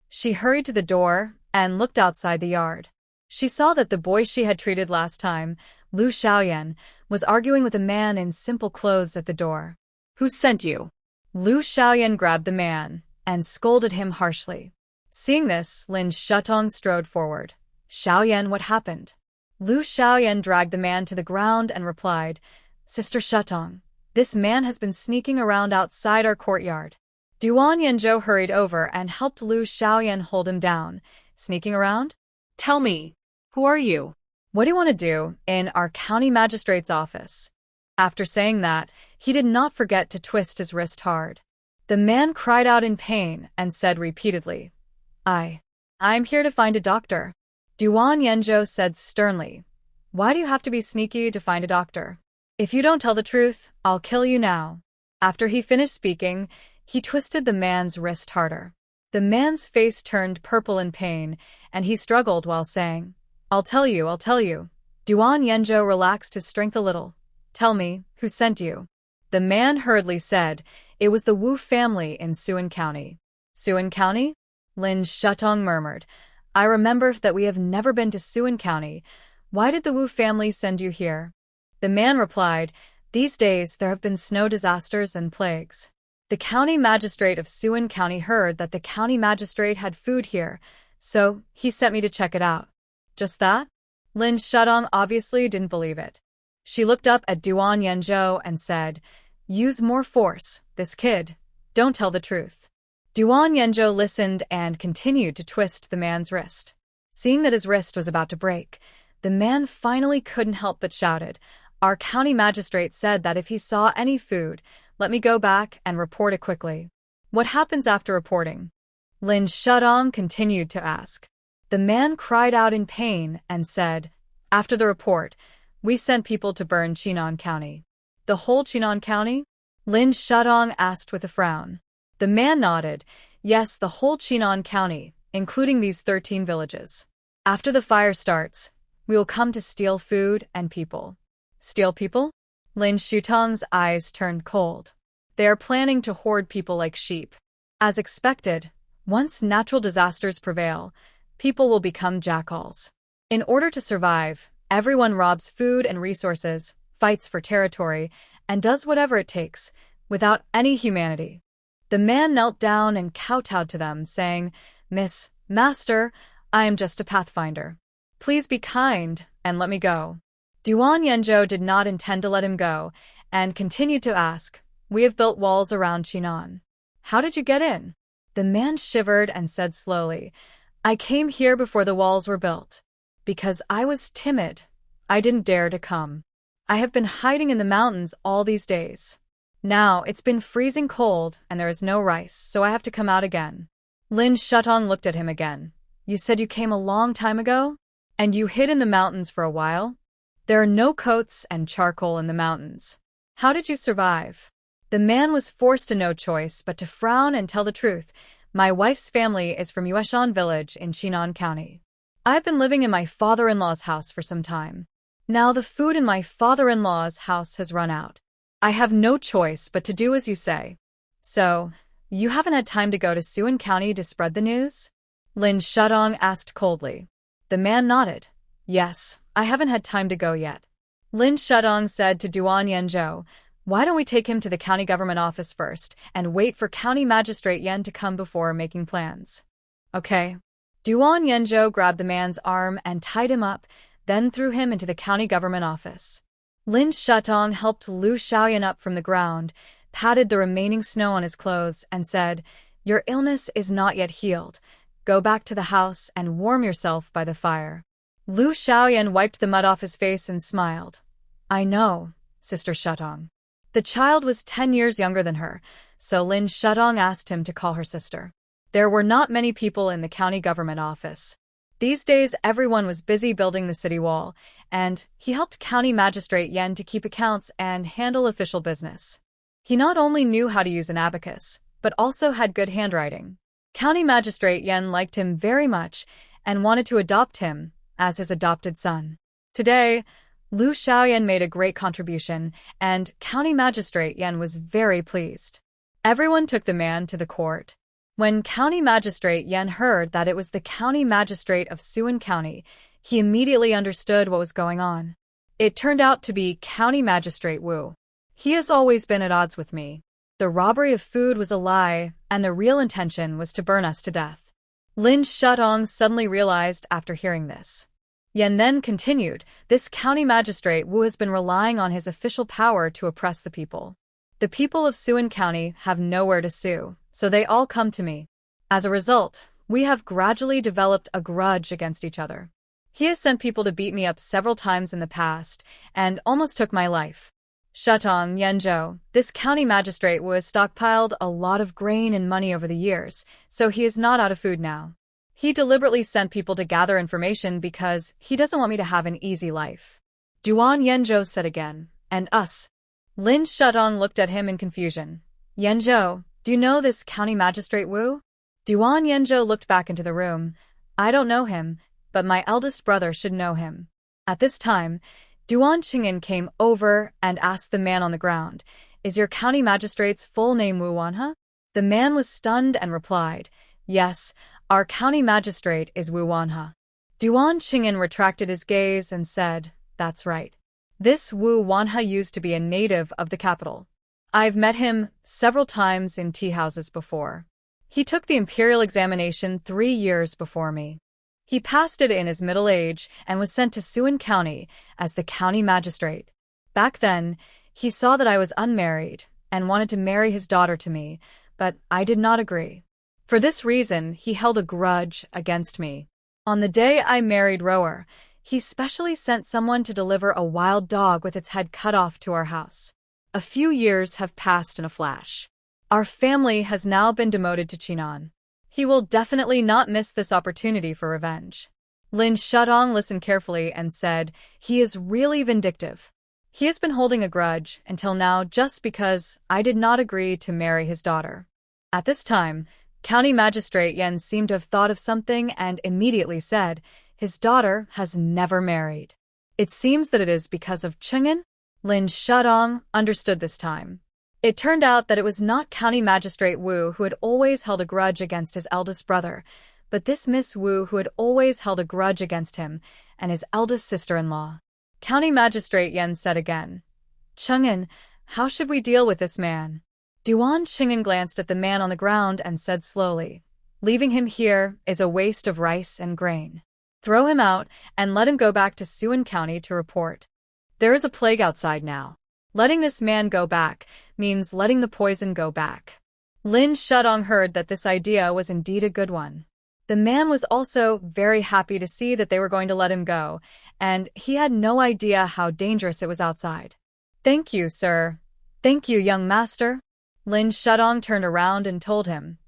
Speaker 1: She hurried to the door and looked outside the yard. She saw that the boy she had treated last time, Lu Xiaoyan, was arguing with a man in simple clothes at the door.
Speaker 2: Who sent you?
Speaker 1: Lu Xiaoyan grabbed the man and scolded him harshly. Seeing this, Lin Shutong strode forward. Xiaoyan, what happened? Lu Xiaoyan dragged the man to the ground and replied, Sister Shutong, this man has been sneaking around outside our courtyard. Duan Yanzhou hurried over and helped Lu Xiaoyan hold him down. Sneaking around?
Speaker 2: Tell me, who are you?
Speaker 1: What do you want to do in our county magistrate's office? After saying that, he did not forget to twist his wrist hard. The man cried out in pain and said repeatedly, I'm here to find a doctor. Duan Yanzhou said sternly, Why do you have to be sneaky to find a doctor? If you don't tell the truth, I'll kill you now. After he finished speaking, he twisted the man's wrist harder. The man's face turned purple in pain, and he struggled while saying, I'll tell you. Duan Yanzhou relaxed his strength a little. Tell me, who sent you? The man hurriedly said, It was the Wu family in Suan County. Suan County? Lin Shutong murmured. I remember that we have never been to Suan County. Why did the Wu family send you here? The man replied, These days there have been snow disasters and plagues. The county magistrate of Suan County heard that the county magistrate had food here, so he sent me to check it out. Just that? Lin Shutong obviously didn't believe it. She looked up at Duan Yanzhou and said, Use more force, this kid. Don't tell the truth. Duan Yanzhou listened and continued to twist the man's wrist. Seeing that his wrist was about to break, the man finally couldn't help but shouted, Our county magistrate said that if he saw any food, let me go back and report it quickly. What happens after reporting? Lin Shutong continued to ask. The man cried out in pain and said, After the report, we sent people to burn Chinan County. The whole Chinan County? Lin Shutong asked with a frown. The man nodded. Yes, the whole Chinan County, including these 13 villages. After the fire starts, we will come to steal food and people. Steal people? Lin Shutong's eyes turned cold. They are planning to hoard people like sheep. As expected, once natural disasters prevail, people will become jackals. In order to survive, everyone robs food and resources, fights for territory, and does whatever it takes, without any humanity. The man knelt down and kowtowed to them, saying, Master, I am just a pathfinder. Please be kind and let me go. Duan Yanzhou did not intend to let him go, and continued to ask, We have built walls around Chinan. How did you get in? The man shivered and said slowly, I came here before the walls were built. Because I was timid, I didn't dare to come. I have been hiding in the mountains all these days. Now it's been freezing cold and there is no rice, so I have to come out again. Lin Shutong looked at him again. You said you came a long time ago? And you hid in the mountains for a while? There are no coats and charcoal in the mountains. How did you survive? The man was forced to no choice but to frown and tell the truth. My wife's family is from Yueshan village in Chinan County. I've been living in my father-in-law's house for some time. Now the food in my father-in-law's house has run out. I have no choice but to do as you say. So, you haven't had time to go to Suan County to spread the news? Lin Shutong asked coldly. The man nodded. Yes, I haven't had time to go yet. Lin Shutong said to Duan Yanzhou, Why don't we take him to the county government office first and wait for County Magistrate Yen to come before making plans? Okay. Duan Yenjo grabbed the man's arm and tied him up, then threw him into the county government office. Lin Shutong helped Lu Xiaoyan up from the ground, patted the remaining snow on his clothes, and said, "Your illness is not yet healed. Go back to the house and warm yourself by the fire." Lu Xiaoyan wiped the mud off his face and smiled. "I know, Sister Shutong." The child was 10 years younger than her, so Lin Shutong asked him to call her sister. There were not many people in the county government office. These days, everyone was busy building the city wall, and he helped County Magistrate Yen to keep accounts and handle official business. He not only knew how to use an abacus, but also had good handwriting. County Magistrate Yen liked him very much and wanted to adopt him as his adopted son. Today, Lu Xiaoyan made a great contribution, and County Magistrate Yen was very pleased. Everyone took the man to the court. When County Magistrate Yen heard that it was the County Magistrate of Suan County, he immediately understood what was going on. It turned out to be County Magistrate Wu. He has always been at odds with me. The robbery of food was a lie, and the real intention was to burn us to death. Lin Shutong suddenly realized after hearing this. Yen then continued, "This County Magistrate Wu has been relying on his official power to oppress the people. The people of Suan County have nowhere to sue, so they all come to me. As a result, we have gradually developed a grudge against each other. He has sent people to beat me up several times in the past, and almost took my life. Shutong Yenjo, this county magistrate Wu has stockpiled a lot of grain and money over the years, so he is not out of food now. He deliberately sent people to gather information because he doesn't want me to have an easy life." Duan Yenjo said again, "And us?" Lin Shutong looked at him in confusion. "Yenjo, do you know this county magistrate Wu?" Duan Yenjo looked back into the room. "I don't know him, but my eldest brother should know him." At this time, Duan Qing'an came over and asked the man on the ground, "Is your county magistrate's full name Wu Wanhe?" The man was stunned and replied, "Yes, our county magistrate is Wu Wanhe." Duan Qing'an retracted his gaze and said, "That's right. This Wu Wanhe used to be a native of the capital. I've met him several times in tea houses before. He took the imperial examination 3 years before me. He passed it in his middle age and was sent to Suan County as the county magistrate. Back then, he saw that I was unmarried and wanted to marry his daughter to me, but I did not agree. For this reason, he held a grudge against me. On the day I married Rower, he specially sent someone to deliver a wild dog with its head cut off to our house. A few years have passed in a flash. Our family has now been demoted to Chinan. He will definitely not miss this opportunity for revenge." Lin Shutong listened carefully and said, "He is really vindictive. He has been holding a grudge until now just because I did not agree to marry his daughter." At this time, County Magistrate Yen seemed to have thought of something and immediately said, "His daughter has never married. It seems that it is because of Cheng'an." Lin Shutong understood this time. It turned out that it was not County Magistrate Wu who had always held a grudge against his eldest brother, but this Miss Wu who had always held a grudge against him and his eldest sister-in-law. County Magistrate Yen said again, "Cheng'an, how should we deal with this man?" Duan Qing'an glanced at the man on the ground and said slowly, "Leaving him here is a waste of rice and grain. Throw him out and let him go back to Suan County to report. There is a plague outside now. Letting this man go back means letting the poison go back." Lin Shutong heard that this idea was indeed a good one. The man was also very happy to see that they were going to let him go, and he had no idea how dangerous it was outside. "Thank you, sir. Thank you, young master." Lin Shutong turned around and told him,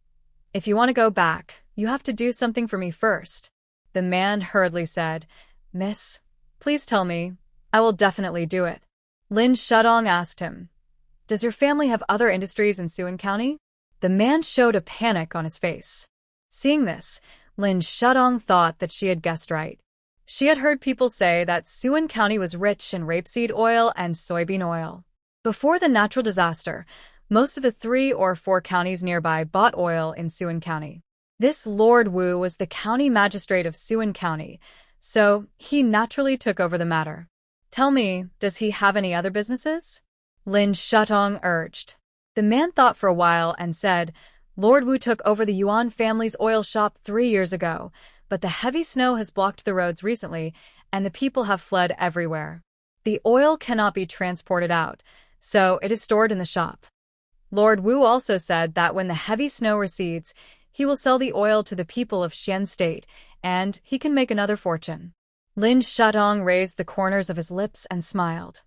Speaker 1: "If you want to go back, you have to do something for me first." The man hurriedly said, "Miss, please tell me. I will definitely do it." Lin Shutong asked him, "Does your family have other industries in Suan County?" The man showed a panic on his face. Seeing this, Lin Shutong thought that she had guessed right. She had heard people say that Suan County was rich in rapeseed oil and soybean oil. Before the natural disaster, most of the 3 or 4 counties nearby bought oil in Suan County. This Lord Wu was the county magistrate of Suan County, so he naturally took over the matter. "Tell me, does he have any other businesses?" Lin Shutong urged. The man thought for a while and said, Lord Wu took over the Yuan family's oil shop 3 years ago, but the heavy snow has blocked the roads recently, and the people have fled everywhere. The oil cannot be transported out, so it is stored in the shop. Lord Wu also said that when the heavy snow recedes, he will sell the oil to the people of Xian State, and he can make another fortune. Lin Shutong raised the corners of his lips and smiled.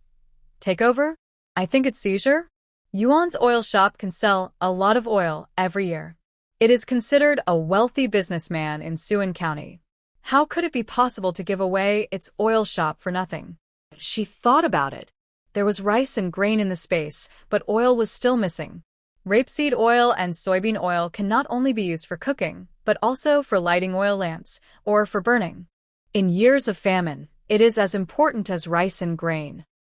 Speaker 1: Take over? I think it's seizure? Yuan's oil shop can sell a lot of oil every year. It is considered a wealthy businessman in Suan County. How could it be possible to give away its oil shop for nothing?
Speaker 2: She thought about it.
Speaker 1: There was rice and grain in the space, but oil was still missing. Rapeseed oil and soybean oil can not only be used for cooking, but also for lighting oil lamps, or for burning. In years of famine, it is as important as rice and grain.